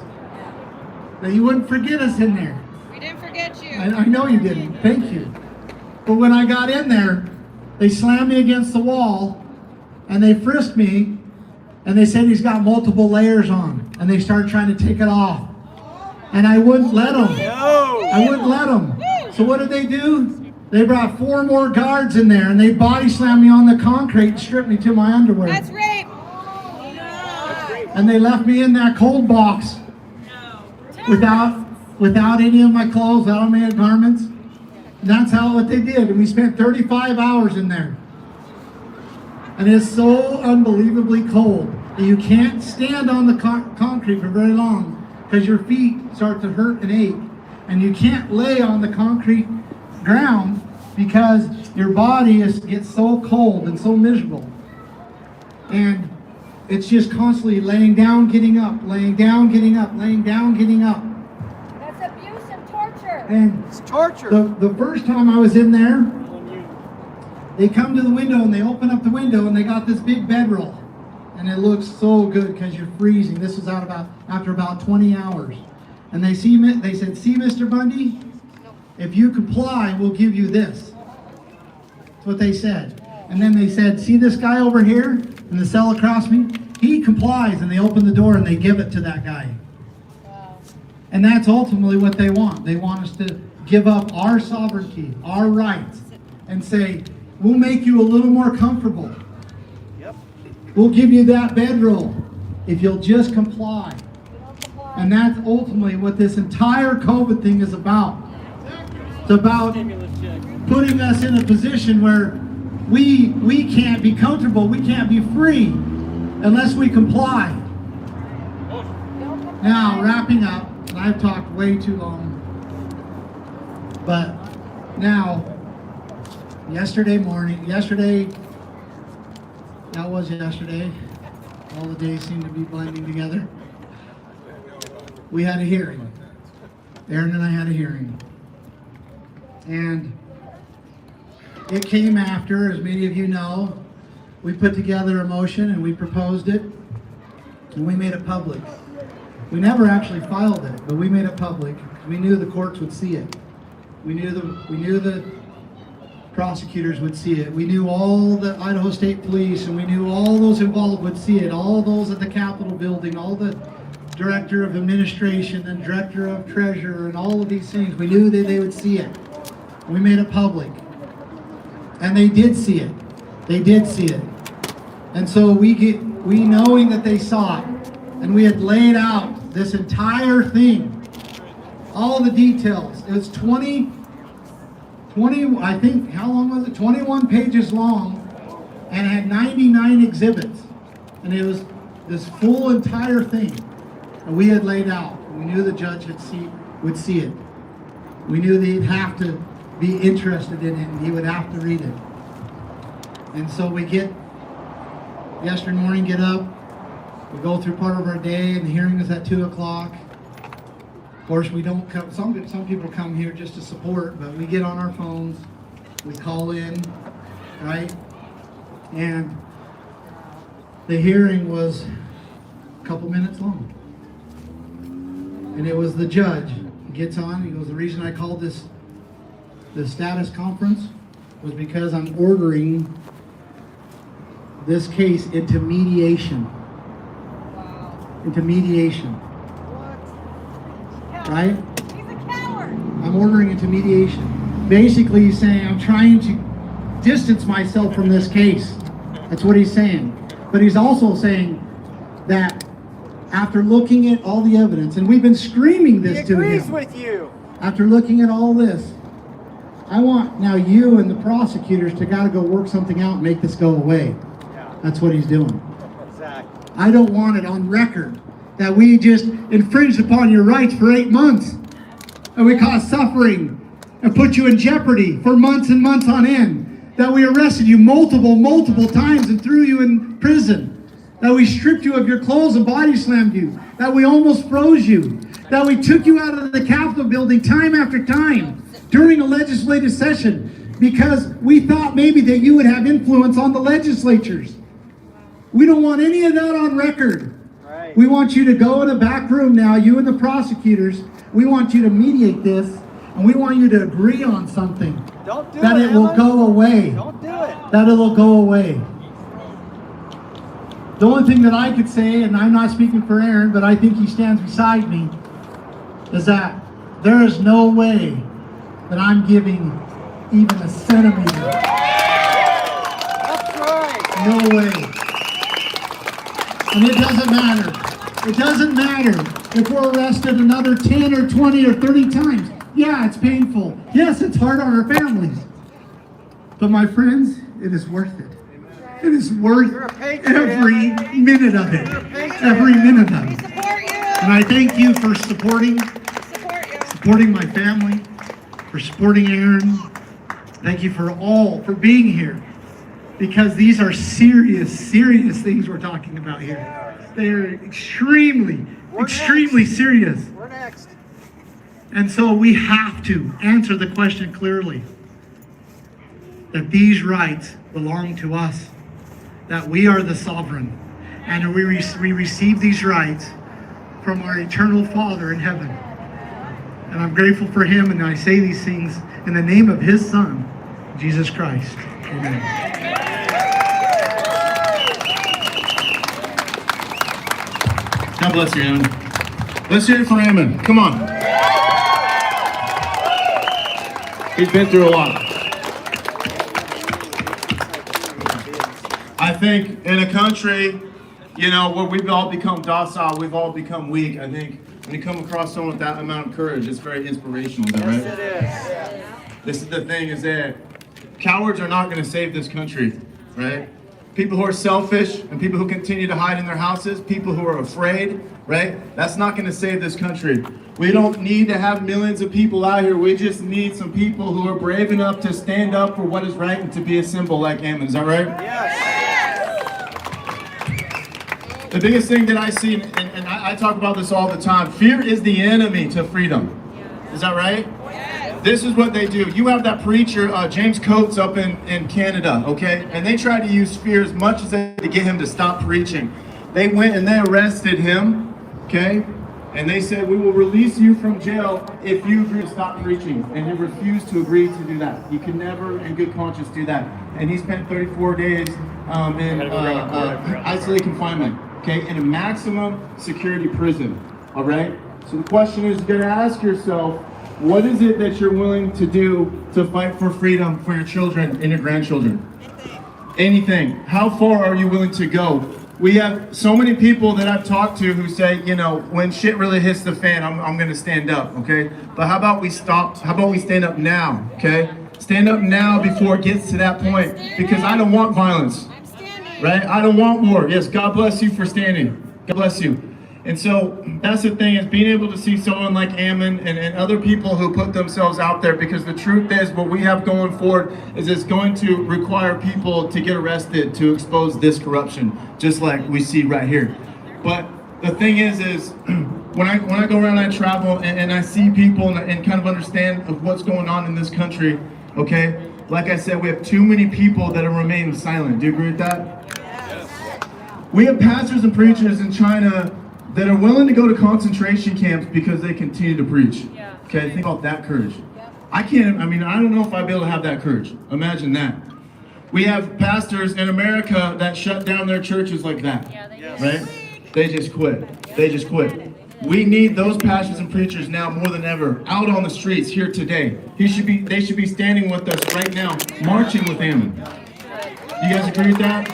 that you wouldn't forget us in there. We didn't forget you. I know you didn't. Thank you. But when I got in there, they slammed me against the wall, and they frisked me, and they said he's got multiple layers on, and they started trying to take it off. And I wouldn't let them. I wouldn't let them. So what did they do? They brought 4 more guards in there, and they body slammed me on the concrete and stripped me to my underwear. That's rape. And they left me in that cold box without any of my clothes, without my garments. And that's what they did. And we spent 35 hours in there. And it's so unbelievably cold that you can't stand on the concrete for very long because your feet start to hurt and ache. And you can't lay on the concrete ground because your body gets so cold and so miserable. And it's just constantly laying down, getting up, laying down, getting up, laying down, getting up. That's abuse and torture. And it's torture. The first time I was in there, they come to the window and they open up the window and they got this big bedroll. And it looks so good because you're freezing. This was after about 20 hours. And they said, see, Mr. Bundy, if you comply, we'll give you this. That's what they said. And then they said, see this guy over here in the cell across me? He complies, and they open the door and they give it to that guy. And that's ultimately what they want. They want us to give up our sovereignty, our rights, and say, we'll make you a little more comfortable. Yep. We'll give you that bedroll if you'll just comply. And that's ultimately what this entire COVID thing is about. It's about putting us in a position where we can't be comfortable, we can't be free unless we comply. Now, wrapping up, and I've talked way too long, but now, yesterday, all the days seem to be blending together. We had a hearing. Aaron and I had a hearing. And it came after, as many of you know, we put together a motion and we proposed it and we made it public. We never actually filed it, but we made it public. We knew the courts would see it. We knew the prosecutors would see it. We knew all the Idaho State Police, and we knew all those involved would see it. All those at the Capitol building, all the Director of Administration and Director of Treasurer and all of these things. We knew that they would see it. We made it public. And they did see it. They did see it. And so we knowing that they saw it, and we had laid out this entire thing, all the details. It was 20, I think, how long was it? 21 pages long, and it had 99 exhibits. And it was this full entire thing. And we had laid out. We knew the judge would see it. We knew that he'd have to be interested in it, and he would have to read it. And so we yesterday morning, get up, we go through part of our day, and the hearing is at 2 o'clock. Of course, we don't come, some people come here just to support, but we get on our phones, we call in, right? And the hearing was a couple minutes long. And it was the judge. He gets on, he goes, the reason I called this status conference was because I'm ordering this case into mediation. Into mediation. Right? He's a coward. I'm ordering into mediation. Basically, he's saying I'm trying to distance myself from this case. That's what he's saying. But he's also saying that after looking at all the evidence, and we've been screaming this to him. He agrees with you. After looking at all this, I want now you and the prosecutors to gotta go work something out and make this go away. Yeah. That's what he's doing. Exactly. I don't want it on record that we just infringed upon your rights for 8 months, and we caused suffering and put you in jeopardy for months and months on end, that we arrested you multiple times and threw you in prison, that we stripped you of your clothes and body slammed you, that we almost froze you, that we took you out of the Capitol building time after time during a legislative session because we thought maybe that you would have influence on the legislatures. We don't want any of that on record. Right. We want you to go in a back room now, you and the prosecutors. We want you to mediate this, and we want you to agree on something. Don't do that it, it will Ammon. go away. Don't do it. That it will go away. The only thing that I could say, and I'm not speaking for Aaron, but I think he stands beside me, is that there is no way that I'm giving even a centimeter. That's right. No way. And it doesn't matter. It doesn't matter if we're arrested another 10 or 20 or 30 times. Yeah, it's painful. Yes, it's hard on our families. But my friends, it is worth it. It is worth every minute of it. Every minute of it. And I thank you for supporting my family, for supporting Aaron. Thank you for being here. Because these are serious things we're talking about here. They are extremely serious. We're next. And so we have to answer the question clearly. That these rights belong to us. That we are the sovereign. And we receive these rights from our eternal Father in heaven. And I'm grateful for him, and I say these things in the name of his Son, Jesus Christ. Amen. God bless you, Ammon. Let's hear it for Ammon. Come on. He's been through a lot. I think in a country, where we've all become docile, we've all become weak. I think when you come across someone with that amount of courage, it's very inspirational. Is that right? Yes, it is. This is the thing, is that cowards are not going to save this country, right? People who are selfish and people who continue to hide in their houses, people who are afraid, right? That's not going to save this country. We don't need to have millions of people out here. We just need some people who are brave enough to stand up for what is right and to be a symbol like Ammon. Is that right? Yes. The biggest thing that I see, and I talk about this all the time, fear is the enemy to freedom. Is that right? This is what they do. You have that preacher, James Coates, up in Canada, okay? And they tried to use fear as much as they could to get him to stop preaching. They went and they arrested him, okay? And they said, we will release you from jail if you agree to stop preaching. And he refused to agree to do that. He could never, in good conscience, do that. And he spent 34 days in isolated confinement, okay? In a maximum security prison, all right? So the question is, you gotta ask yourself, what is it that you're willing to do to fight for freedom for your children and your grandchildren? Anything. How far are you willing to go? We have so many people that I've talked to who say, when shit really hits the fan, I'm going to stand up, okay? But how about we stop? How about we stand up now, okay? Stand up now before it gets to that point, because I don't want violence, right? I don't want war. Yes, God bless you for standing. God bless you. And so that's the thing, is being able to see someone like Ammon and other people who put themselves out there, because the truth is what we have going forward is it's going to require people to get arrested to expose this corruption, just like we see right here. But the thing is when I go around and I travel and I see people and kind of understand of what's going on in this country, okay? Like I said, we have too many people that are remaining silent. Do you agree with that? Yes. We have pastors and preachers in China that are willing to go to concentration camps because they continue to preach. Okay, think about that courage. I don't know if I'd be able to have that courage. Imagine that. We have pastors in America that shut down their churches like that, right? They just quit. They just quit. We need those pastors and preachers now more than ever out on the streets here today. They should be standing with us right now, marching with Ammon. You guys agree with that?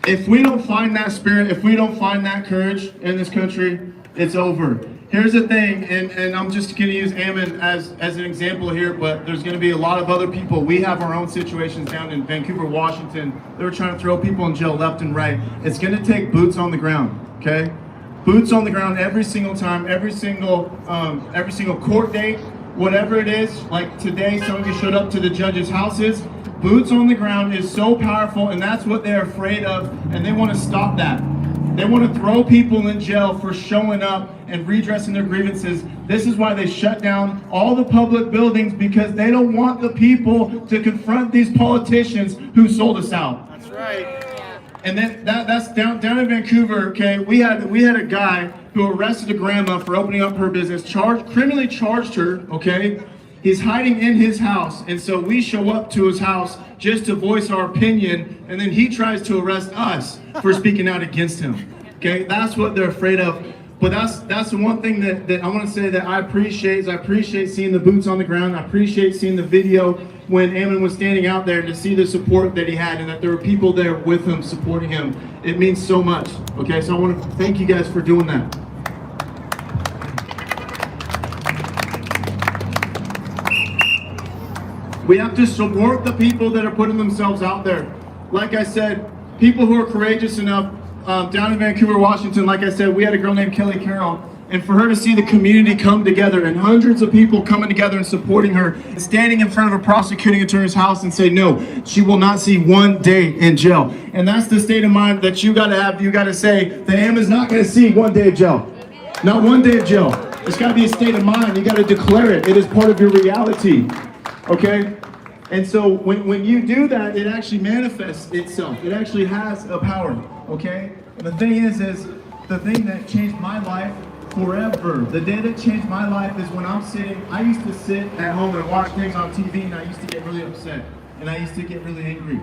If we don't find that spirit, if we don't find that courage in this country, it's over. Here's the thing, and I'm just going to use Ammon as an example here, but there's going to be a lot of other people. We have our own situations down in Vancouver, Washington. They're trying to throw people in jail left and right. It's going to take boots on the ground, okay? Boots on the ground every single time, every single court date, whatever it is. Like today, some of you showed up to the judges' houses. Boots on the ground is so powerful, and that's what they're afraid of, and they want to stop that. They want to throw people in jail for showing up and redressing their grievances. This is why they shut down all the public buildings, because they don't want the people to confront these politicians who sold us out. That's right. And then that's down in Vancouver. Okay, we had a guy who arrested a grandma for opening up her business, criminally charged her. Okay, he's hiding in his house, and so we show up to his house just to voice our opinion, and then he tries to arrest us for speaking out against him. Okay, that's what they're afraid of. But that's the one thing that I want to say that I appreciate is I appreciate seeing the boots on the ground. I appreciate seeing the video when Ammon was standing out there, to see the support that he had and that there were people there with him supporting him. It means so much. Okay, so I want to thank you guys for doing that. We have to support the people that are putting themselves out there. Like I said, people who are courageous enough. Down in Vancouver, Washington, like I said, we had a girl named Kelly Carroll, and for her to see the community come together and hundreds of people coming together and supporting her, and standing in front of a prosecuting attorney's house and say, no, she will not see 1 day in jail. And that's the state of mind that you gotta have. You gotta say, the Ammon's not gonna see 1 day of jail. Not 1 day of jail. It's gotta be a state of mind. You gotta declare it. It is part of your reality, okay? And so when you do that, it actually manifests itself. It actually has a power, okay? And the thing is the thing that changed my life forever, the day that changed my life is when I'm sitting, I used to sit at home and watch things on TV, and I used to get really upset, and I used to get really angry.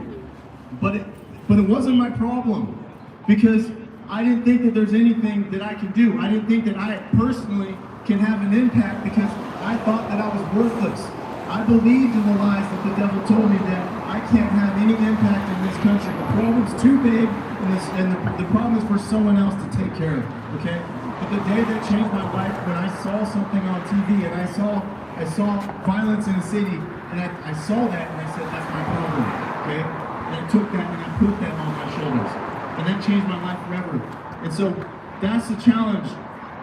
But it wasn't my problem, because I didn't think that there's anything that I can do. I didn't think that I personally can have an impact, because I thought that I was worthless. I believed in the lies that the devil told me, that I can't have any impact in this country. The problem's too big, and the problem is for someone else to take care of, okay? But the day that changed my life, when I saw something on TV, and I saw violence in the city, and I saw that, and I said, that's my problem, okay? And I took that, and I put that on my shoulders. And that changed my life forever. And so, that's the challenge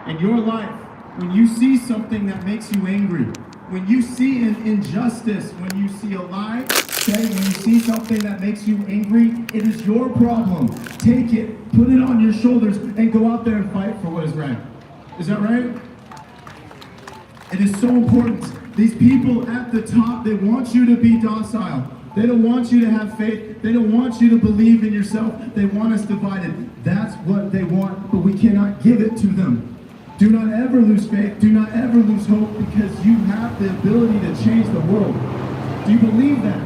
in your life. When you see something that makes you angry, when you see an injustice, when you see a lie, okay, when you see something that makes you angry, it is your problem. Take it, put it on your shoulders, and go out there and fight for what is right. Is that right? It is so important. These people at the top, they want you to be docile. They don't want you to have faith. They don't want you to believe in yourself. They want us divided. That's what they want, but we cannot give it to them. Do not ever lose faith. Do not ever lose hope, because you have the ability to change the world. Do you believe that?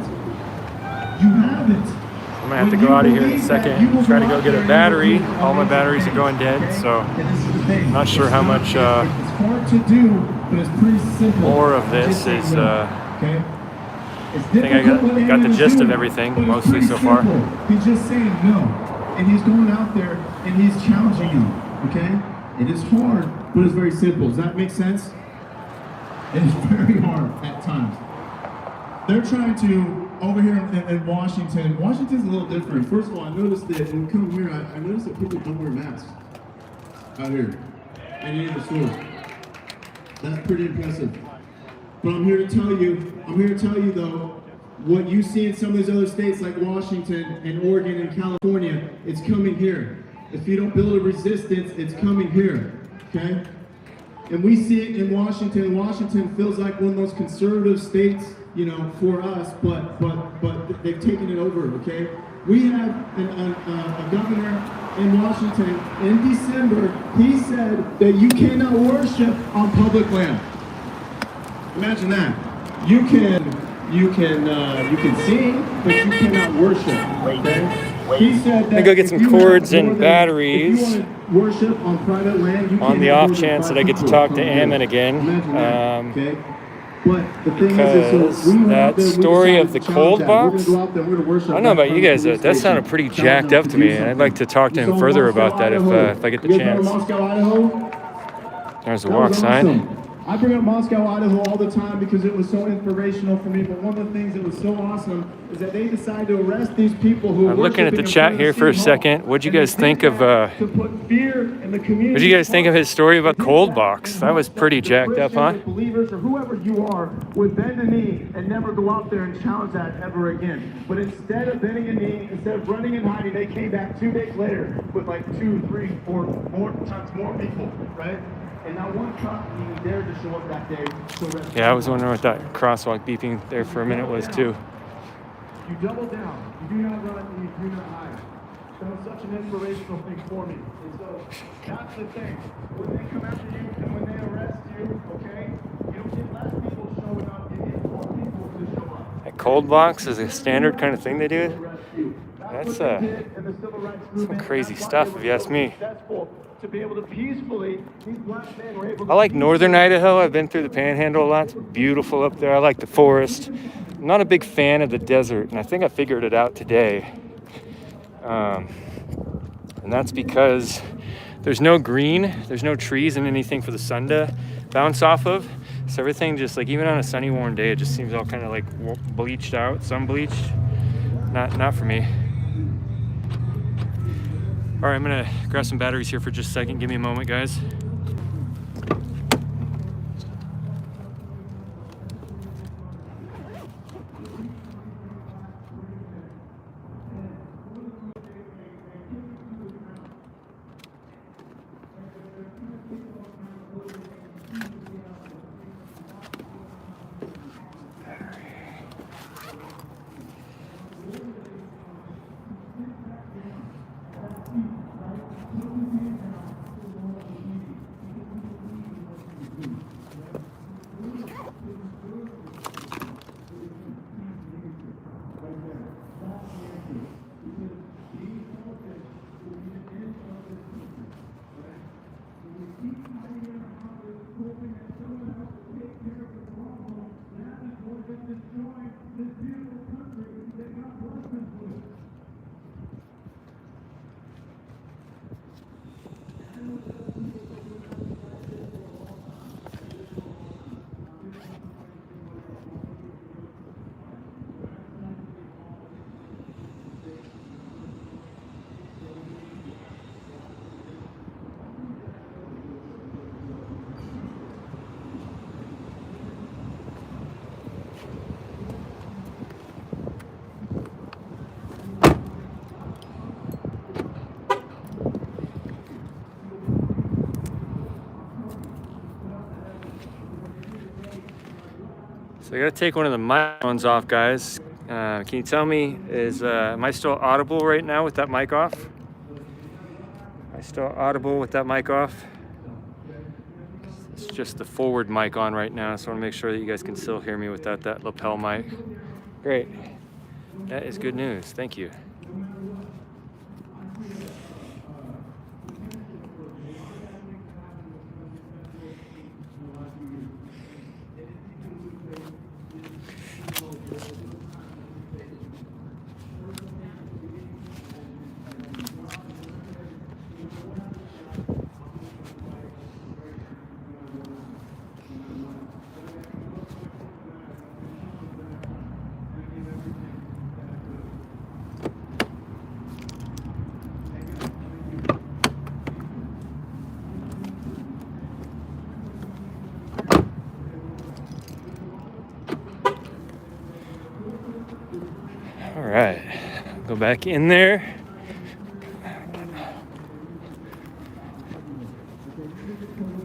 You have it. I'm gonna have to go out of here in a second, try to go get a battery. All my batteries are going dead, so I'm not sure how much more of this is. I think I got the gist of everything, mostly so far. He's just saying no, and he's going out there and he's challenging you, okay? It is hard, but it's very simple. Does that make sense? It is very hard at times. They're trying to, over here in Washington, Washington's a little different. First of all, I noticed that when we come here, I noticed that people don't wear masks out here in any of the stores. That's pretty impressive. But I'm here to tell you though, what you see in some of these other states like Washington and Oregon and California, it's coming here. If you don't build a resistance, it's coming here, okay? And we see it in Washington. Washington feels like one of those conservative states, you know, for us, but they've taken it over, okay? We have a governor in Washington. In December, he said that you cannot worship on public land. Imagine that. You can sing, but you cannot worship. Okay? He said that I'm gonna go get some cords and batteries if you want to worship on private land, you on the off chance that I get to talk to Ammon again. Okay? But the thing is so we went out that there, story of the cold box, We're gonna go out there, we're gonna worship. I don't know about you guys, that sounded pretty jacked up to me, and I'd like to talk to him further about that if I get the chance. Moscow, Idaho? There's the walk sign. I bring up Moscow, Idaho all the time because it was so inspirational for me, but one of the things that was so awesome is that they decided to arrest these people who were I'm looking at the chat here for a second. What'd you guys think of to put fear in the community. what'd you guys think of his story about cold box? That was pretty jacked up, huh? Believers or whoever you are would bend a knee and never go out there and challenge that ever again. But instead of bending a knee, instead of running and hiding, they came back 2 days later with like 2, 3, 4 more times more people, right? And not one cop even dared to show up that day to arrest. Yeah, I was wondering what that crosswalk beeping there for a minute was too. You double down. You do not run and you do not hide. That was such an inspirational thing for me. And so that's the thing. When they come after you and when they arrest you, okay, you don't get less people showing up. You get more people to show up. That cold box is a standard kind of thing they do. That's some crazy stuff, if you ask me. To be able to peacefully, these black men were able to. I like northern Idaho. I've been through the Panhandle a lot. It's beautiful up there. I like the forest. I'm not a big fan of the desert, and I think I figured it out today. And that's because there's no green, there's no trees and anything for the sun to bounce off of. So everything just like, even on a sunny, warm day, it just seems all kind of like bleached out, sun bleached. Not for me. All right, I'm gonna grab some batteries here for just a second. Give me a moment, guys. So I gotta take one of the microphones off, guys. Can you tell me, am I still audible right now with that mic off? Am I still audible with that mic off? It's just the forward mic on right now, so I wanna make sure that you guys can still hear me without that lapel mic. Great, that is good news, thank you. All right, go back in there.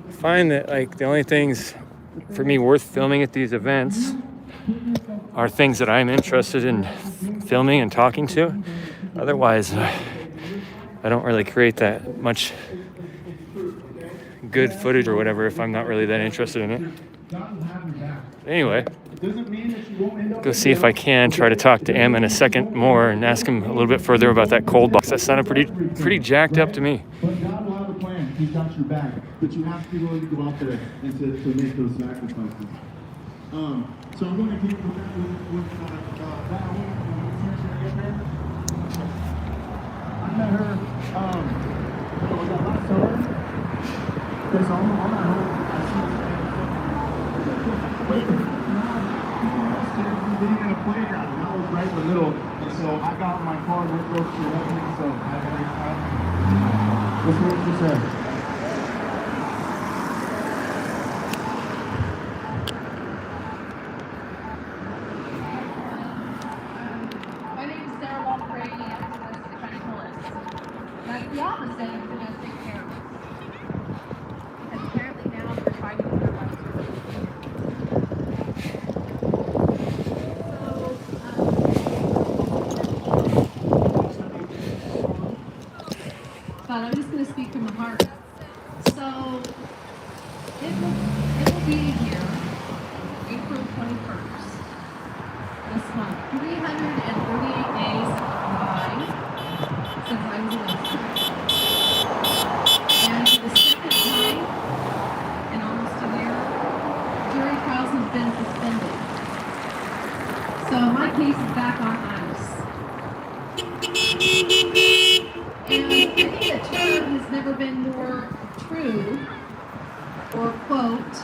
I find that like the only things for me worth filming at these events are things that I'm interested in filming and talking to. Otherwise, I don't really create that much good footage or whatever if I'm not really that interested in it. Anyway, go see if I can try to talk to Ammon a second more and ask him a little bit further about that cold box. That sounded pretty jacked up to me. But God will have a plan. He's got your back. But you have to be willing to go out there and to make those sacrifices. So I'm going to keep with that. I met her, was that last summer? Okay, so I'm at home. I see sitting in a playground, and I was right in the middle. And so I got in my car and went over to the left. So what's what you said? My name is Sarah Walker-Brady, and I'm the County Police. That's the opposite of domestic terrorism. Because apparently now they're fighting for their rights. But I'm just going to speak from the heart. So it will be here April 21st. This month. 338 days by since I was arrested. And for the second time in almost a year, jury trials have been suspended. So my case is back on ice. And I think that term has never been more true, or quote,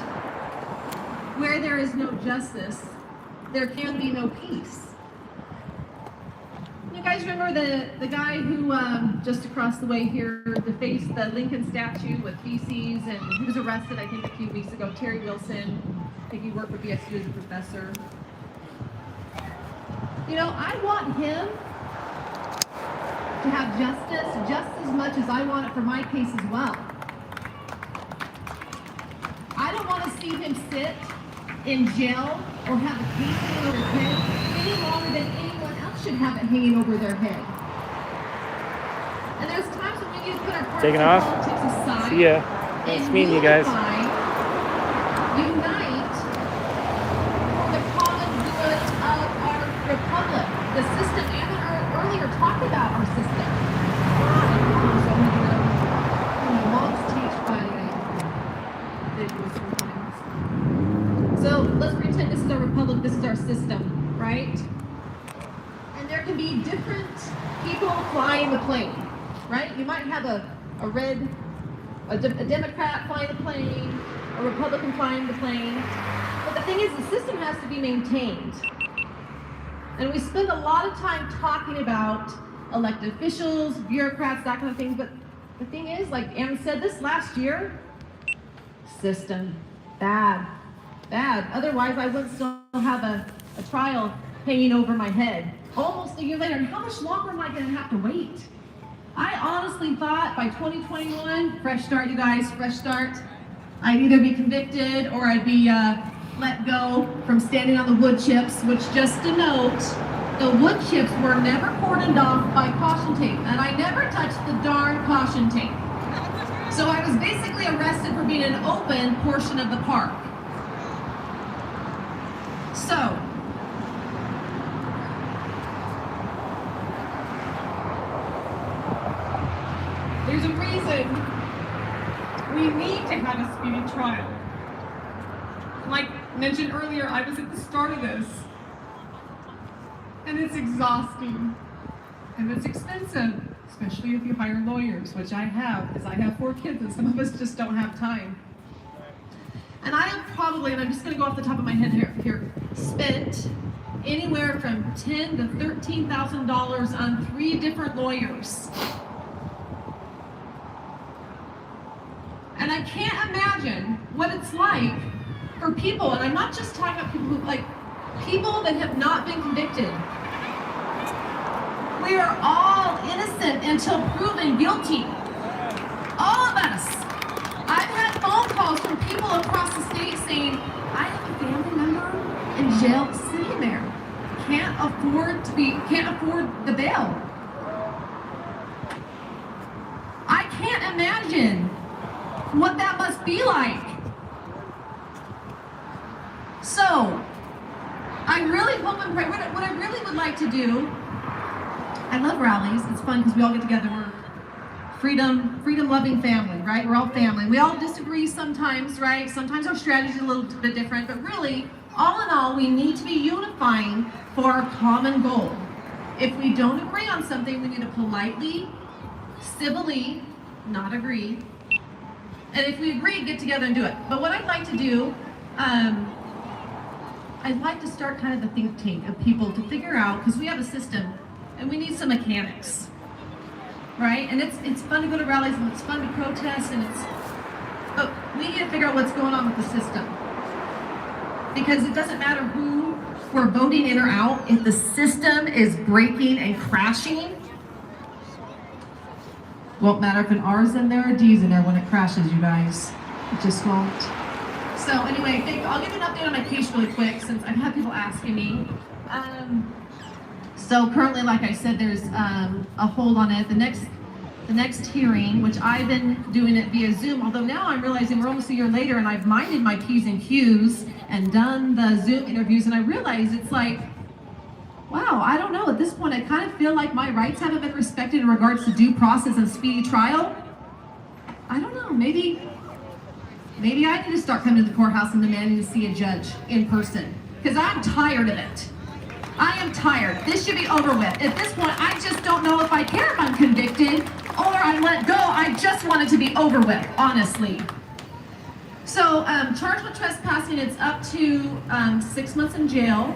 where there is no justice, there can be no peace. You guys remember the guy who just across the way here defaced the Lincoln statue with feces, and he was arrested I think a few weeks ago, Terry Wilson. I think he worked for BSU as a professor. You know, I want him to have justice just as much as I want it for my case as well. I don't want to see him sit in jail or have a case hanging over his head any longer than anyone else should have it hanging over their head. And there's times when we need to put our Taking off. politics aside. See ya. Nice meeting you guys. Unite for the common good of our republic. The system, Ammon earlier talked about our system. Moms teach by visuals sometimes. So let's pretend this is our republic, this is our system, right? And there can be different people flying the plane, right? You might have a Democrat flying the plane, a Republican flying the plane. But the thing is, the system has to be maintained. And we spend a lot of time talking about elected officials, bureaucrats, that kind of thing. But the thing is, like Ammon said this last year, system, bad. Otherwise, I would still have a trial hanging over my head. Almost a year later, and how much longer am I going to have to wait? I honestly thought by 2021, fresh start, you guys, fresh start, I'd either be convicted or I'd be let go from standing on the wood chips, which, just to note, the wood chips were never cordoned off by caution tape, and I never touched the darn caution tape. So I was basically arrested for being an open portion of the park. So, there's a reason we need to have a speedy trial. Like mentioned earlier, I was at the start of this, and it's exhausting, and it's expensive, especially if you hire lawyers, which I have, because I have 4 kids, and some of us just don't have time. And I have probably, and I'm just going to go off the top of my head here, spent anywhere from $10,000 to $13,000 on 3 different lawyers. And I can't imagine what it's like for people, and I'm not just talking about people who, like, people that have not been convicted. We are all innocent until proven guilty. All of us. I've had phone calls from people across the state saying, I have a family member in jail sitting there. Can't afford the bail. imagine what that must be like. So, I really hope and pray, what I really would like to do, I love rallies, it's fun because we all get together, we're freedom-loving family, right? We're all family. We all disagree sometimes, right? Sometimes our strategy is a little bit different, but really, all in all, we need to be unifying for our common goal. If we don't agree on something, we need to politely, civilly, not agree. And if we agree, get together and do it. But what I'd like to do, I'd like to start kind of the think tank of people to figure out, because we have a system and we need some mechanics, right? And it's fun to go to rallies and it's fun to protest but we need to figure out what's going on with the system. Because it doesn't matter who we're voting in or out, if the system is breaking and crashing, won't matter if an R's in there or D's in there when it crashes, you guys. It just won't. So anyway, I'll give an update on my case really quick since I've had people asking me. So currently, like I said, there's a hold on it. The next hearing, which I've been doing it via Zoom, although now I'm realizing we're almost a year later and I've minded my P's and Q's and done the Zoom interviews, and I realize it's like, wow, I don't know, at this point I kind of feel like my rights haven't been respected in regards to due process and speedy trial. I don't know, maybe I need to start coming to the courthouse and demanding to see a judge in person, because I'm tired of it. I am tired. This should be over with. At this point, I just don't know if I care if I'm convicted or I let go. I just want it to be over with, honestly. So, charged with trespassing, it's up to 6 months in jail.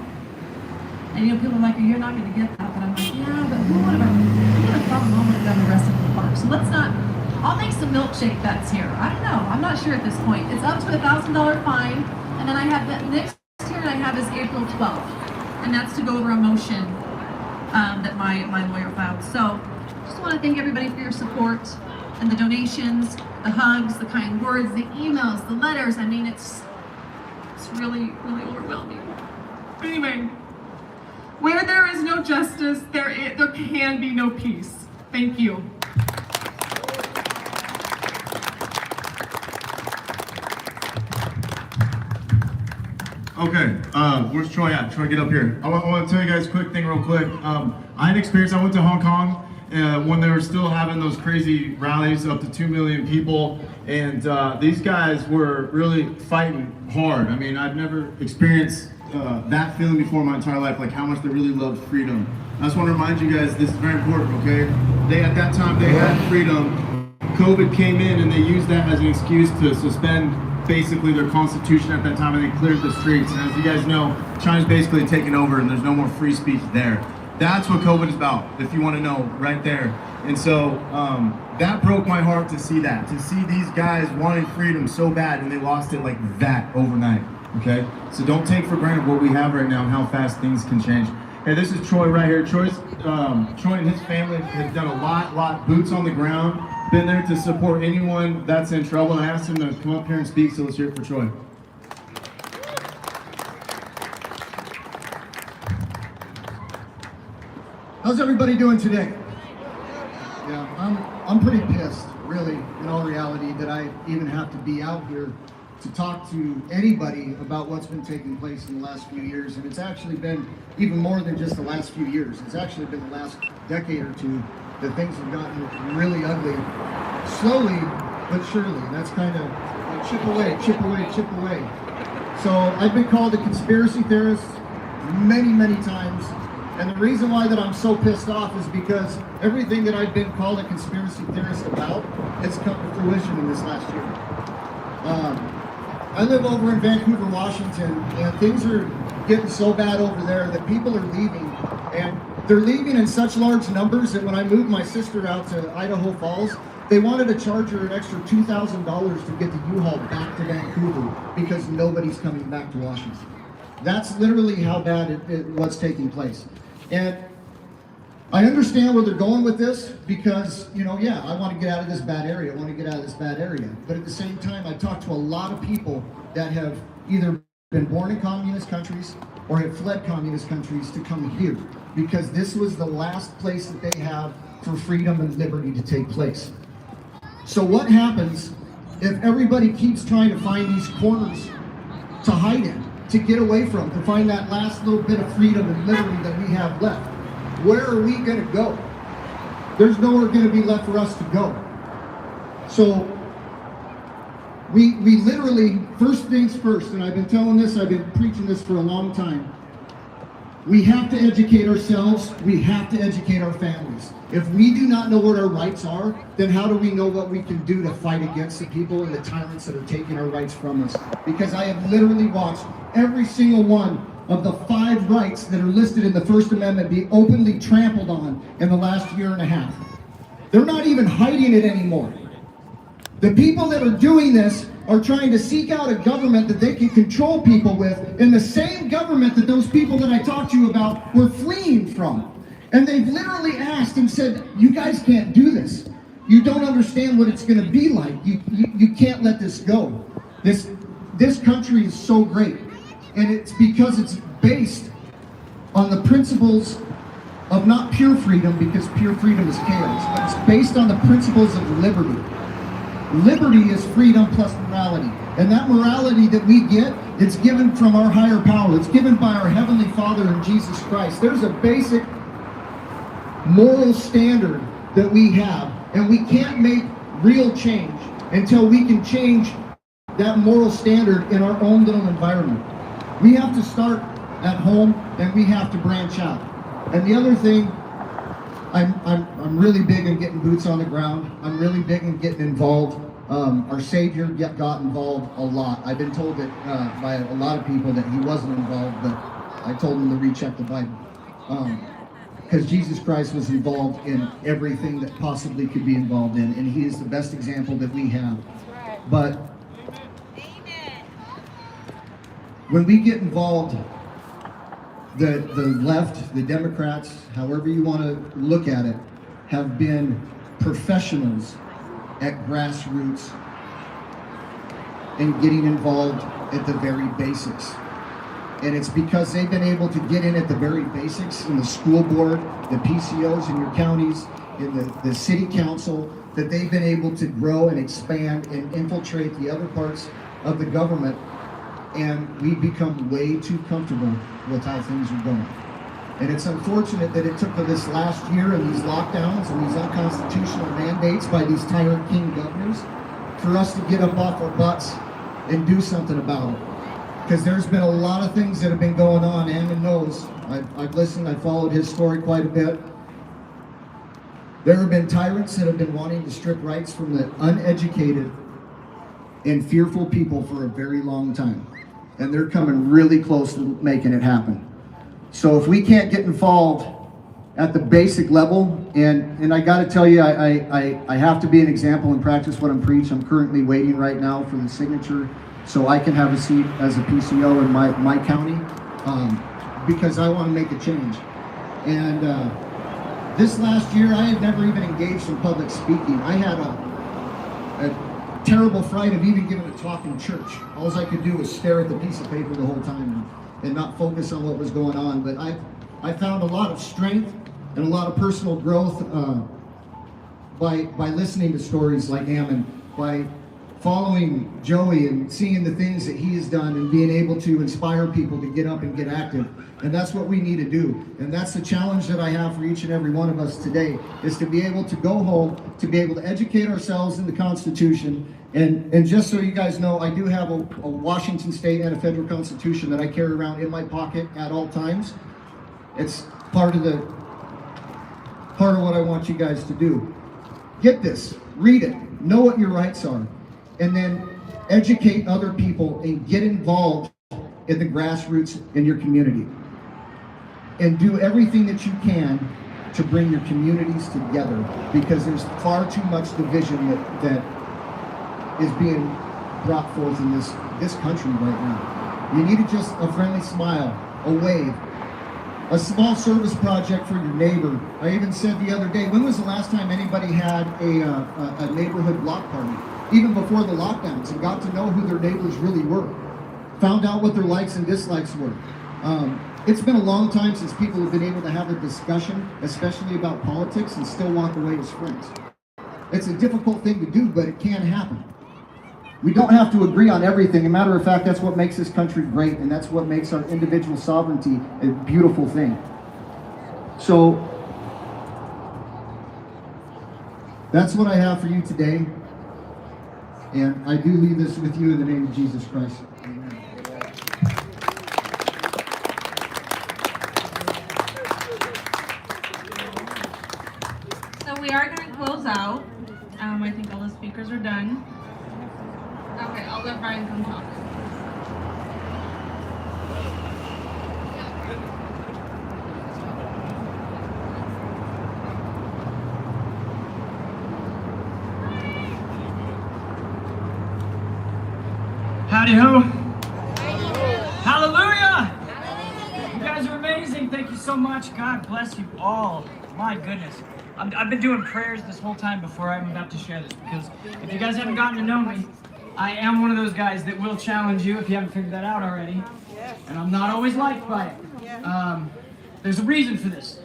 And people are like, you're not going to get that. But I'm like, yeah, but who would have thought a moment ago the rest of the park? So let's not, I'll make some milkshake bets here. I don't know. I'm not sure at this point. It's up to a $1,000 fine. And then I have the next hearing I have is April 12th. And that's to go over a motion that my lawyer filed. So just want to thank everybody for your support and the donations, the hugs, the kind words, the emails, the letters. I mean, it's really, really overwhelming. But anyway, where there is no justice, there can be no peace. Thank you. Okay, where's Troy at? Troy, get up here. I want to tell you guys a quick thing real quick. I had experience, I went to Hong Kong when they were still having those crazy rallies, up to 2 million people, and these guys were really fighting hard. I mean, I've never experienced that feeling before in my entire life, like how much they really loved freedom. I just want to remind you guys, this is very important, okay? At that time, they had freedom. COVID came in and they used that as an excuse to suspend basically their constitution at that time, and they cleared the streets. And as you guys know, China's basically taken over and there's no more free speech there. That's what COVID is about, if you want to know, right there. And so that broke my heart to see that, to see these guys wanting freedom so bad and they lost it like that overnight, okay? So don't take for granted what we have right now and how fast things can change. Hey, this is Troy right here. Troy and his family have done a lot, boots on the ground, been there to support anyone that's in trouble. And I asked him to come up here and speak, so let's hear it for Troy. How's everybody doing today? Yeah, I'm pretty pissed, really, in all reality, that I even have to be out here to talk to anybody about what's been taking place in the last few years. And it's actually been even more than just the last few years. It's actually been the last decade or two that things have gotten really ugly, slowly but surely. That's kind of like chip away. So I've been called a conspiracy theorist many times. And the reason why that I'm so pissed off is because everything that I've been called a conspiracy theorist about has come to fruition in this last year. I live over in Vancouver, Washington, and things are getting so bad over there that people are leaving. And they're leaving in such large numbers that when I moved my sister out to Idaho Falls, they wanted to charge her an extra $2,000 to get the U-Haul back to Vancouver because nobody's coming back to Washington. That's literally how bad what's taking place. And I understand where they're going with this because, I want to get out of this bad area. But at the same time, I talked to a lot of people that have either been born in communist countries or have fled communist countries to come here because this was the last place that they have for freedom and liberty to take place. So what happens if everybody keeps trying to find these corners to hide in, to get away from, to find that last little bit of freedom and liberty that we have left? Where are we going to go? There's nowhere going to be left for us to go. So we literally, first things first, and I've been telling this, I've been preaching this for a long time. We have to educate ourselves. We have to educate our families. If we do not know what our rights are, then how do we know what we can do to fight against the people and the tyrants that are taking our rights from us? Because I have literally watched every single one of the 5 rights that are listed in the First Amendment be openly trampled on in the last year and a half. They're not even hiding it anymore. The people that are doing this are trying to seek out a government that they can control people with, in the same government that those people that I talked to you about were fleeing from. And they've literally asked and said, you guys can't do this. You don't understand what it's going to be like. You can't let this go. This country is so great. And it's because it's based on the principles of not pure freedom, because pure freedom is chaos, but it's based on the principles of liberty. Liberty is freedom plus morality. And that morality that we get, it's given from our higher power. It's given by our Heavenly Father in Jesus Christ. There's a basic moral standard that we have, and we can't make real change until we can change that moral standard in our own little environment. We have to start at home, and we have to branch out. And the other thing, I'm really big on getting boots on the ground. I'm really big on getting involved. Our Savior got involved a lot. I've been told that by a lot of people that he wasn't involved, but I told them to recheck the Bible. Because Jesus Christ was involved in everything that possibly could be involved in, and he is the best example that we have. But when we get involved, the left, the Democrats, however you want to look at it, have been professionals at grassroots and getting involved at the very basics. And it's because they've been able to get in at the very basics in the school board, the PCOs in your counties, in the city council, that they've been able to grow and expand and infiltrate the other parts of the government. And we've become way too comfortable with how things are going. And it's unfortunate that it took this last year and these lockdowns and these unconstitutional mandates by these tyrant king governors for us to get up off our butts and do something about it. Because there's been a lot of things that have been going on. Ammon knows. I've listened, I've followed his story quite a bit. There have been tyrants that have been wanting to strip rights from the uneducated and fearful people for a very long time. And they're coming really close to making it happen. So if we can't get involved at the basic level, and I got to tell you, I have to be an example and practice what I'm preaching. I'm currently waiting right now for the signature so I can have a seat as a PCO in my county, because I want to make a change. And this last year, I had never even engaged in public speaking. I had a terrible fright of even giving a talk in church. All I could do was stare at the piece of paper the whole time and not focus on what was going on. But I found a lot of strength and a lot of personal growth by listening to stories like Ammon, by following Joey and seeing the things that he has done and being able to inspire people to get up and get active. And that's what we need to do. And that's the challenge that I have for each and every one of us today, is to be able to go home, to be able to educate ourselves in the Constitution. And just so you guys know, I do have a Washington State and a federal Constitution that I carry around in my pocket at all times. It's part of what I want you guys to do. Get this, read it, know what your rights are, and then educate other people and get involved in the grassroots in your community. And do everything that you can to bring your communities together, because there's far too much division that is being brought forth in this country right now. You need just a friendly smile, a wave, a small service project for your neighbor. I even said the other day, when was the last time anybody had a neighborhood block party, even before the lockdowns, and got to know who their neighbors really were, found out what their likes and dislikes were. It's been a long time since people have been able to have a discussion, especially about politics, and still walk away as friends. It's a difficult thing to do, but it can happen. We don't have to agree on everything. As a matter of fact, that's what makes this country great, and that's what makes our individual sovereignty a beautiful thing. So that's what I have for you today. And I do leave this with you in the name of Jesus Christ. Amen. So we are going to close out. I think all the speakers are done. Okay, I'll let Brian come talk. Howdy ho. Hallelujah. You guys are amazing. Thank you so much. God bless you all. My goodness. I've been doing prayers this whole time before I'm about to share this, because if you guys haven't gotten to know me, I am one of those guys that will challenge you if you haven't figured that out already. And I'm not always liked by it. There's a reason for this.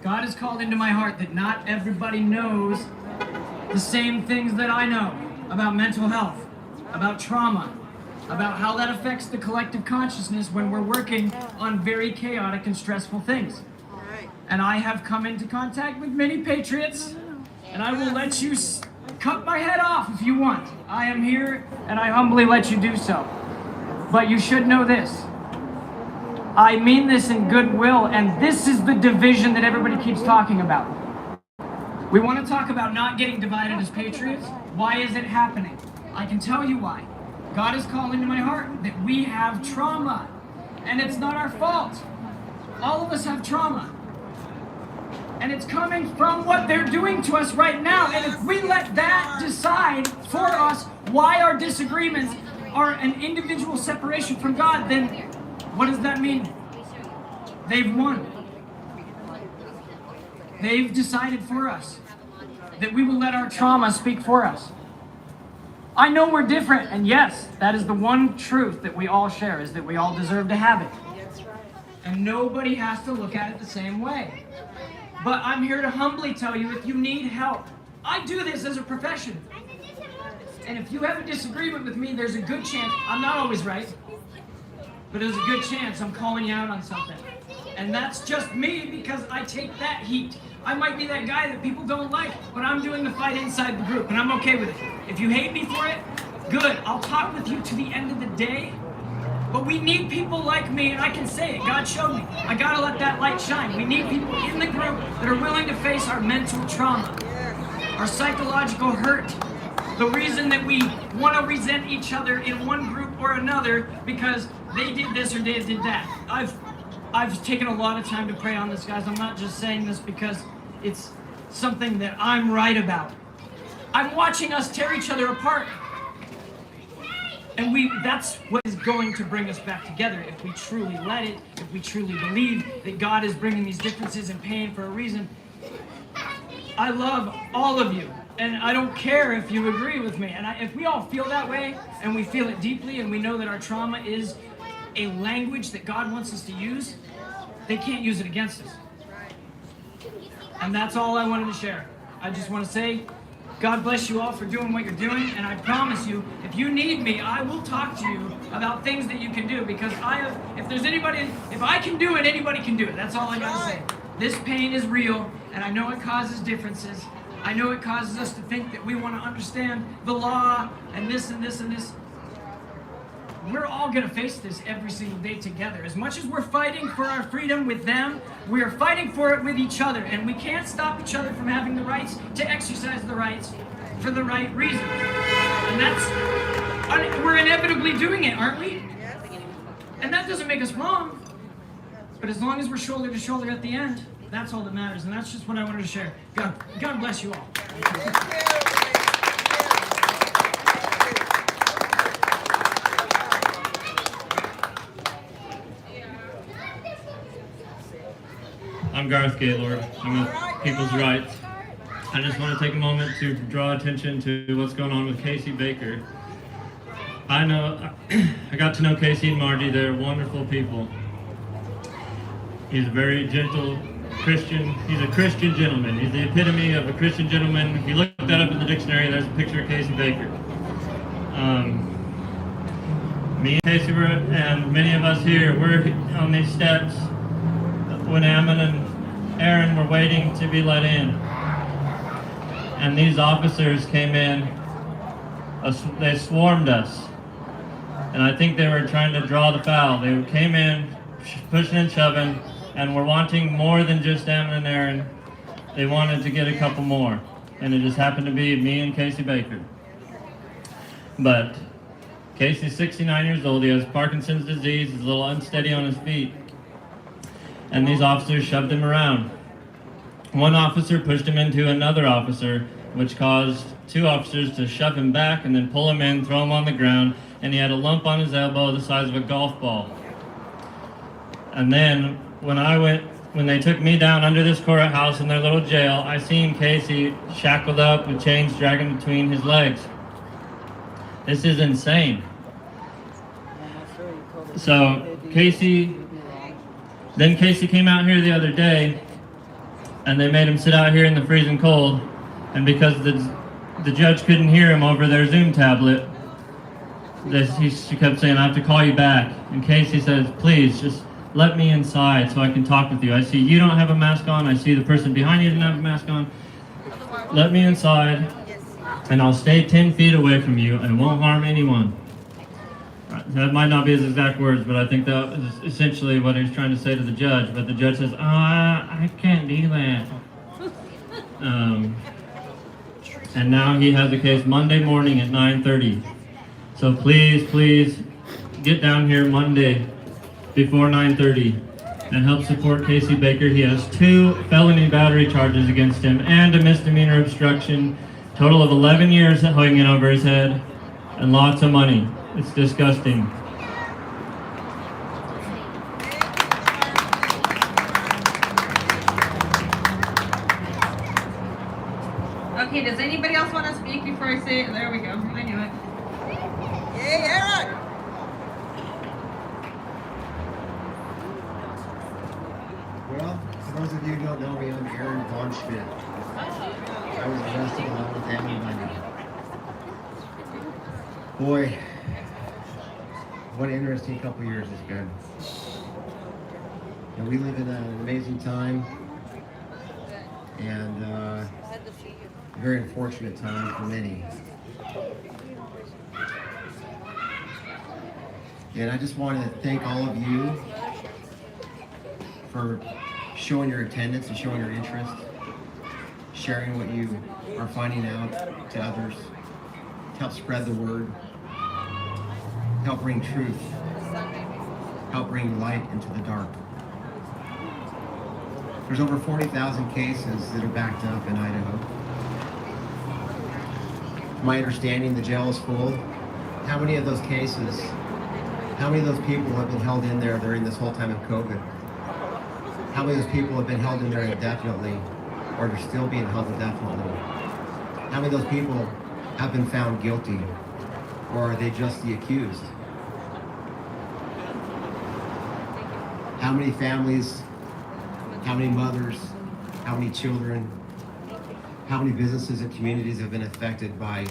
God has called into my heart that not everybody knows the same things that I know about mental health, about trauma, about how that affects the collective consciousness when we're working on very chaotic and stressful things. And I have come into contact with many patriots, and I will let you cut my head off if you want. I am here, and I humbly let you do so. But you should know this. I mean this in goodwill, and this is the division that everybody keeps talking about. We want to talk about not getting divided as patriots. Why is it happening? I can tell you why. God is calling to my heart that we have trauma, and it's not our fault. All of us have trauma. And it's coming from what they're doing to us right now. And if we let that decide for us why our disagreements are an individual separation from God, then what does that mean? They've won. They've decided for us that we will let our trauma speak for us. I know we're different, and yes, that is the one truth that we all share, is that we all deserve to have it. And nobody has to look at it the same way. But I'm here to humbly tell you, if you need help, I do this as a profession. And if you have a disagreement with me, there's a good chance, I'm not always right, but there's a good chance I'm calling you out on something. And that's just me, because I take that heat. I might be that guy that people don't like, but I'm doing the fight inside the group, and I'm okay with it. If you hate me for it, good. I'll talk with you to the end of the day. But we need people like me, and I can say it. God showed me. I gotta let that light shine. We need people in the group that are willing to face our mental trauma, our psychological hurt, the reason that we want to resent each other in one group or another because they did this or they did that. I've taken a lot of time to pray on this, guys. I'm not just saying this because it's something that I'm right about. I'm watching us tear each other apart. And that's what is going to bring us back together if we truly let it, if we truly believe that God is bringing these differences and pain for a reason. I love all of you, and I don't care if you agree with me. And if we all feel that way, and we feel it deeply, and we know that our trauma is a language that God wants us to use, they can't use it against us. And that's all I wanted to share. I just want to say, God bless you all for doing what you're doing, and I promise you, if you need me, I will talk to you about things that you can do, because if I can do it, anybody can do it. That's all I gotta say. This pain is real, and I know it causes differences. I know it causes us to think that we want to understand the law, and this and this and this. We're all gonna face this every single day together. As much as we're fighting for our freedom with them, we are fighting for it with each other, and we can't stop each other from having the rights to exercise the rights for the right reasons. And we're inevitably doing it, aren't we? And that doesn't make us wrong. But as long as we're shoulder to shoulder at the end, that's all that matters. And that's just what I wanted to share. God bless you all. I'm Garth Gaylord. I'm with People's Rights. I just want to take a moment to draw attention to what's going on with Casey Baker. I got to know Casey and Margie. They're wonderful people. He's a very gentle, Christian. He's a Christian gentleman. He's the epitome of a Christian gentleman. If you look that up in the dictionary, there's a picture of Casey Baker. Me and Casey and many of us here, we're on these steps when Ammon and Aaron were waiting to be let in. And these officers came in, they swarmed us. And I think they were trying to draw the foul. They came in, pushing and shoving, and were wanting more than just Ammon and Aaron. They wanted to get a couple more. And it just happened to be me and Casey Baker. But Casey's 69 years old, he has Parkinson's disease, he's a little unsteady on his feet. And these officers shoved him around. One officer pushed him into another officer, which caused two officers to shove him back and then pull him in, throw him on the ground, and he had a lump on his elbow the size of a golf ball. And then when they took me down under this courthouse in their little jail, I seen Casey shackled up with chains dragging between his legs. This is insane. So Casey came out here the other day, and they made him sit out here in the freezing cold, and because the judge couldn't hear him over their Zoom tablet, she kept saying, "I have to call you back." And Casey says, "Please, just let me inside so I can talk with you. I see you don't have a mask on. I see the person behind you didn't have a mask on. Let me inside, and I'll stay 10 feet away from you and won't harm anyone." That might not be his exact words, but I think that is essentially what he was trying to say to the judge. But the judge says, I can't do that. And now he has a case Monday morning at 9:30. So please get down here Monday before 9:30 and help support Casey Baker. He has 2 felony battery charges against him and a misdemeanor obstruction. Total of 11 years hanging over his head and lots of money. It's disgusting. Okay, does anybody else want to speak before I say it? There we go. I knew it. Yeah, Aaron! Well, for those of you who don't know me, I'm Aaron Von Schmidt. I was arrested along with Ammon Bundy. Boy, what an interesting couple years it's been. And we live in an amazing time and a very unfortunate time for many. And I just want to thank all of you for showing your attendance and showing your interest, sharing what you are finding out to others, help spread the word, help bring truth, help bring light into the dark. There's over 40,000 cases that are backed up in Idaho. My understanding, the jail is full. How many of those cases, how many of those people have been held in there during this whole time of COVID? How many of those people have been held in there indefinitely, or are still being held indefinitely? How many of those people have been found guilty, or are they just the accused? How many families, how many mothers, how many children, how many businesses and communities have been affected by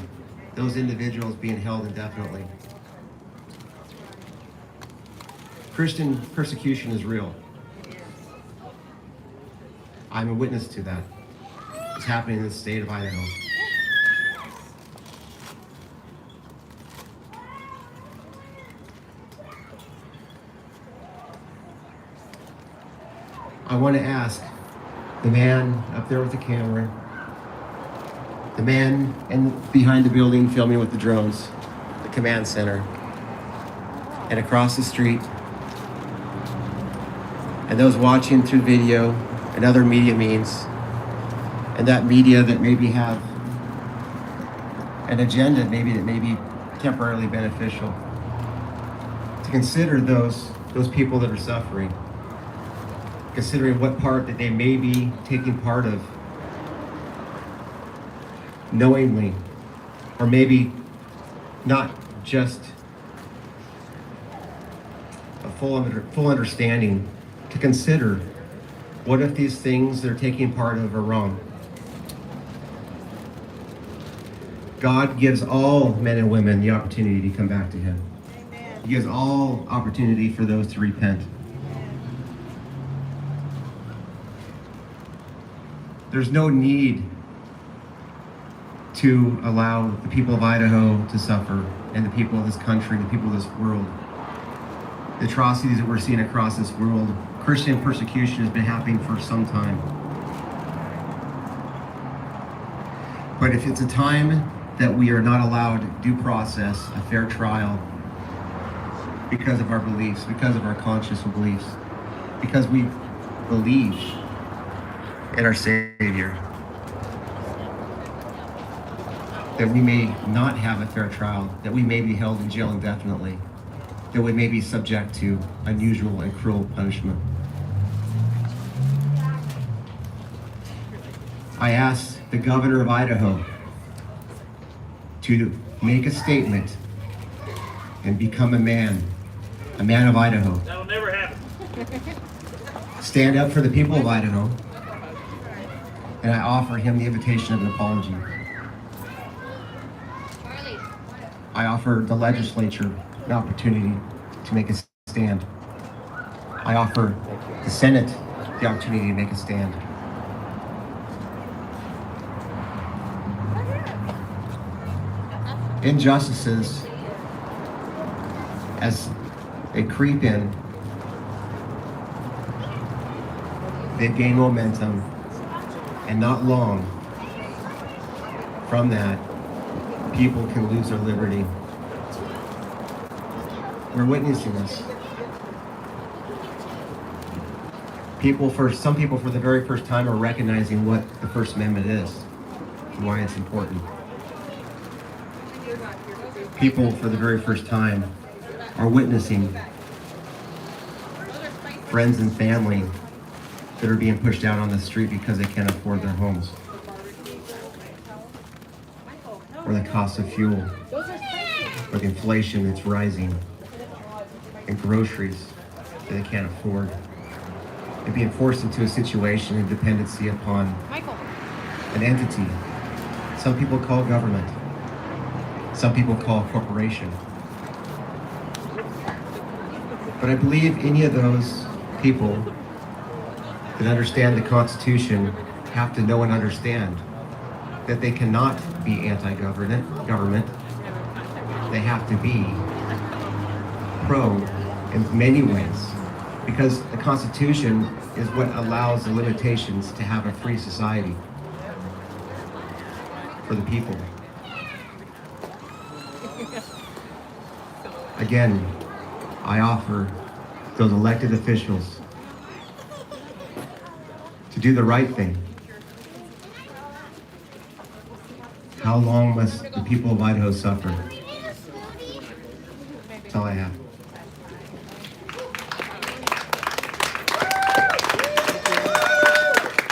those individuals being held indefinitely? Christian persecution is real. I'm a witness to that. It's happening in the state of Idaho. I want to ask the man up there with the camera, the man behind the building filming with the drones, the command center, and across the street, and those watching through video and other media means, and that media that maybe have an agenda maybe that may be temporarily beneficial, to consider those people that are suffering, considering what part that they may be taking part of knowingly, or maybe not just a full understanding, to consider What if these things they're taking part of are wrong? God gives all men and women the opportunity to come back to him. He gives all opportunity for those to repent. There's no need to allow the people of Idaho to suffer, and the people of this country, the people of this world. The atrocities that we're seeing across this world, Christian persecution has been happening for some time. But if it's a time that we are not allowed due process, a fair trial, because of our beliefs, because of our conscious beliefs, because we believe in our Savior, that we may not have a fair trial, that we may be held in jail indefinitely, that we may be subject to unusual and cruel punishment. I asked the governor of Idaho to make a statement and become a man of Idaho. That'll never happen. Stand up for the people of Idaho, and I offer him the invitation of an apology. I offer the legislature an opportunity to make a stand. I offer the Senate the opportunity to make a stand. Injustices, as they creep in, they gain momentum, and not long from that, people can lose their liberty. We're witnessing this. Some people for the very first time are recognizing what the First Amendment is and why it's important. People for the very first time are witnessing friends and family that are being pushed out on the street because they can't afford their homes, or the cost of fuel, or the inflation that's rising, and groceries that they can't afford, and being forced into a situation of dependency upon an entity some people call government, some people call corporation. But I believe any of those people that understand the Constitution have to know and understand that they cannot be anti-government. They have to be pro in many ways, because the Constitution is what allows the limitations to have a free society for the people. Again, I offer those elected officials to do the right thing. How long must the people of Idaho suffer? That's all I have.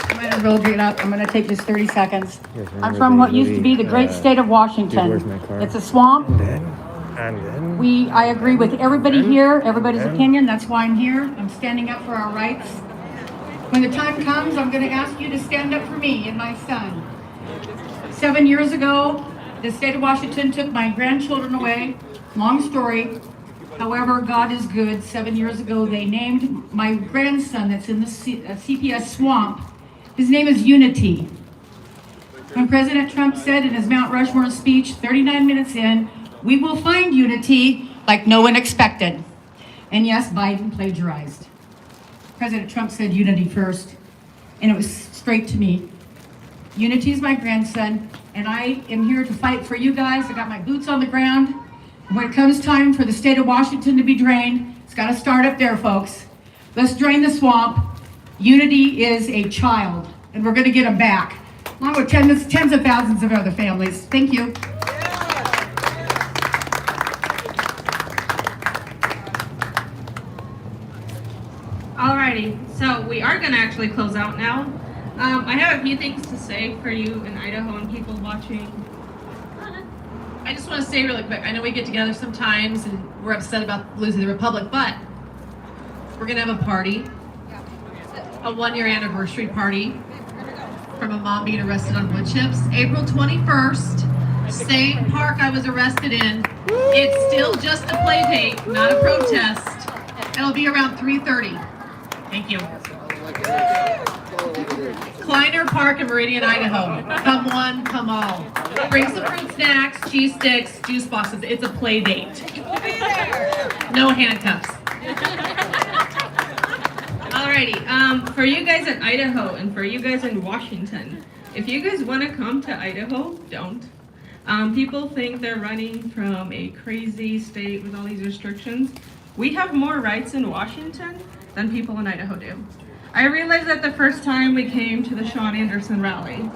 I'm going to build it up. I'm going to take just 30 seconds. I'm from what used to be the great state of Washington. It's a swamp. I agree with everybody here, everybody's opinion. That's why I'm here. I'm standing up for our rights. When the time comes, I'm going to ask you to stand up for me and my son. 7 years ago, the state of Washington took my grandchildren away. Long story. However, God is good. 7 years ago, they named my grandson that's in the CPS swamp. His name is Unity. When President Trump said in his Mount Rushmore speech, 39 minutes in, we will find unity like no one expected. And yes, Biden plagiarized. President Trump said unity first, and it was straight to me. Unity is my grandson, and I am here to fight for you guys. I got my boots on the ground. And when it comes time for the state of Washington to be drained, it's got to start up there, folks. Let's drain the swamp. Unity is a child, and we're going to get him back, along with tens of thousands of other families. Thank you. Alrighty, so we are going to actually close out now. I have a few things to say for you in Idaho and people watching. I just want to say really quick, I know we get together sometimes and we're upset about losing the Republic, but we're going to have a party a 1-year anniversary party from a mom being arrested on wood chips. April 21st, same park I was arrested in. It's still just a play date, not a protest. It'll be around 3:30. Thank you. Kleiner Park in Meridian, Idaho. Come one, come all. Bring some fruit snacks, cheese sticks, juice boxes. It's a play date. No handcuffs. Alrighty, for you guys in Idaho and for you guys in Washington, if you guys want to come to Idaho, don't. People think they're running from a crazy state with all these restrictions. We have more rights in Washington than people in Idaho do. I realized that the first time we came to the Sean Anderson rally.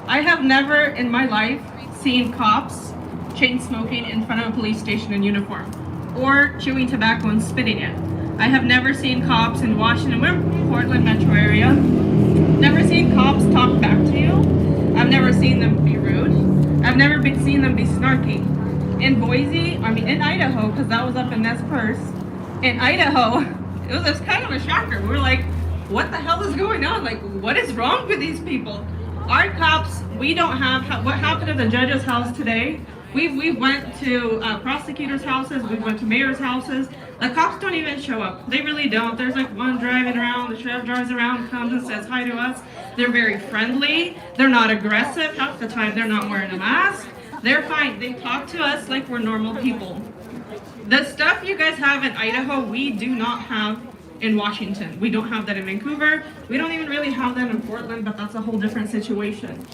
I have never in my life seen cops chain smoking in front of a police station in uniform or chewing tobacco and spitting it. I have never seen cops in Washington, we're in Portland metro area, never seen cops talk back to you. I've never seen them be rude. I've never seen them be snarky. In Boise, in Idaho, because that was up in Nez Perce, in Idaho, it was kind of a shocker. We were like, what the hell is going on? Like, what is wrong with these people? Our cops, we don't have, what happened at the judge's house today, we went to prosecutors' houses, we went to mayor's houses. The cops don't even show up. They really don't. There's like one driving around, the sheriff drives around, comes and says hi to us. They're very friendly. They're not aggressive. Half the time they're not wearing a mask. They're fine. They talk to us like we're normal people. The stuff you guys have in Idaho, we do not have in Washington. We don't have that in Vancouver. We don't even really have that in Portland, but that's a whole different situation.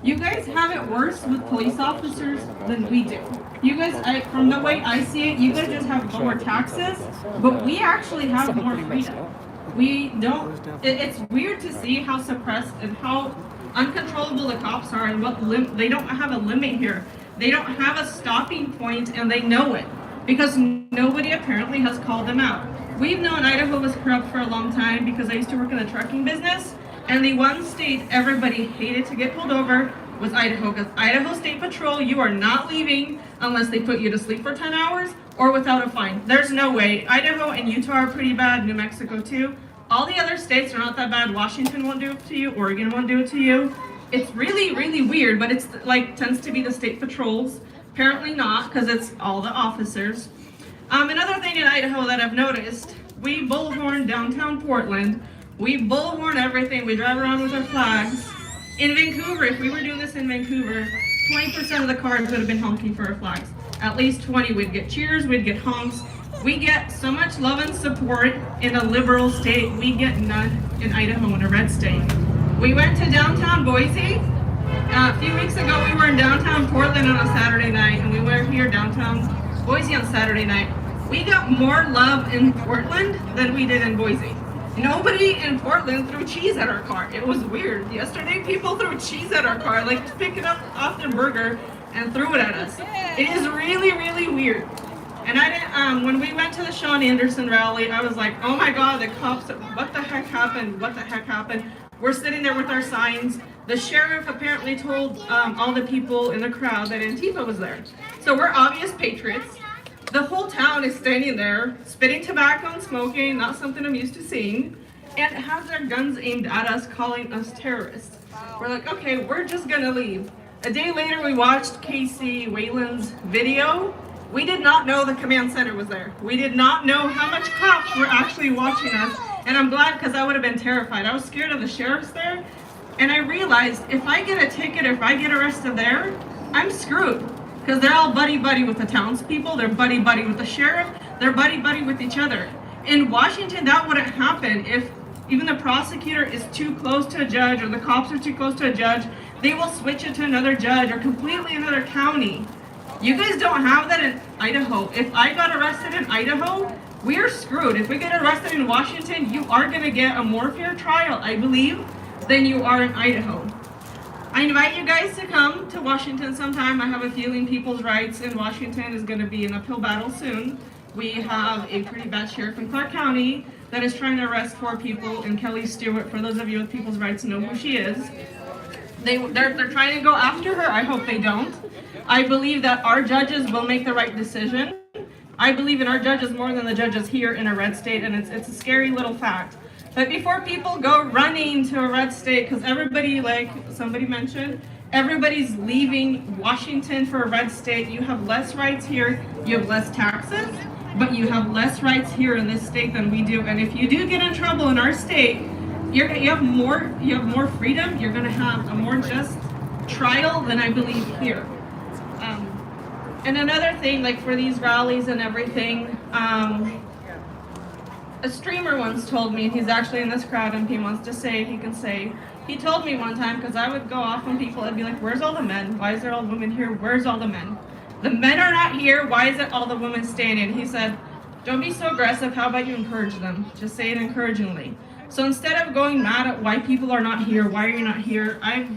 You guys have it worse with police officers than we do. You guys, from the way I see it, you guys just have lower taxes, but we actually have more freedom. We don't, it's weird to see how suppressed and how uncontrollable the cops are and they don't have a limit here. They don't have a stopping point and they know it because nobody apparently has called them out. We've known Idaho was corrupt for a long time because I used to work in the trucking business, and the one state everybody hated to get pulled over was Idaho, because Idaho State Patrol, you are not leaving unless they put you to sleep for 10 hours or without a fine. There's no way. Idaho and Utah are pretty bad, New Mexico too. All the other states are not that bad. Washington won't do it to you, Oregon won't do it to you. It's really, really weird, but it's like tends to be the state patrols. Apparently not, because it's all the officers. Another thing in Idaho that I've noticed, we bullhorn downtown Portland. We bullhorn everything. We drive around with our flags. In Vancouver, if we were doing this in Vancouver, 20% of the cars would have been honking for our flags. At least 20. We'd get cheers, we'd get honks. We get so much love and support in a liberal state. We get none in Idaho, in a red state. We went to downtown Boise. A few weeks ago, we were in downtown Portland on a Saturday night, and we were here downtown Boise on Saturday night. We got more love in Portland than we did in Boise. Nobody in Portland threw cheese at our car. It was weird. Yesterday, people threw cheese at our car, like picked it up off their burger and threw it at us. It is really, really weird. And I didn't, when we went to the Sean Anderson rally, I was like, oh my God, the cops, what the heck happened? What the heck happened? We're sitting there with our signs. The sheriff apparently told all the people in the crowd that Antifa was there. So we're obvious patriots. The whole town is standing there, spitting tobacco and smoking, not something I'm used to seeing, and have their guns aimed at us, calling us terrorists. We're like, okay, we're just gonna leave. A day later, we watched Casey Whalen's video. We did not know the command center was there. We did not know how much cops were actually watching us, and I'm glad because I would have been terrified. I was scared of the sheriffs there, and I realized if I get a ticket, if I get arrested there, I'm screwed. Because they're all buddy-buddy with the townspeople, they're buddy-buddy with the sheriff, they're buddy-buddy with each other. In Washington, that wouldn't happen if even the prosecutor is too close to a judge or the cops are too close to a judge. They will switch it to another judge or completely another county. You guys don't have that in Idaho. If I got arrested in Idaho, we are screwed. If we get arrested in Washington, you are going to get a more fair trial, I believe, than you are in Idaho. I invite you guys to come to Washington sometime. I have a feeling people's rights in Washington is going to be an uphill battle soon. We have a pretty bad sheriff in Clark County that is trying to arrest 4 people, and Kelly Stewart, for those of you with people's rights, know who she is. They're trying to go after her. I hope they don't. I believe that our judges will make the right decision. I believe in our judges more than the judges here in a red state, and it's a scary little fact. But before people go running to a red state, because everybody, like somebody mentioned, everybody's leaving Washington for a red state. You have less rights here, you have less taxes, but you have less rights here in this state than we do. And if you do get in trouble in our state, you have more freedom. You're going to have a more just trial than I believe here. And another thing, like for these rallies and everything, a streamer once told me, he's actually in this crowd and he wants to say, he told me one time, because I would go off on people, I'd be like, where's all the men? Why is there all the women here? Where's all the men? The men are not here. Why is it all the women standing? He said, don't be so aggressive. How about you encourage them? Just say it encouragingly. So instead of going mad at why people are not here, why are you not here? I've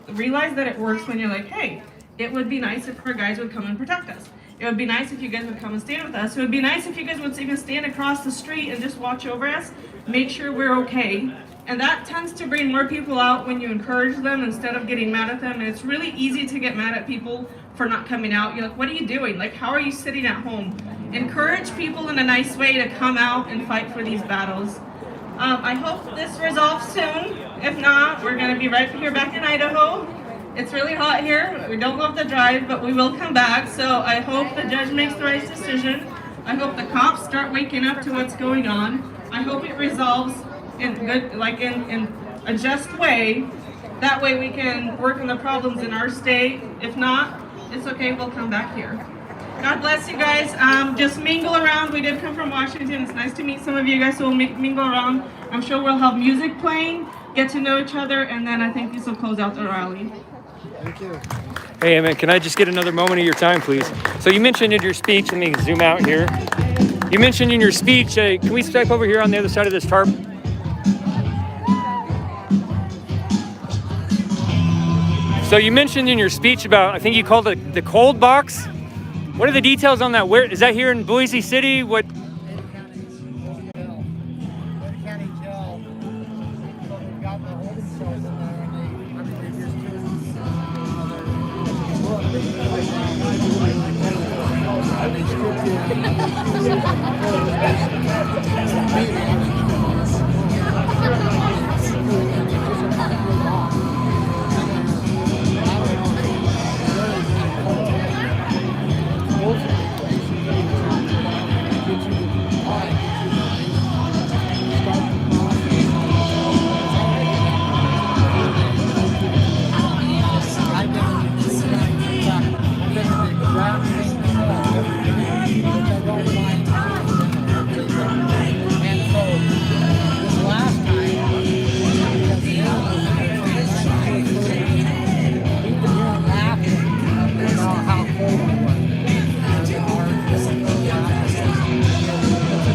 realized that it works when you're like, hey, it would be nice if our guys would come and protect us. It would be nice if you guys would come and stand with us. It would be nice if you guys would even stand across the street and just watch over us, make sure we're okay. And that tends to bring more people out when you encourage them instead of getting mad at them. And it's really easy to get mad at people for not coming out. You're like, what are you doing? Like, how are you sitting at home? Encourage people in a nice way to come out and fight for these battles. I hope this resolves soon. If not, we're gonna be right here back in Idaho. It's really hot here. We don't love the drive, but we will come back. So I hope the judge makes the right decision. I hope the cops start waking up to what's going on. I hope it resolves in good, like in a just way. That way we can work on the problems in our state. If not, it's okay, we'll come back here. God bless you guys. Just mingle around. We did come from Washington. It's nice to meet some of you guys, so we'll mingle around. I'm sure we'll have music playing, get to know each other, and then I think this will close out the rally. Thank you. Hey, Ammon, can I just get another moment of your time, please? So you mentioned in your speech, let me zoom out here. You mentioned in your speech, can we step over here on the other side of this tarp? So you mentioned in your speech about, I think you called it the cold box. What are the details on that? Where is that here in Boise City? What?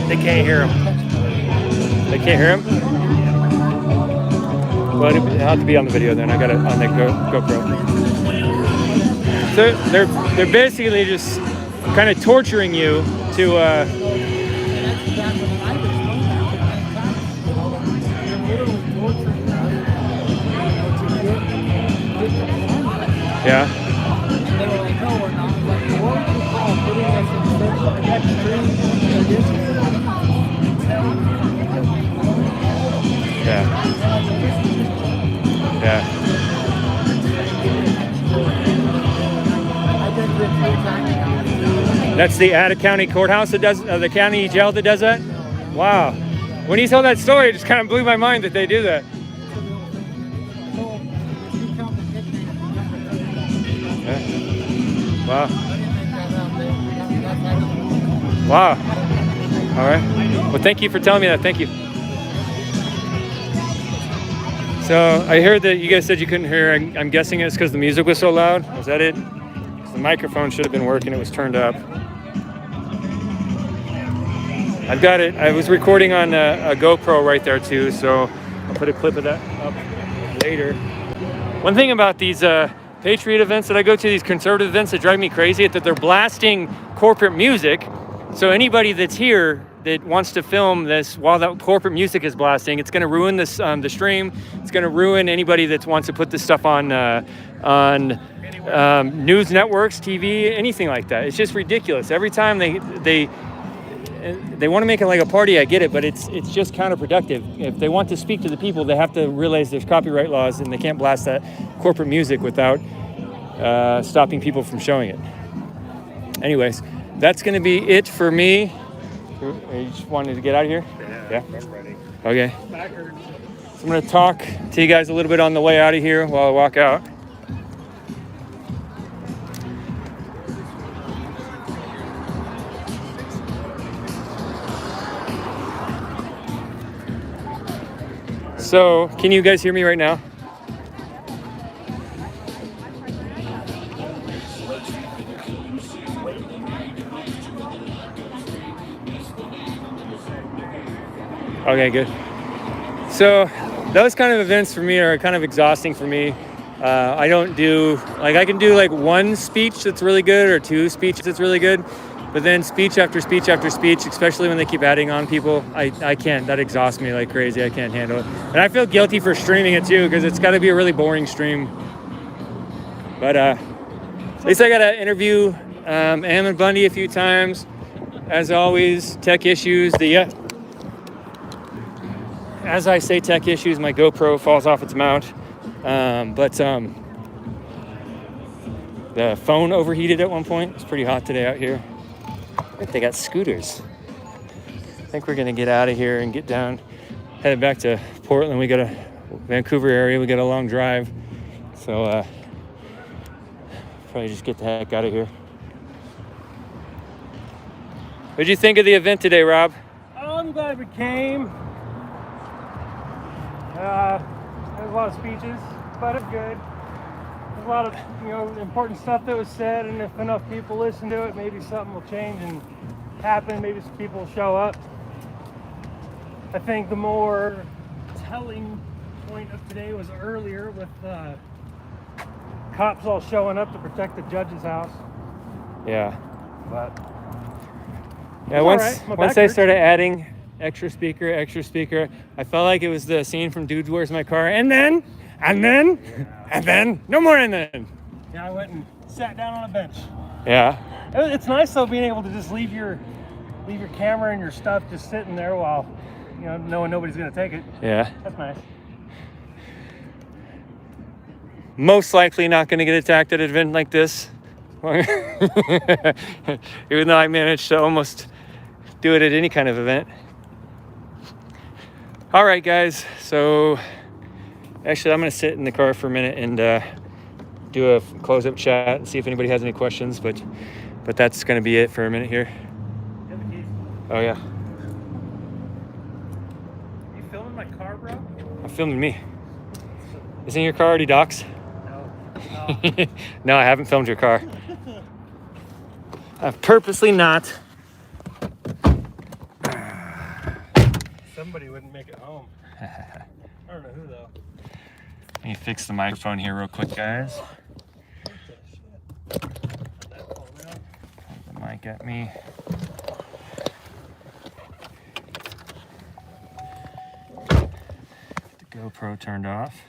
They can't hear him. They can't hear him? Well, it'll have to be on the video then. I got it on the GoPro. So they're basically just kind of torturing you to yeah. Yeah. Yeah. That's the Idaho County courthouse that does, the county jail that does that? Wow. When you told that story, it just kind of blew my mind that they do that. Yeah. Wow. Wow. All right. Well, thank you for telling me that. Thank you. So I heard that you guys said you couldn't hear. I'm guessing it's because the music was so loud. Was that it? The microphone should have been working. It was turned up. I've got it. I was recording on a GoPro right there too, so I'll put a clip of that up later. One thing about these Patriot events that I go to, these conservative events that drive me crazy, is that they're blasting corporate music. So anybody that's here that wants to film this while that corporate music is blasting, it's going to ruin this the stream. It's going to ruin anybody that wants to put this stuff on news networks, TV, anything like that. It's just ridiculous. Every time they they want to make it like a party. I get it, but it's just counterproductive. If they want to speak to the people, they have to realize there's copyright laws, and they can't blast that corporate music without stopping people from showing it. Anyways, that's going to be it for me. You just wanted to get out of here? Yeah. I'm ready. Okay. So I'm going to talk to you guys a little bit on the way out of here while I walk out. So, can you guys hear me right now? Okay, good. So, those kind of events for me are kind of exhausting for me. I don't do, like, I can do like one speech that's really good or two speeches that's really good, but then speech after speech after speech, especially when they keep adding on people, I can't. That exhausts me like crazy. I can't handle it. And I feel guilty for streaming it too, because it's got to be a really boring stream. But at least I got to interview Ammon Bundy a few times. As always, tech issues. As I say tech issues, my GoPro falls off its mount. The phone overheated at one point. It's pretty hot today out here. They got scooters. I think we're gonna get out of here and get down, headed back to Portland. We got a Vancouver area. We got a long drive, so probably just get the heck out of here. What'd you think of the event today, Rob? Oh, I'm glad we came. There's a lot of speeches, but it's good. There's a lot of, important stuff that was said, and if enough people listen to it, maybe something will change and happen. Maybe some people will show up. I think the more telling point of today was earlier with cops all showing up to protect the judge's house. Yeah. But yeah, once they started adding extra speaker, I felt like it was the scene from Dude, Where's My Car? And then, no more and then. Yeah, I went and sat down on a bench. Yeah. It's nice though being able to just leave your camera and your stuff just sitting there while, knowing nobody's gonna take it. Yeah. That's nice. Most likely not gonna get attacked at an event like this. Even though I managed to almost do it at any kind of event. All right, guys. So actually, I'm going to sit in the car for a minute and do a close-up chat and see if anybody has any questions. But that's going to be it for a minute here. Oh, yeah. You filming my car, bro? I'm filming me. Isn't your car already doxed? No. No, I haven't filmed your car. I've purposely not. Somebody wouldn't make it home. I don't know who, though. Let me fix the microphone here real quick, guys. Put the mic at me. Get the GoPro turned off.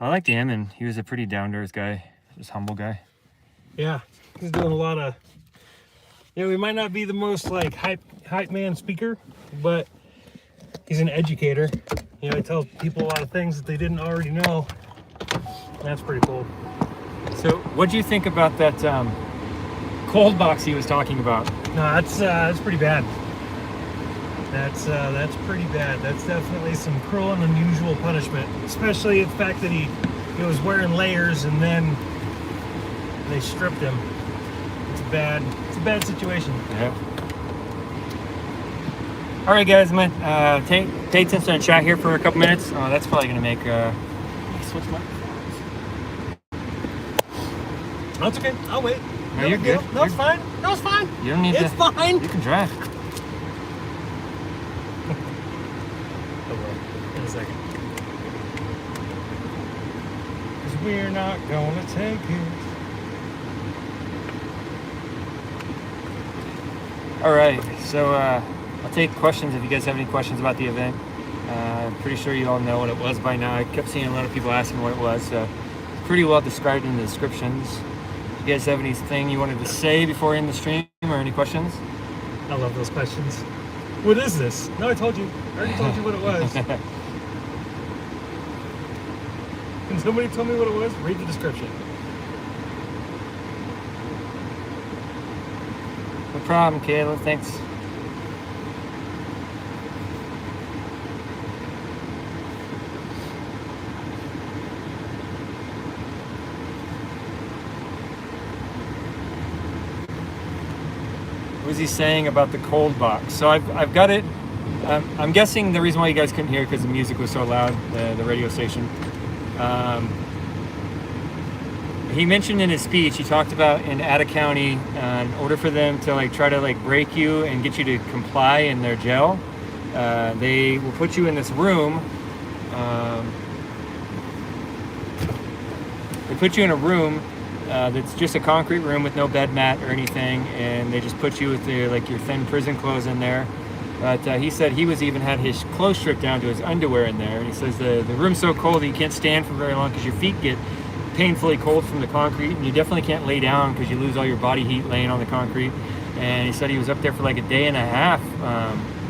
I liked Ammon. He was a pretty down-to-earth guy, just humble guy. Yeah, he's doing a lot of. We might not be the most like hype man speaker, but he's an educator. He tells people a lot of things that they didn't already know. That's pretty cool. So, what do you think about that cold box he was talking about? No, that's pretty bad. That's pretty bad. That's definitely some cruel and unusual punishment, especially the fact that he was wearing layers and then they stripped him. It's a bad situation. Yeah. All right, guys, I'm gonna take this and chat here for a couple minutes. That's probably gonna make switch my. That's okay. I'll wait. No, you're good. No, it's fine. No, it's fine. You don't need It's fine. You can drive. In a second. 'Cause we're not gonna take it. All right, so I'll take questions if you guys have any questions about the event. I'm pretty sure you all know what it was by now. I kept seeing a lot of people asking what it was, so pretty well described in the descriptions. You guys have anything you wanted to say before we end the stream, or any questions? I love those questions. What is this? No, I told you. I already told you what it was. Can somebody tell me what it was? Read the description. No problem, Kayla. Thanks. What was he saying about the cold box? So I've got it. I'm guessing the reason why you guys couldn't hear because the music was so loud, the radio station. He mentioned in his speech, he talked about in Idaho County, in order for them to like try to like break you and get you to comply in their jail, they will put you in this room. They put you in a room that's just a concrete room with no bed mat or anything, and they just put you with your thin prison clothes in there. But he said he was even had his clothes stripped down to his underwear in there, and he says the room's so cold that you can't stand for very long because your feet get painfully cold from the concrete, and you definitely can't lay down because you lose all your body heat laying on the concrete. And he said he was up there for like a day and a half,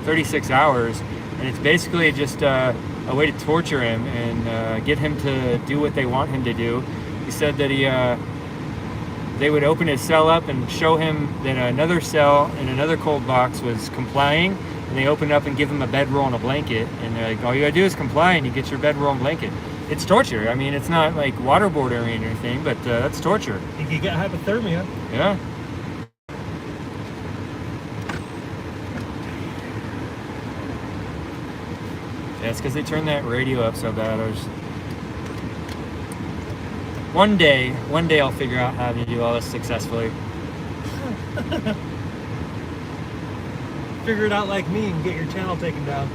36 hours, and it's basically just a way to torture him and get him to do what they want him to do. He said that they would open his cell up and show him that another cell in another cold box was complying, and they open it up and give him a bedroll and a blanket, and they're like, all you gotta do is comply and you get your bedroll and blanket. It's torture. I mean, it's not like waterboarding or anything, but that's torture. You can get hypothermia. Yeah. Yeah, it's because they turned that radio up so bad. One day I'll figure out how to do all this successfully. Figure it out like me and get your channel taken down.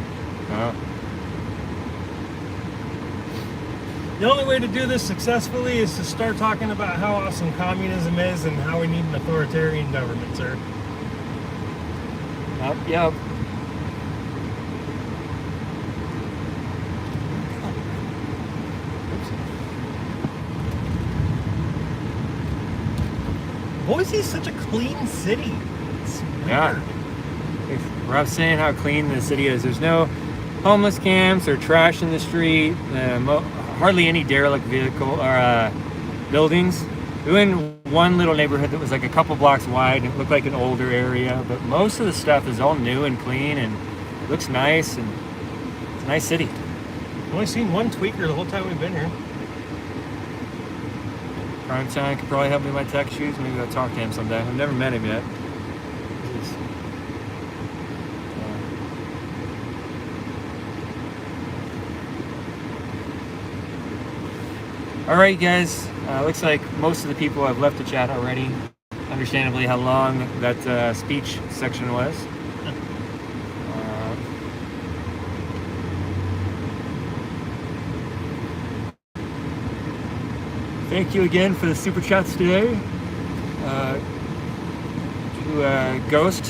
The only way to do this successfully is to start talking about how awesome communism is and how we need an authoritarian government, sir. Yep. Boise's such a clean city. It's weird. Yeah. Rob's saying how clean the city is. There's no homeless camps or trash in the street. Hardly any derelict vehicle or buildings. We went in one little neighborhood that was like a couple blocks wide. It looked like an older area, but most of the stuff is all new and clean and looks nice, and it's a nice city. I've only seen one tweaker the whole time we've been here. Primetime could probably help me with my tech shoes. Maybe I'll talk to him someday. I've never met him yet. All right, guys. Looks like most of the people have left the chat already. Understandably, how long that speech section was. Thank you again for the super chats today. To Ghost,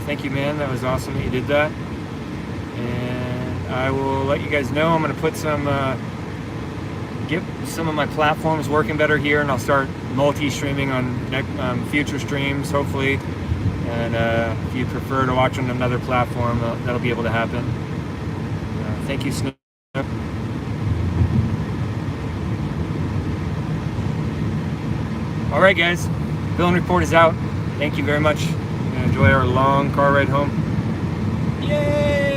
thank you, man. That was awesome that you did that. And I will let you guys know I'm going to put get some of my platforms working better here, and I'll start multi-streaming on future streams, hopefully. And if you prefer to watch on another platform, that'll be able to happen. Thank you, Snoop. All right, guys. Villain Report is out. Thank you very much. Enjoy our long car ride home. Yay!